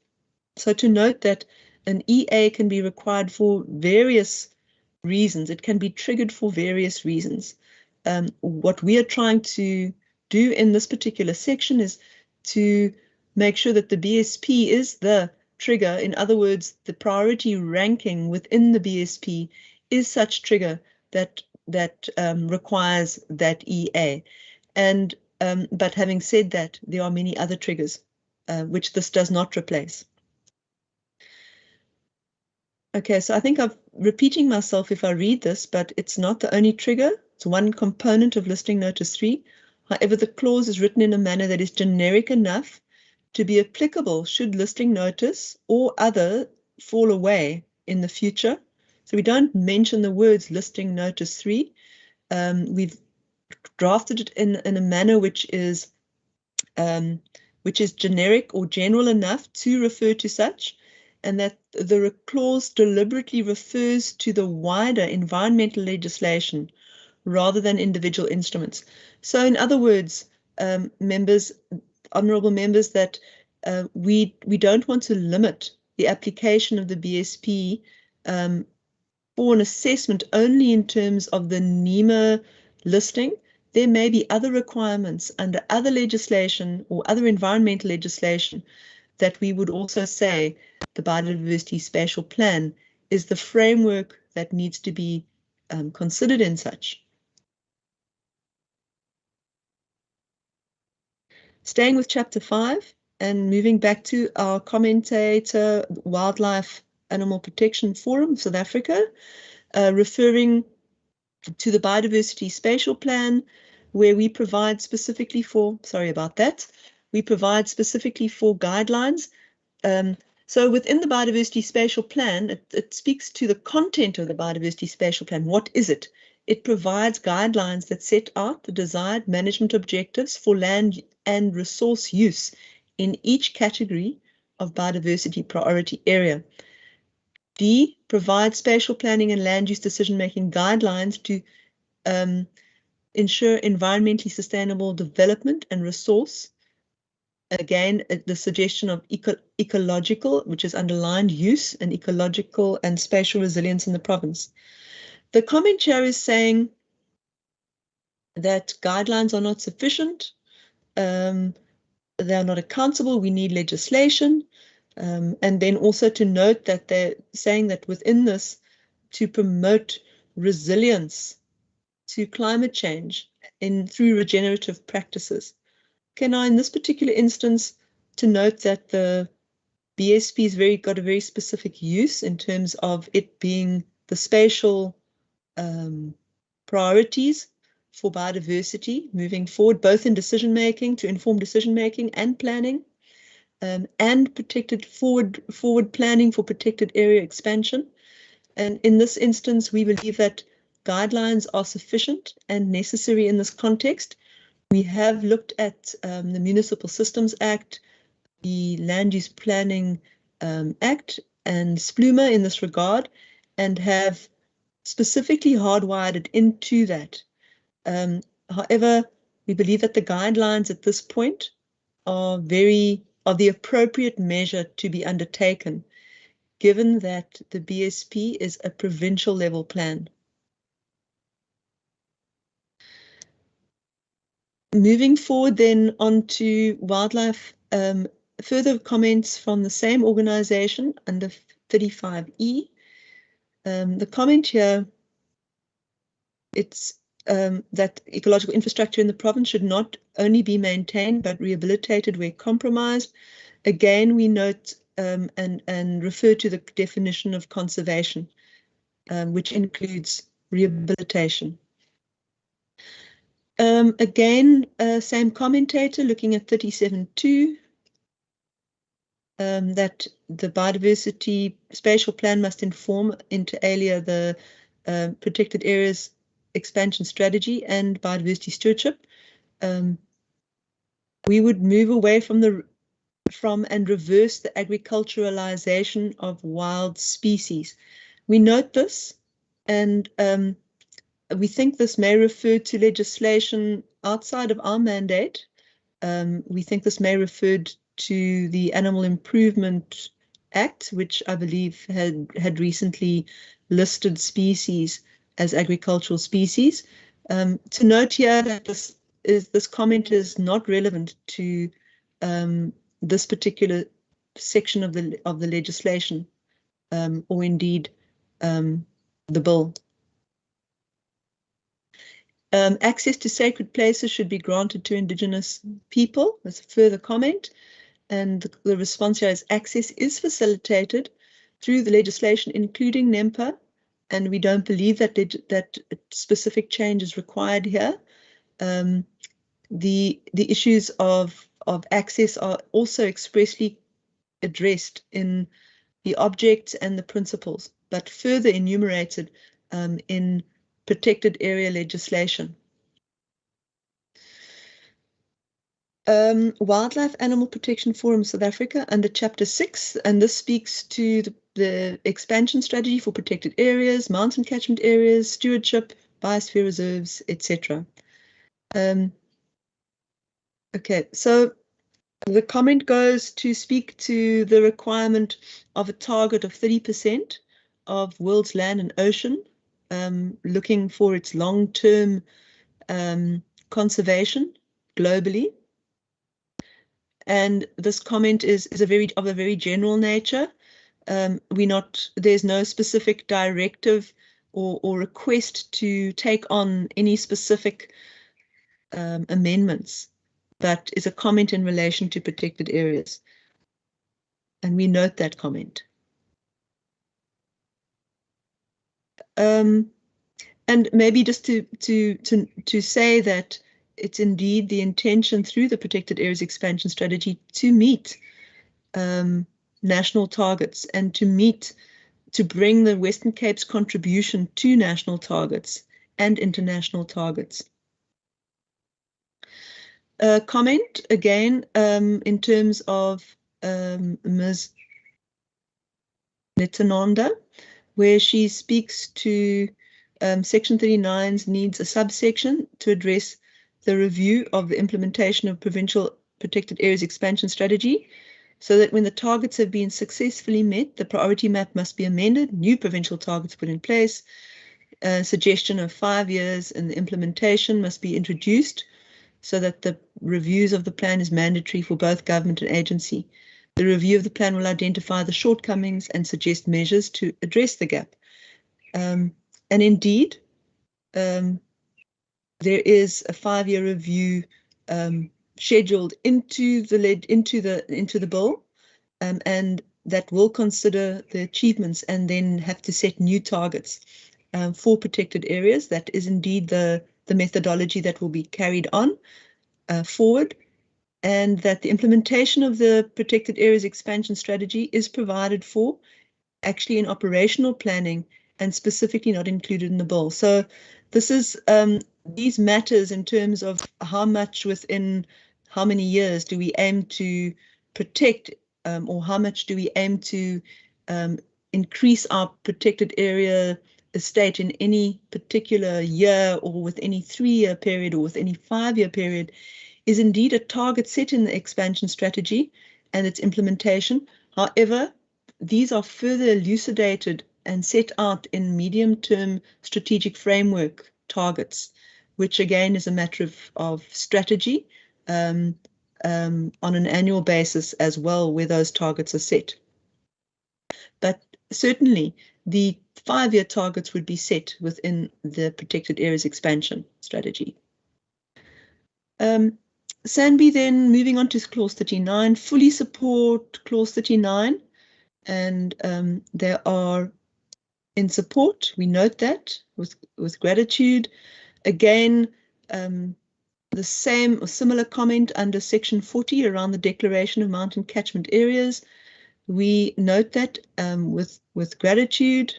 So to note that an EA can be required for various reasons. It can be triggered for various reasons. What we are trying to do in this particular section is to make sure that the BSP is the trigger. In other words, the priority ranking within the BSP is such trigger that requires that EA. And but having said that, there are many other triggers which this does not replace. Okay, so I think I'm repeating myself if I read this, but it's not the only trigger. It's one component of listing notice 3. However, the clause is written in a manner that is generic enough to be applicable should listing notice or other fall away in the future. So we don't mention the words listing notice 3. We've drafted it in a manner which is generic or general enough to refer to such, and that the clause deliberately refers to the wider environmental legislation rather than individual instruments. So in other words, honourable members, that we don't want to limit the application of the BSP for an assessment only in terms of the NEMA listing. There may be other requirements under other legislation or other environmental legislation that we would also say the biodiversity spatial plan is the framework that needs to be considered in such. Staying with chapter 5 and moving back to our commentator, Wildlife Animal Protection Forum South Africa, referring to the biodiversity spatial plan, where we provide specifically for, we provide specifically for guidelines. So within the biodiversity spatial plan, it speaks to the content of the biodiversity spatial plan. What is it? It provides guidelines that set out the desired management objectives for land and resource use in each category of biodiversity priority area. D, provide spatial planning and land use decision-making guidelines to ensure environmentally sustainable development and resource. Again, the suggestion of ecological, which is underlined, use and ecological and spatial resilience in the province. The comment here is saying that guidelines are not sufficient. They are not accountable. We need legislation. And then also to note that they're saying that within this, to promote resilience to climate change through regenerative practices. Okay, now in this particular instance, to note that the BSP has got a very specific use in terms of it being the spatial priorities for biodiversity moving forward, both in decision-making, to inform decision-making and planning, and protected forward planning for protected area expansion. And in this instance, we believe that guidelines are sufficient and necessary in this context. We have looked at the Municipal Systems Act, the Land Use Planning Act, and SPLUMA in this regard, and have specifically hardwired it into that. However, we believe that the guidelines at this point are the appropriate measure to be undertaken, given that the BSP is a provincial level plan. Moving forward then on to wildlife, further comments from the same organization under 35E. The comment here, it's that ecological infrastructure in the province should not only be maintained but rehabilitated where compromised. Again, we note and refer to the definition of conservation, which includes rehabilitation. Again, same commentator looking at 37.2, that the biodiversity spatial plan must inform inter alia the protected areas expansion strategy and biodiversity stewardship. we would move away from and reverse the agriculturalization of wild species. We note this, and we think this may refer to legislation outside of our mandate. We think this may refer to the Animal Improvement Act, which I believe had recently listed species as agricultural species. To note here that this comment is not relevant to this particular section of the legislation, or indeed the bill. Access to sacred places should be granted to Indigenous people. That's a further comment. And the response here is access is facilitated through the legislation, including NEMPA, and we don't believe that that specific change is required here. The issues of access are also expressly addressed in the objects and the principles, but further enumerated in protected area legislation. Wildlife Animal Protection Forum South Africa under Chapter 6, and this speaks to the expansion strategy for protected areas, mountain catchment areas, stewardship, biosphere reserves, etc. Okay, so the comment goes to speak to the requirement of a target of 30% of world's land and ocean, looking for its long-term conservation globally. And this comment is of a very general nature. There's no specific directive or request to take on any specific amendments, but is a comment in relation to protected areas. And we note that comment. And maybe just to say that it's indeed the intention through the protected areas expansion strategy to meet national targets and to bring the Western Cape's contribution to national targets and international targets. Comment again in terms of Ms. Nitananda, where she speaks to Section 39's needs a subsection to address the review of the implementation of Provincial Protected Areas Expansion Strategy, so that when the targets have been successfully met, the priority map must be amended, new provincial targets put in place, a suggestion of 5 years, and the implementation must be introduced so that the reviews of the plan is mandatory for both government and agency. The review of the plan will identify the shortcomings and suggest measures to address the gap. And indeed, there is a 5-year review scheduled into the bill, and that will consider the achievements and then have to set new targets for protected areas. That is indeed the methodology that will be carried on forward, and that the implementation of the protected areas expansion strategy is provided for actually in operational planning and specifically not included in the bill. So this is these matters in terms of how much within how many years do we aim to protect, or how much do we aim to increase our protected area estate in any particular year, or with any 3-year period, or with any 5-year period, is indeed a target set in the expansion strategy and its implementation. However, these are further elucidated and set out in medium-term strategic framework targets, which again is a matter of strategy on an annual basis as well, where those targets are set. But certainly the 5-year targets would be set within the protected areas expansion strategy. SANBI then, moving on to clause 39, fully support clause 39, and they are in support. We note that with gratitude. Again, the same or similar comment under section 40 around the declaration of mountain catchment areas. We note that with gratitude.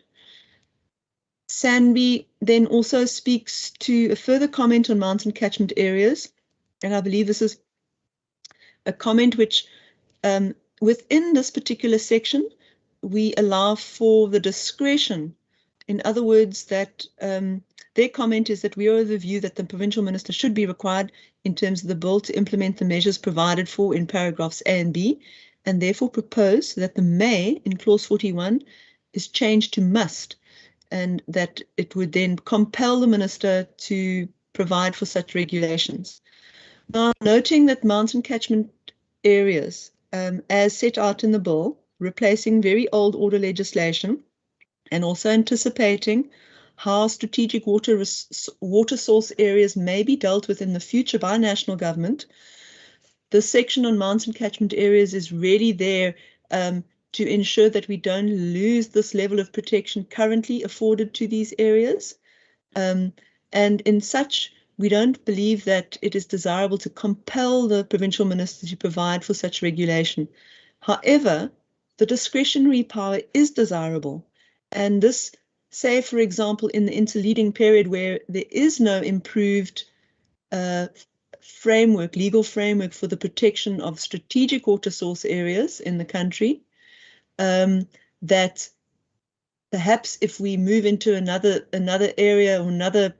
SANBI then also speaks to a further comment on mountain catchment areas, and I believe this is a comment which within this particular section, we allow for the discretion. In other words, that their comment is that we are of the view that the provincial minister should be required in terms of the bill to implement the measures provided for in paragraphs A and B, and therefore propose that the may in clause 41 is changed to must, and that it would then compel the minister to provide for such regulations. Now, noting that mountain catchment areas, as set out in the bill, replacing very old order legislation, and also anticipating how strategic water source areas may be dealt with in the future by national government, the section on mountain catchment areas is really there to ensure that we don't lose this level of protection currently afforded to these areas. And in such, we don't believe that it is desirable to compel the provincial minister to provide for such regulation. However, the discretionary power is desirable. And this, say, for example, in the interleading period where there is no improved framework, legal framework for the protection of strategic water source areas in the country, that perhaps if we move into another area or another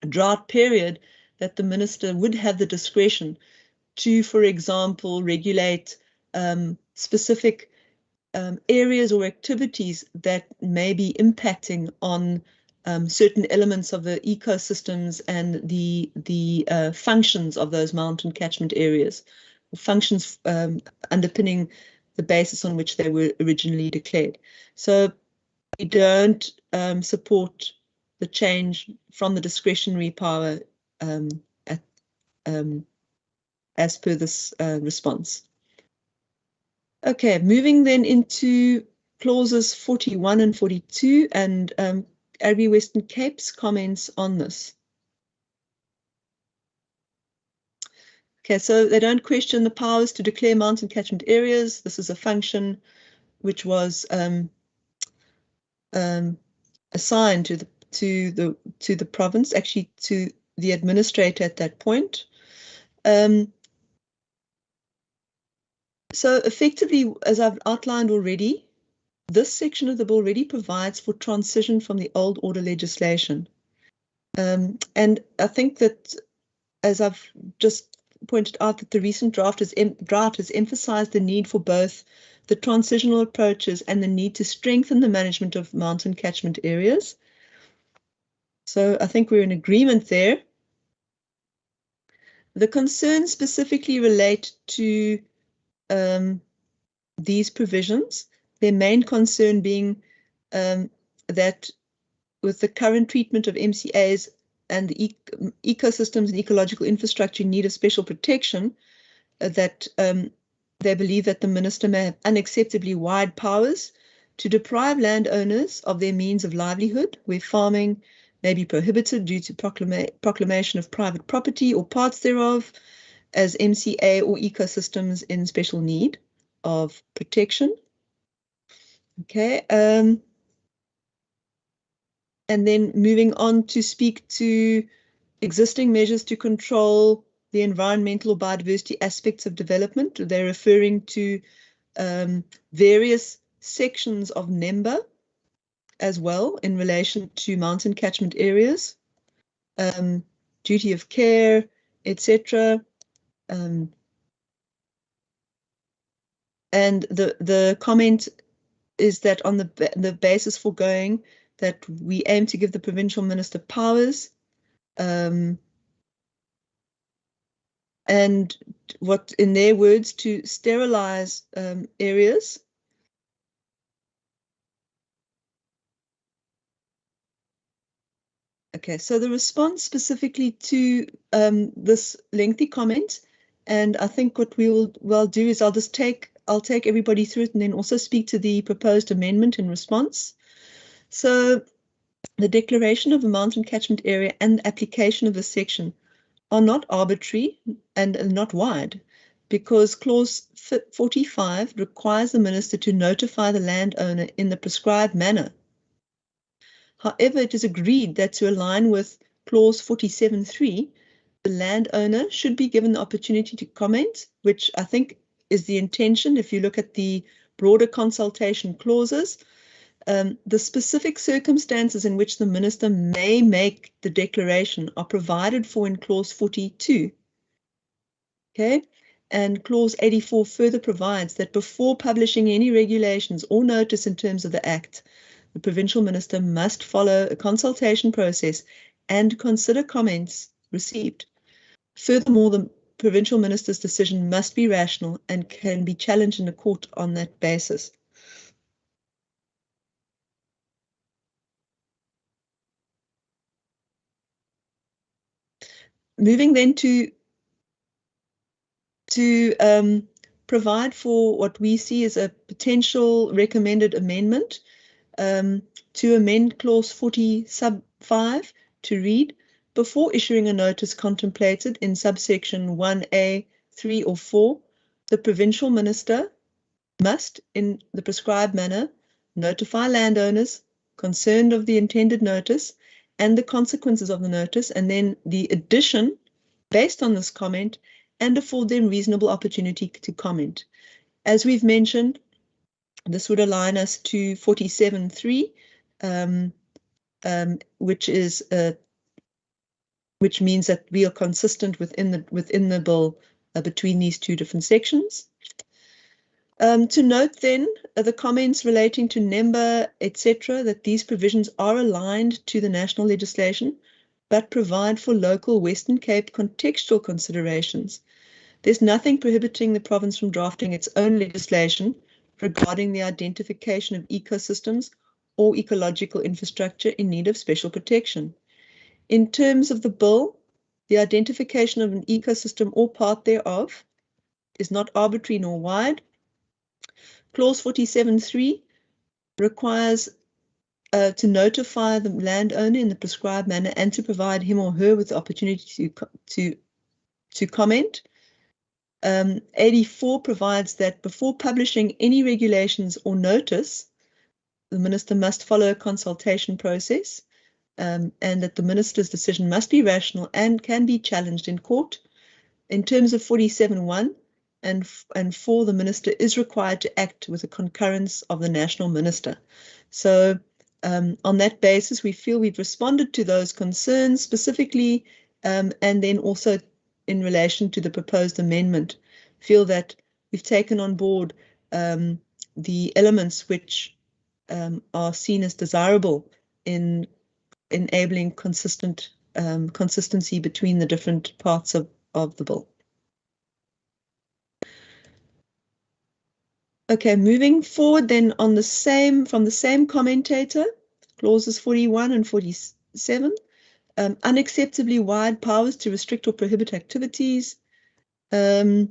drought period, that the minister would have the discretion to, for example, regulate specific areas or activities that may be impacting on certain elements of the ecosystems and the functions of those mountain catchment areas, functions underpinning the basis on which they were originally declared. So we don't support the change from the discretionary power as per this response. Okay, moving then into clauses 41 and 42, and Agri Western Cape's comments on this. Okay, so they don't question the powers to declare mountain catchment areas. This is a function which was assigned to the province, actually to the administrator at that point. So effectively, as I've outlined already, this section of the bill already provides for transition from the old order legislation. And I think that, as I've just pointed out, that the recent draft has emphasized the need for both the transitional approaches and the need to strengthen the management of mountain catchment areas. So I think we're in agreement there. The concerns specifically relate to these provisions, their main concern being that with the current treatment of MCAs and the ecosystems and ecological infrastructure in need of special protection, that they believe that the minister may have unacceptably wide powers to deprive landowners of their means of livelihood, where farming may be prohibited due to proclamation of private property or parts thereof as MCA or ecosystems in special need of protection. Okay, and then moving on to speak to existing measures to control the environmental or biodiversity aspects of development. They're referring to various sections of NEMBA as well in relation to mountain catchment areas, duty of care, etc. And the comment is that on the basis foregoing, that we aim to give the provincial minister powers, and what, in their words, to sterilize areas. Okay, so the response specifically to this lengthy comment, and I think what we will do is I'll take everybody through it and then also speak to the proposed amendment in response. So the declaration of a mountain catchment area and the application of the section are not arbitrary and not wide, because clause 45 requires the minister to notify the landowner in the prescribed manner. However, it is agreed that to align with clause 47.3, The landowner should be given the opportunity to comment, which I think is the intention if you look at the broader consultation clauses. The specific circumstances in which the minister may make the declaration are provided for in clause 42. Okay, and clause 84 further provides that before publishing any regulations or notice in terms of the Act, the provincial minister must follow a consultation process and consider comments received. Furthermore, the provincial minister's decision must be rational and can be challenged in a court on that basis. Moving then to provide for what we see as a potential recommended amendment, to amend clause 40 sub 5 to read, before issuing a notice contemplated in subsection 1A, 3 or 4, the provincial minister must, in the prescribed manner, notify landowners concerned of the intended notice and the consequences of the notice, and then the addition based on this comment, and afford them reasonable opportunity to comment. As we've mentioned, this would align us to 47.3, which means that we are consistent within the bill between these two different sections. To note then the comments relating to NEMBA, etc., that these provisions are aligned to the national legislation, but provide for local Western Cape contextual considerations. There's nothing prohibiting the province from drafting its own legislation regarding the identification of ecosystems or ecological infrastructure in need of special protection. In terms of the bill, the identification of an ecosystem or part thereof is not arbitrary nor wide. Clause 47.3 requires to notify the landowner in the prescribed manner and to provide him or her with the opportunity to comment. 84 provides that before publishing any regulations or notice, the minister must follow a consultation process, and that the minister's decision must be rational and can be challenged in court. In terms of 47.1 and 4, the minister is required to act with the concurrence of the national minister. So on that basis, we feel we've responded to those concerns specifically, and then also in relation to the proposed amendment, feel that we've taken on board the elements which are seen as desirable in enabling consistency between the different parts of the bill. Okay, moving forward then on from the same commentator, clauses 41 and 47, unacceptably wide powers to restrict or prohibit activities. The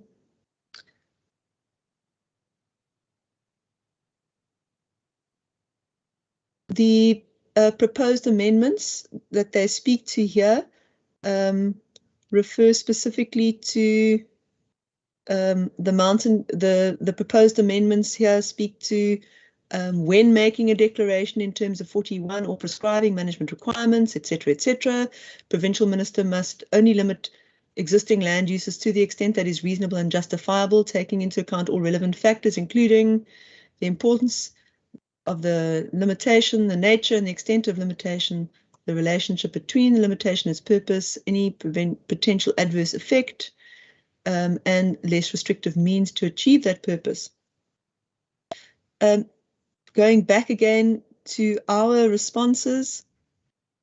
proposed amendments that they speak to here refer specifically to the proposed amendments here speak to when making a declaration in terms of 41 or prescribing management requirements, etc., etc. Provincial minister must only limit existing land uses to the extent that is reasonable and justifiable, taking into account all relevant factors, including the importance of the limitation, the nature and the extent of limitation, the relationship between the limitation and its purpose, any potential adverse effect, and less restrictive means to achieve that purpose. Going back again to our responses,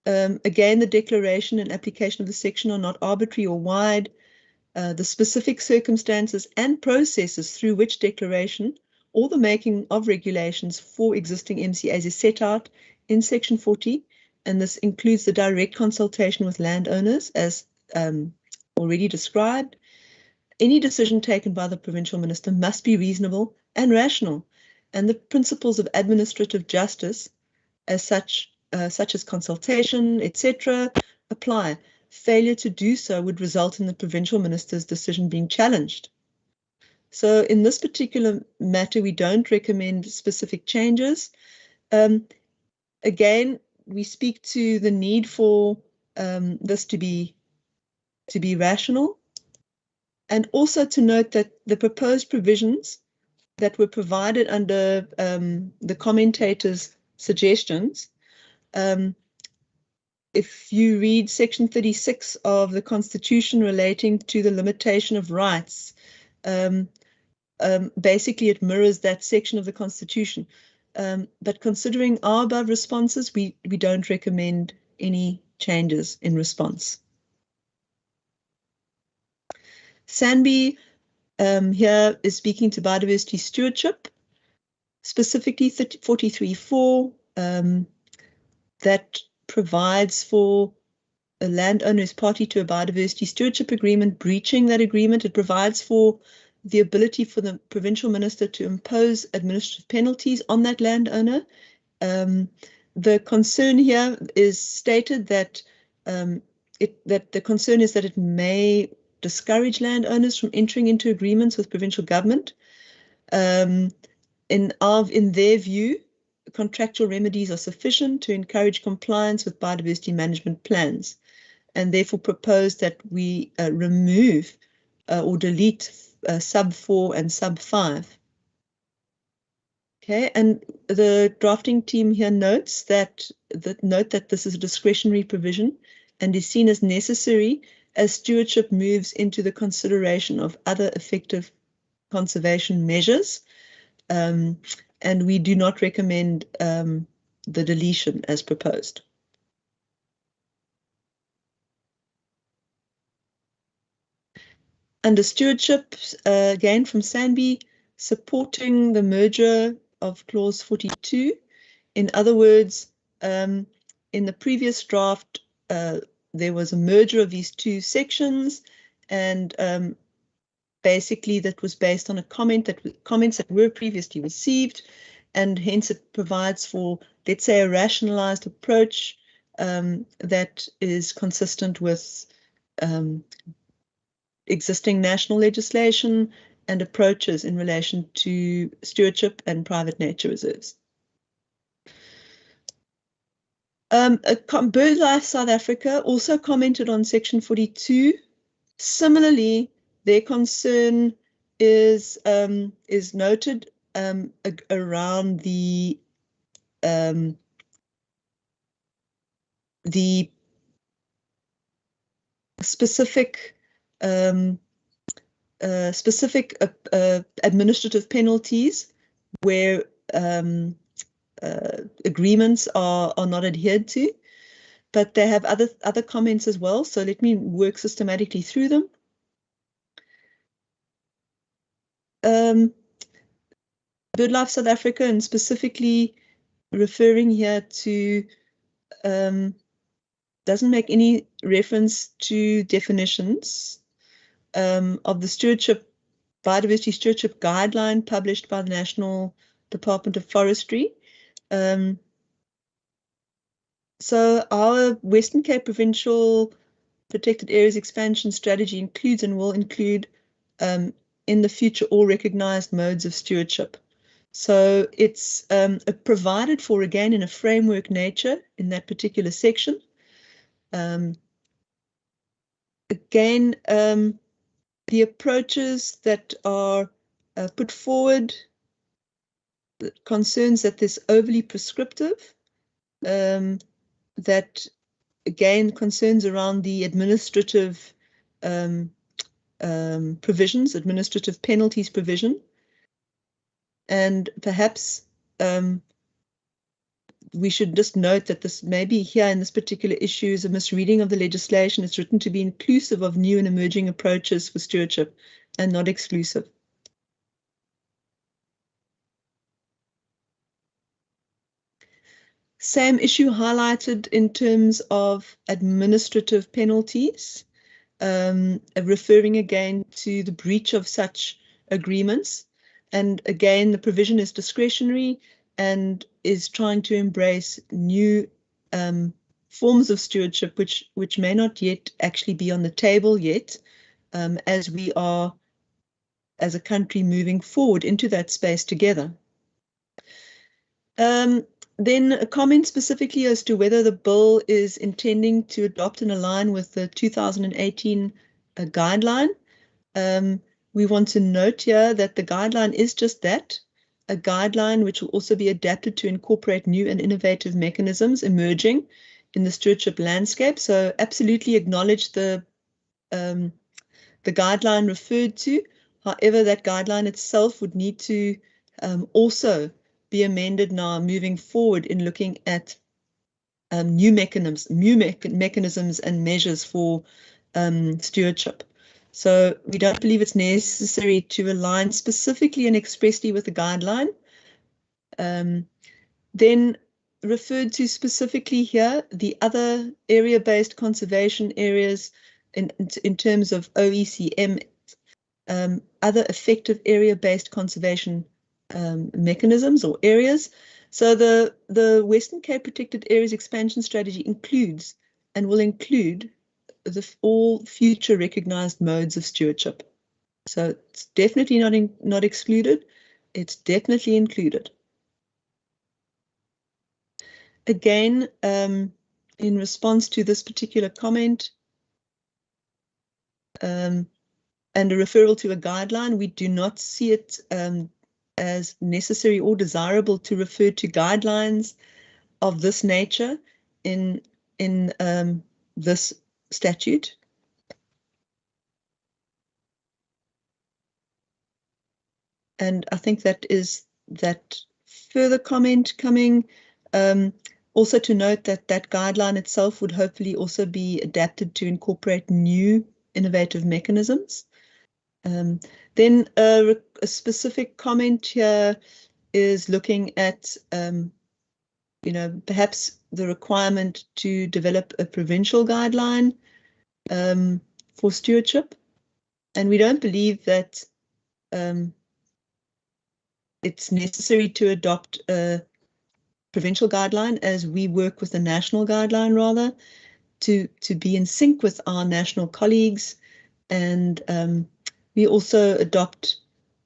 again, the declaration and application of the section are not arbitrary or wide. The specific circumstances and processes through which declaration or the making of regulations for existing MCAs is set out in section 40, and this includes the direct consultation with landowners as already described. Any decision taken by the provincial minister must be reasonable and rational, and the principles of administrative justice as such as consultation, etc., apply. Failure to do so would result in the provincial minister's decision being challenged. So in this particular matter, we don't recommend specific changes. Again, we speak to the need for this to be to be rational, and also to note that the proposed provisions that were provided under the commentators' suggestions, if you read section 36 of the Constitution relating to the limitation of rights, basically it mirrors that section of the Constitution. But considering our above responses, we don't recommend any changes in response. Sanbi here is speaking to biodiversity stewardship, specifically 43.4, that provides for a landowner as party to a biodiversity stewardship agreement breaching that agreement. It provides for the ability for the provincial minister to impose administrative penalties on that landowner. The concern here is stated that the concern is that it may discourage landowners from entering into agreements with provincial government. In their view, contractual remedies are sufficient to encourage compliance with biodiversity management plans, and therefore propose that we remove or delete sub 4 and sub 5. Okay, and the drafting team here notes that this is a discretionary provision and is seen as necessary as stewardship moves into the consideration of other effective conservation measures, and we do not recommend the deletion as proposed. Under stewardship, again from Sanbi, supporting the merger of clause 42. In other words, in the previous draft, there was a merger of these two sections, and basically that was based on a comments that were previously received, and hence it provides for, let's say, a rationalized approach that is consistent with existing national legislation and approaches in relation to stewardship and private nature reserves. BirdLife South Africa also commented on section 42. Similarly, their concern is noted around the specific administrative penalties where agreements are not adhered to, but they have other comments as well. So let me work systematically through them. BirdLife South Africa, and specifically referring here to, doesn't make any reference to definitions of the biodiversity stewardship guideline published by the National Department of Forestry. So our Western Cape Provincial Protected Areas Expansion Strategy includes and will include in the future all recognized modes of stewardship. So it's provided for again in a framework nature in that particular section. Again, the approaches that are put forward, the concerns that this overly prescriptive, that again concerns around the administrative provisions, administrative penalties provision, and perhaps we should just note that this maybe here in this particular issue is a misreading of the legislation. It's written to be inclusive of new and emerging approaches for stewardship and not exclusive. Same issue highlighted in terms of administrative penalties, referring again to the breach of such agreements. And again, the provision is discretionary and is trying to embrace new forms of stewardship, which may not yet actually be on the table yet, as we are, as a country, moving forward into that space together. Then a comment specifically as to whether the bill is intending to adopt and align with the 2018 guideline. We want to note here that the guideline is just that, a guideline which will also be adapted to incorporate new and innovative mechanisms emerging in the stewardship landscape. So absolutely acknowledge the guideline referred to. However, that guideline itself would need to also be amended now moving forward in looking at new mechanisms and measures for stewardship. So we don't believe it's necessary to align specifically and expressly with the guideline. Then referred to specifically here, the other area-based conservation areas in terms of OECM, other effective area-based conservation mechanisms or areas. So the Western Cape Protected Areas Expansion Strategy includes and will include all future recognized modes of stewardship. So it's definitely not excluded, it's definitely included. Again, in response to this particular comment and a referral to a guideline, we do not see it as necessary or desirable to refer to guidelines of this nature in this statute. And I think that is that further comment coming. Also to note that that guideline itself would hopefully also be adapted to incorporate new innovative mechanisms. Then a specific comment here is looking at, perhaps the requirement to develop a provincial guideline for stewardship. And we don't believe that it's necessary to adopt a provincial guideline, as we work with the national guideline rather to be in sync with our national colleagues, and we also adopt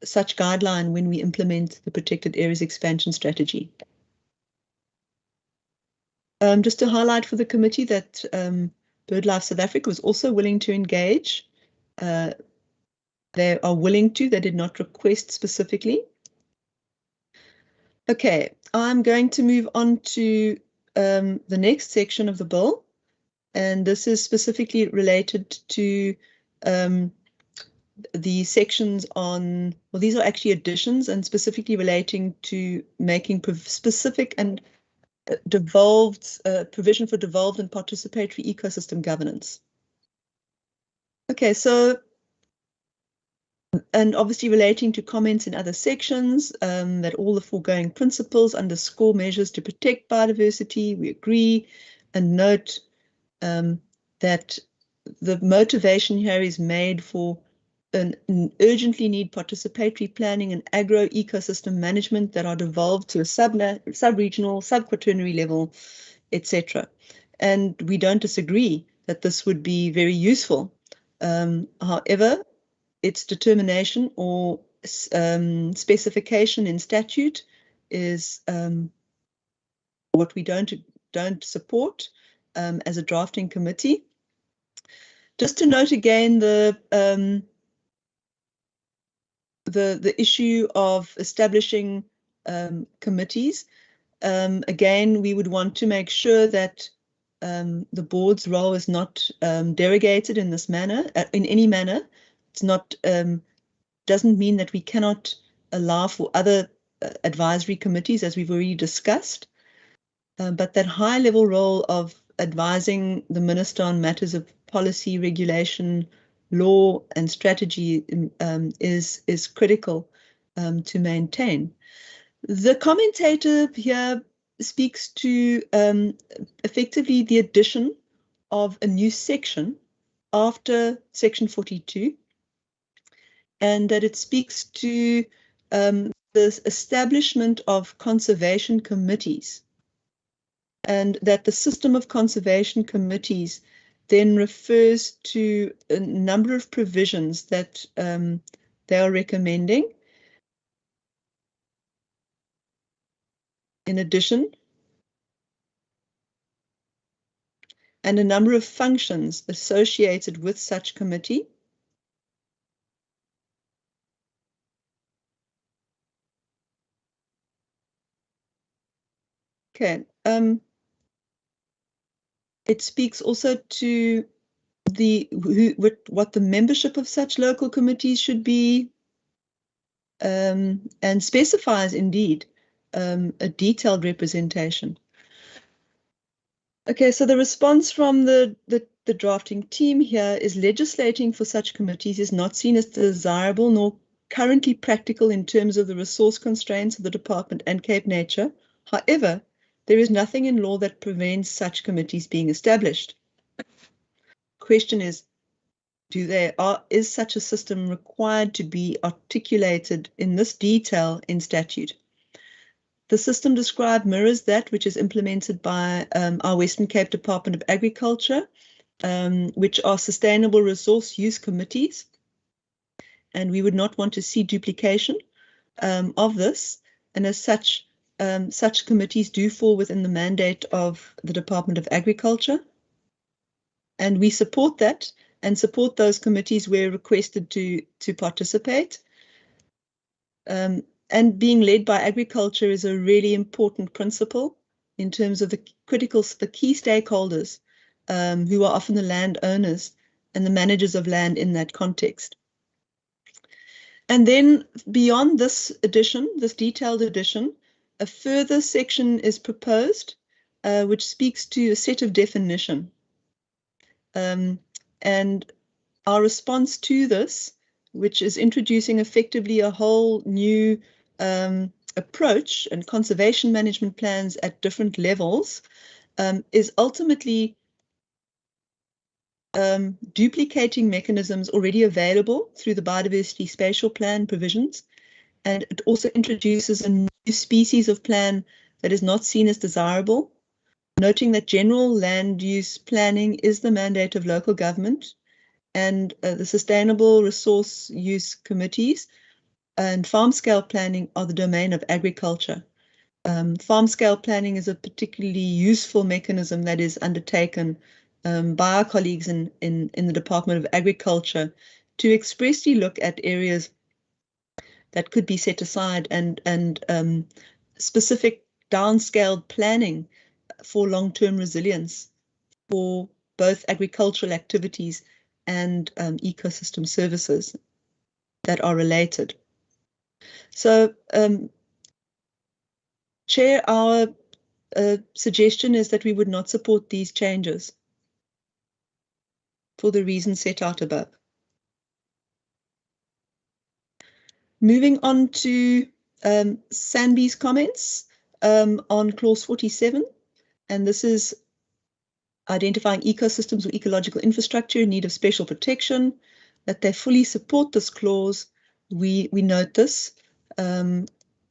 such guideline when we implement the Protected Areas Expansion Strategy. Just to highlight for the committee that BirdLife South Africa was also willing to engage. They are willing to, they did not request specifically. Okay, I'm going to move on to the next section of the bill, and this is specifically related to the sections on, well, these are actually additions and specifically relating to making specific and devolved provision for devolved and participatory ecosystem governance. Okay, so, and obviously relating to comments in other sections, that all the foregoing principles underscore measures to protect biodiversity. We agree and note that the motivation here is made for an urgently need participatory planning and agro ecosystem management that are devolved to a sub-regional, sub-quaternary level, etc. And we don't disagree that this would be very useful. However, its determination or specification in statute is what we don't support as a drafting committee. Just to note again the issue of establishing committees. Again, we would want to make sure that the board's role is not derogated in this manner, in any manner. It's not doesn't mean that we cannot allow for other advisory committees, as we've already discussed. But that high-level role of advising the minister on matters of policy, regulation, law, and strategy is critical to maintain. The commentator here speaks to effectively the addition of a new section after section 42, and that it speaks to the establishment of conservation committees, and that the system of conservation committees then refers to a number of provisions that they are recommending. In addition, and a number of functions associated with such committee. Okay. It speaks also to what the membership of such local committees should be, and specifies indeed a detailed representation. Okay, so the response from the drafting team here is legislating for such committees is not seen as desirable nor currently practical in terms of the resource constraints of the department and Cape Nature. However, there is nothing in law that prevents such committees being established. Question is, is such a system required to be articulated in this detail in statute? The system described mirrors that which is implemented by our Western Cape Department of Agriculture, which are sustainable resource use committees. And we would not want to see duplication of this. And as such, such committees do fall within the mandate of the Department of Agriculture. And we support that and support those committees where requested to participate. And being led by agriculture is a really important principle in terms of the key stakeholders who are often the landowners and the managers of land in that context. And then beyond this edition, this detailed edition, a further section is proposed which speaks to a set of definition. And our response to this, which is introducing effectively a whole new approach and conservation management plans at different levels, is ultimately duplicating mechanisms already available through the biodiversity spatial plan provisions. And it also introduces a new species of plan that is not seen as desirable, noting that general land use planning is the mandate of local government, and the sustainable resource use committees and farm scale planning are the domain of agriculture. Farm scale planning is a particularly useful mechanism that is undertaken by our colleagues in the Department of Agriculture to expressly look at areas that could be set aside and specific downscaled planning for long-term resilience for both agricultural activities and ecosystem services that are related. So, Chair, our suggestion is that we would not support these changes for the reasons set out above. Moving on to Sanbi's comments on clause 47, and this is identifying ecosystems or ecological infrastructure in need of special protection, that they fully support this clause. We note this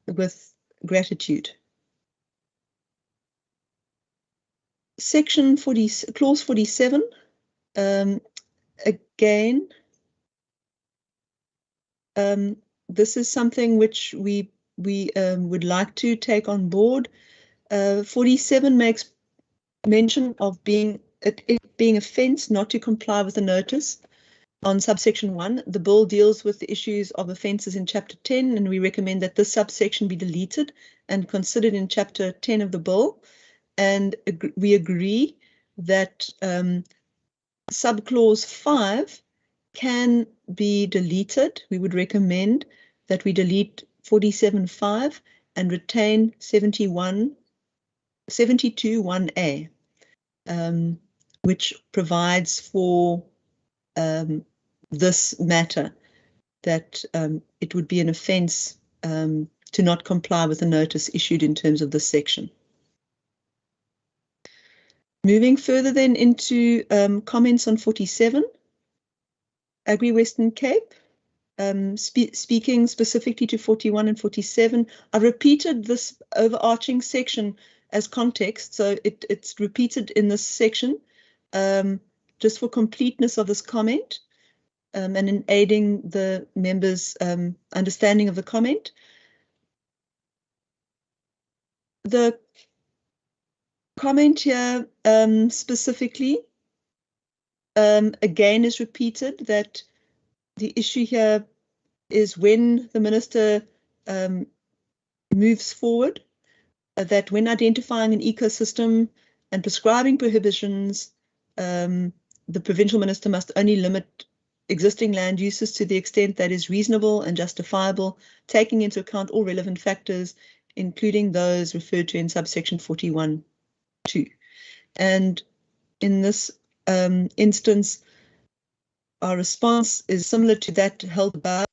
with gratitude. Section 40, clause 47, again, this is something which we would like to take on board. 47 makes mention of it being offence not to comply with the notice on subsection 1. The bill deals with the issues of offences in chapter 10, and we recommend that this subsection be deleted and considered in chapter 10 of the bill. And we agree that subclause 5 can be deleted. We would recommend that we delete 47.5 and retain 72.1a, which provides for this matter, that it would be an offence to not comply with the notice issued in terms of this section. Moving further then into comments on 47, Agri-Western Cape, speaking specifically to 41 and 47. I repeated this overarching section as context, so it's repeated in this section just for completeness of this comment and in aiding the members' understanding of the comment. The comment here specifically again is repeated that the issue here is when the minister moves forward, that when identifying an ecosystem and prescribing prohibitions, the provincial minister must only limit existing land uses to the extent that is reasonable and justifiable, taking into account all relevant factors, including those referred to in subsection 41(2). And in this instance, our response is similar to that held above,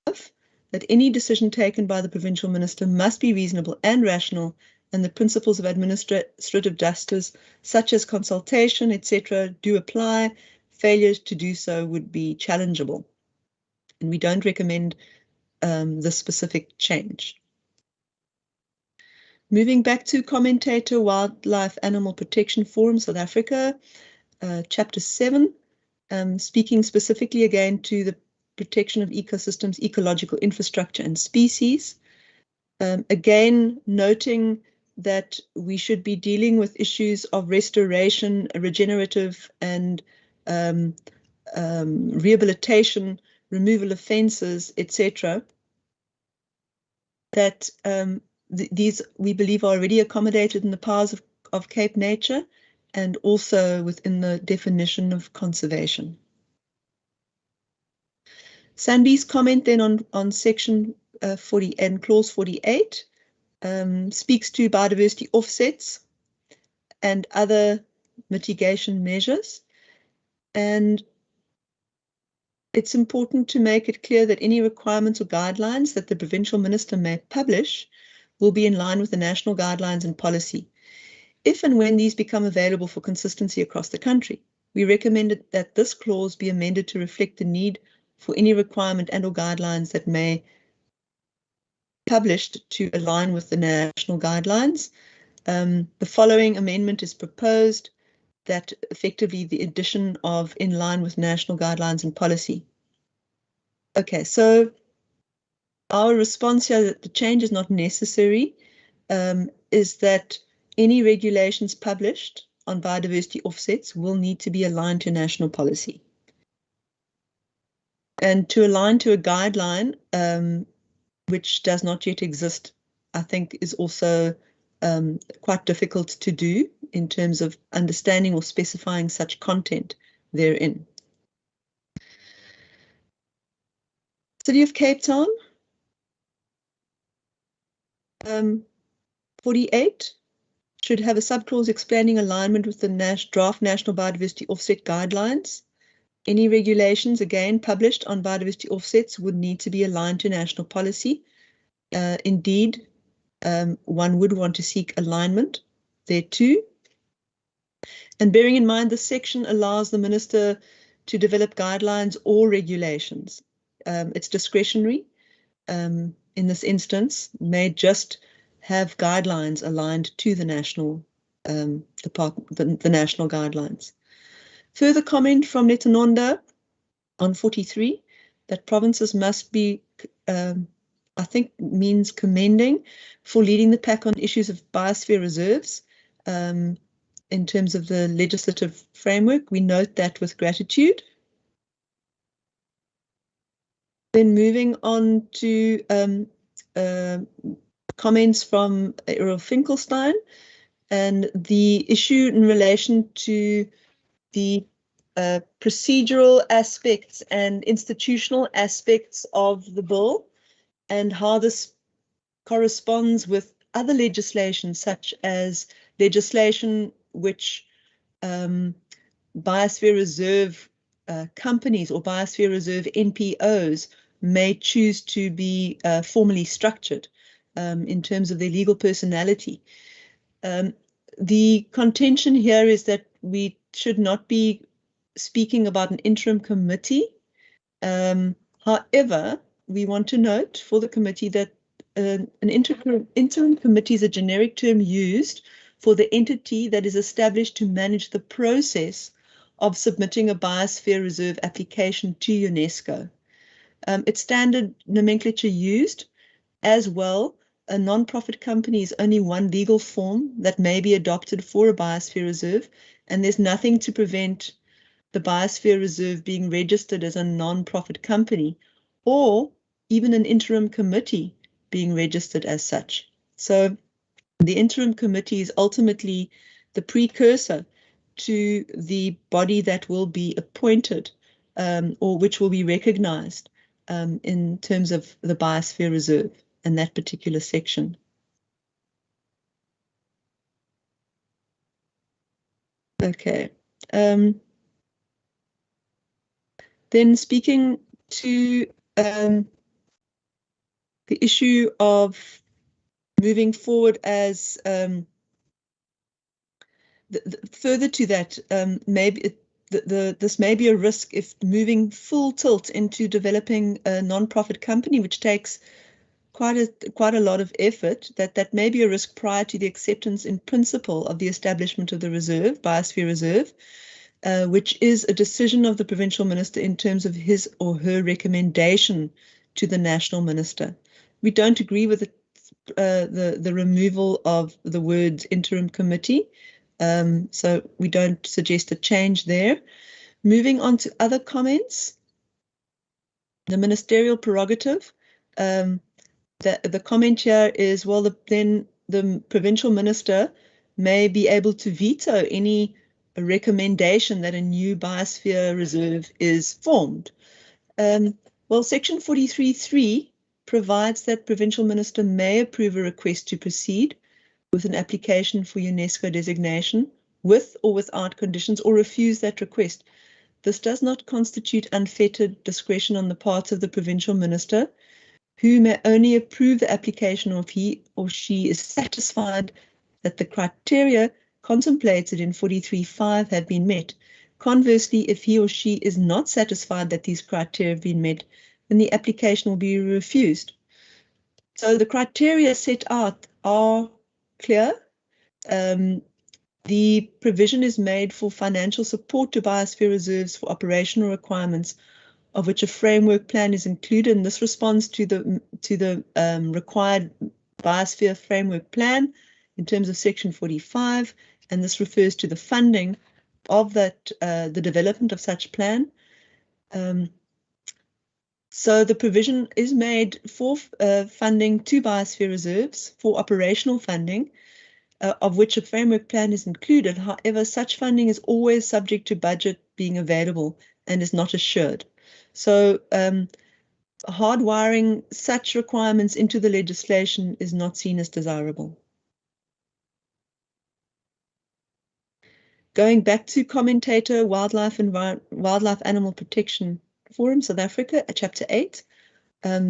that any decision taken by the provincial minister must be reasonable and rational, and the principles of administrative justice, such as consultation, etc., do apply. Failures to do so would be challengeable. And we don't recommend the specific change. Moving back to Commentator Wildlife Animal Protection Forum South Africa, Chapter 7, speaking specifically again to the protection of ecosystems, ecological infrastructure and species. Again, noting that we should be dealing with issues of restoration, regenerative and rehabilitation, removal of fences, etc. That these we believe are already accommodated in the powers of Cape Nature and also within the definition of conservation. Sandy's comment then on section 40 and clause 48 speaks to biodiversity offsets and other mitigation measures. And it's important to make it clear that any requirements or guidelines that the provincial minister may publish will be in line with the national guidelines and policy. If and when these become available for consistency across the country, we recommend that this clause be amended to reflect the need for any requirement and or guidelines that may be published to align with the national guidelines. The following amendment is proposed, that effectively the addition of in line with national guidelines and policy. Okay, so our response here that the change is not necessary is that any regulations published on biodiversity offsets will need to be aligned to national policy. And to align to a guideline which does not yet exist, I think is also quite difficult to do in terms of understanding or specifying such content therein. City of Cape Town, 48 should have a subclause explaining alignment with the draft National Biodiversity Offset Guidelines. Any regulations, again, published on biodiversity offsets would need to be aligned to national policy. Indeed, one would want to seek alignment there too. And bearing in mind, this section allows the minister to develop guidelines or regulations. It's discretionary. In this instance, may just have guidelines aligned to the national department, the national guidelines. Further comment from Netanonda on 43, that provinces must be, I think means commending for leading the pack on issues of biosphere reserves in terms of the legislative framework. We note that with gratitude. Then moving on to comments from Errol Finkelstein and the issue in relation to the procedural aspects and institutional aspects of the bill and how this corresponds with other legislation, such as legislation which biosphere reserve companies or biosphere reserve NPOs may choose to be formally structured in terms of their legal personality. The contention here is that we should not be speaking about an interim committee. However, we want to note for the committee that an interim committee is a generic term used for the entity that is established to manage the process of submitting a biosphere reserve application to UNESCO. It's standard nomenclature used as well a non-profit company is only one legal form that may be adopted for a biosphere reserve, and there's nothing to prevent the biosphere reserve being registered as a non-profit company, or even an interim committee being registered as such. So the interim committee is ultimately the precursor to the body that will be appointed or which will be recognized in terms of the biosphere reserve and that particular section. Okay. Then speaking to the issue of moving forward as further to that, maybe this may be a risk if moving full tilt into developing a non-profit company, which takes quite a lot of effort, that may be a risk prior to the acceptance in principle of the establishment of the reserve, biosphere reserve, which is a decision of the provincial minister in terms of his or her recommendation to the national minister. We don't agree with the removal of the words interim committee, so we don't suggest a change there. Moving on to other comments, the ministerial prerogative. The comment here is, well, then the provincial minister may be able to veto any recommendation that a new biosphere reserve is formed. Well, section 43.3 provides that provincial minister may approve a request to proceed with an application for UNESCO designation with or without conditions, or refuse that request. This does not constitute unfettered discretion on the part of the provincial minister, who may only approve the application if he or she is satisfied that the criteria contemplated in 43.5 have been met. Conversely, if he or she is not satisfied that these criteria have been met, then the application will be refused. So the criteria set out are clear. The provision is made for financial support to biosphere reserves for operational requirements, of which a framework plan is included, and this responds to the required biosphere framework plan in terms of section 45, and this refers to the funding of that, the development of such plan. So the provision is made for funding to biosphere reserves for operational funding, of which a framework plan is included. However, such funding is always subject to budget being available and is not assured. So hardwiring such requirements into the legislation is not seen as desirable. Going back to commentator Wildlife Animal Protection Forum South Africa, Chapter 8,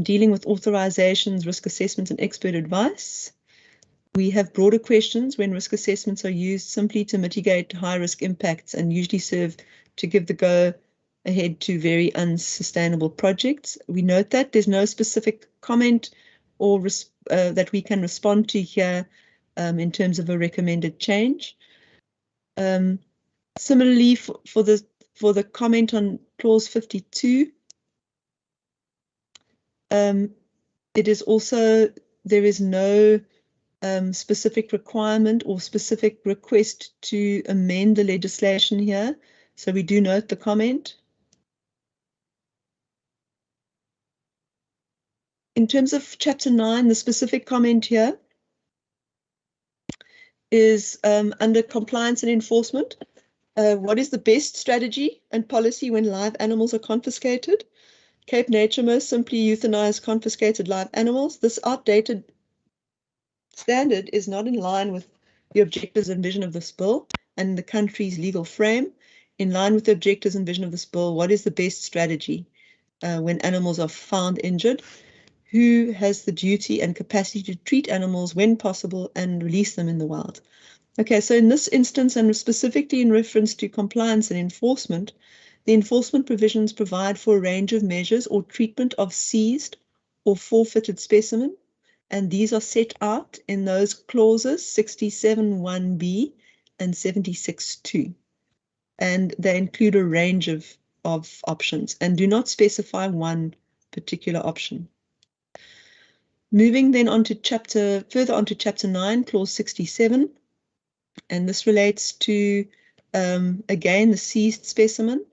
dealing with authorizations, risk assessments and expert advice. We have broader questions when risk assessments are used simply to mitigate high-risk impacts and usually serve to give the go ahead to very unsustainable projects. We note that there's no specific comment or that we can respond to here in terms of a recommended change. Similarly, for the comment on clause 52, it is also, there is no specific requirement or specific request to amend the legislation here. So we do note the comment. In terms of Chapter 9, the specific comment here is under compliance and enforcement. What is the best strategy and policy when live animals are confiscated? Cape Nature most simply euthanize confiscated live animals. This outdated standard is not in line with the objectives and vision of this bill and the country's legal frame. In line with the objectives and vision of this bill, what is the best strategy when animals are found injured? Who has the duty and capacity to treat animals when possible and release them in the wild? Okay, so in this instance, and specifically in reference to compliance and enforcement, the enforcement provisions provide for a range of measures or treatment of seized or forfeited specimen, and these are set out in those clauses 67(1)(b) and 76(2). And they include a range of options and do not specify one particular option. Moving then on to further on to chapter 9, clause 67. And this relates to, again, the seized specimen.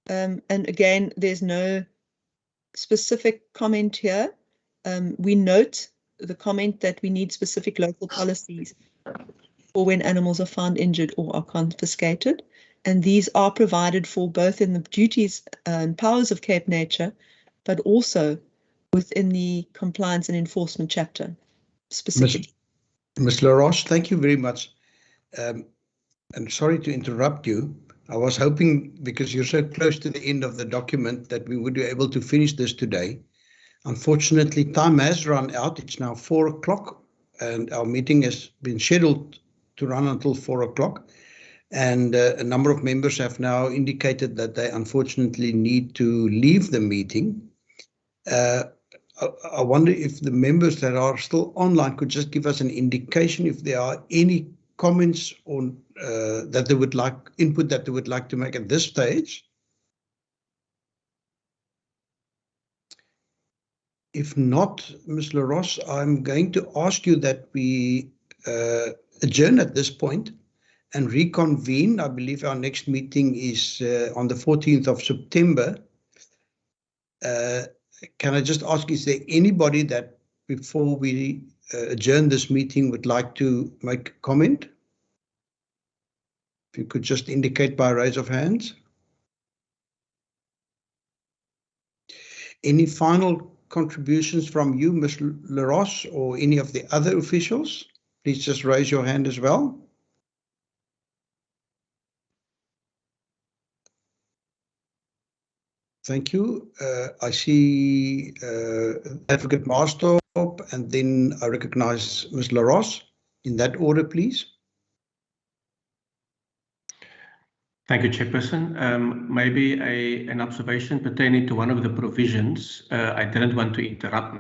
And again, there's no specific comment here. We note the comment that we need specific local policies for when animals are found injured or are confiscated. And these are provided for both in the duties and powers of Cape Nature, but also within the compliance and enforcement chapter specifically. Ms. LaRoche, thank you very much. And sorry to interrupt you. I was hoping, because you're so close to the end of the document, that we would be able to finish this today. Unfortunately, time has run out. It's now 4 o'clock, and our meeting has been scheduled to run until 4 o'clock. And a number of members have now indicated that they unfortunately need to leave the meeting. I wonder if the members that are still online could just give us an indication if there are any comments on that they would like, input that they would like to make at this stage. If not, Ms. LaRoche, I'm going to ask you that we adjourn at this point and reconvene. I believe our next meeting is on the 14th of September. Can I just ask, is there anybody that before we adjourn this meeting would like to make a comment? If you could just indicate by raise of hands. Any final contributions from you, Ms. LaRoche, or any of the other officials? Please just raise your hand as well. Thank you. I see Advocate Marstorp, and then I recognize Ms. LaRoche. In that order, please. Thank you, Chairperson. Maybe an observation pertaining to one of the provisions. I didn't want to interrupt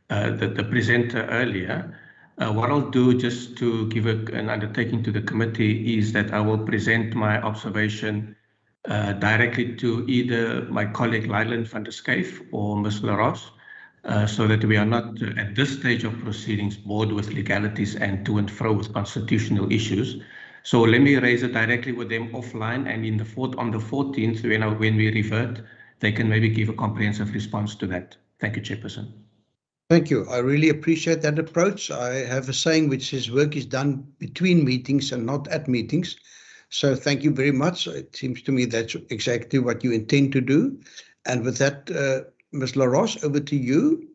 the presenter earlier. What I'll do, just to give an undertaking to the committee, is that I will present my observation directly to either my colleague Leyland van der Schuyf or Ms. LaRoche, so that we are not at this stage of proceedings bored with legalities and to and fro with constitutional issues. So let me raise it directly with them offline, and on the 14th, when we revert, they can maybe give a comprehensive response to that. Thank you, Chairperson. Thank you. I really appreciate that approach. I have a saying which says work is done between meetings and not at meetings. So thank you very much. It seems to me that's exactly what you intend to do. And with that, Ms. LaRoche, over to you.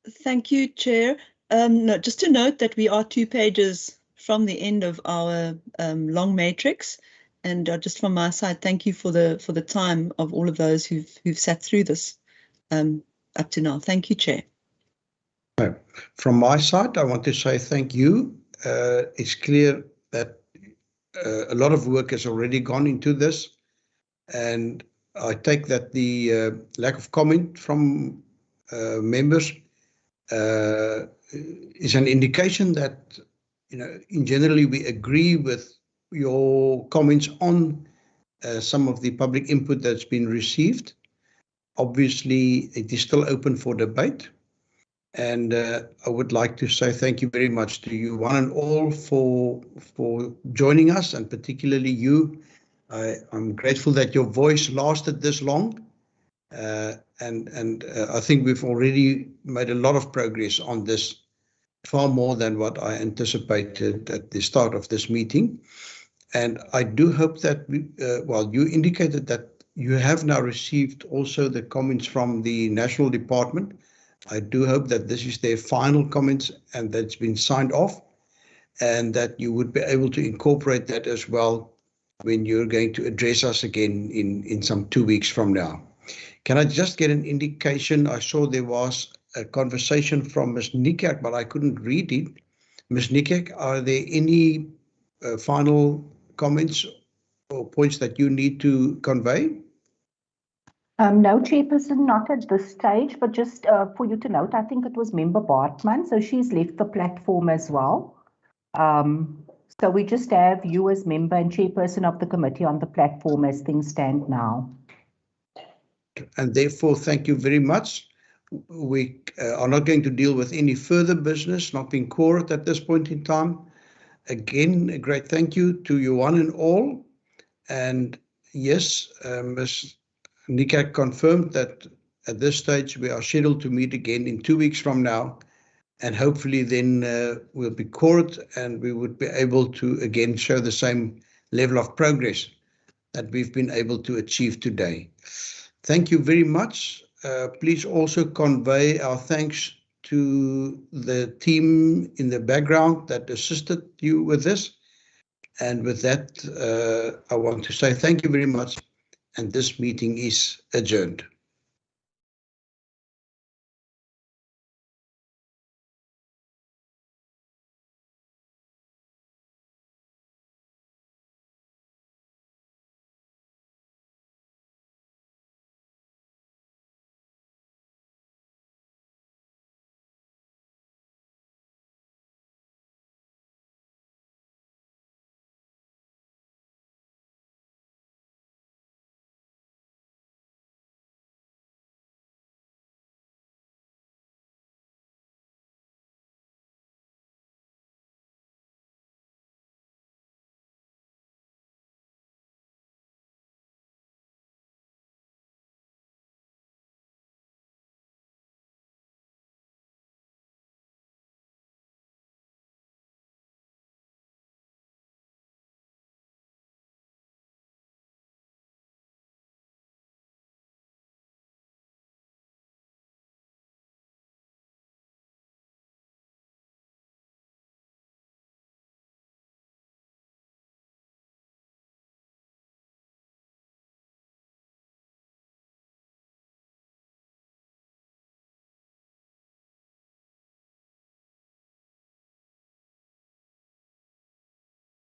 Thank you, Chair. No, just to note that we are 2 pages from the end of our long matrix, and just from my side, thank you for the time of all of those who've sat through this up to now. Thank you, Chair. From my side, I want to say thank you. It's clear that a lot of work has already gone into this, and I take that the lack of comment from members is an indication that, in generally we agree with your comments on some of the public input that's been received. Obviously, it is still open for debate. And I would like to say thank you very much to you, one and all, for joining us, and particularly you. I'm grateful that your voice lasted this long. And I think we've already made a lot of progress on this, far more than what I anticipated at the start of this meeting. And I do hope that, you indicated that you have now received also the comments from the National Department. I do hope that this is their final comments and that's been signed off, and that you would be able to incorporate that as well when you're going to address us again in some 2 weeks from now. Can I just get an indication? I saw there was a conversation from Ms. Nikak, but I couldn't read it. Ms. Nikak, are there any final comments or points that you need to convey? No, Chairperson, not at this stage, but just for you to note, I think it was Member Bartman, so she's left the platform as well. So we just have you as member and Chairperson of the committee on the platform as things stand now. and therefore thank you very much. We are not going to deal with any further business, not being quorate at this point in time. Again, a great thank you to you one and all. And yes, Ms. Nika confirmed that at this stage we are scheduled to meet again in 2 weeks from now. And hopefully then we'll be quorate and we would be able to again show the same level of progress that we've been able to achieve today. Thank you very much. Please also convey our thanks to the team in the background that assisted you with this. And with that, I want to say thank you very much. And this meeting is adjourned.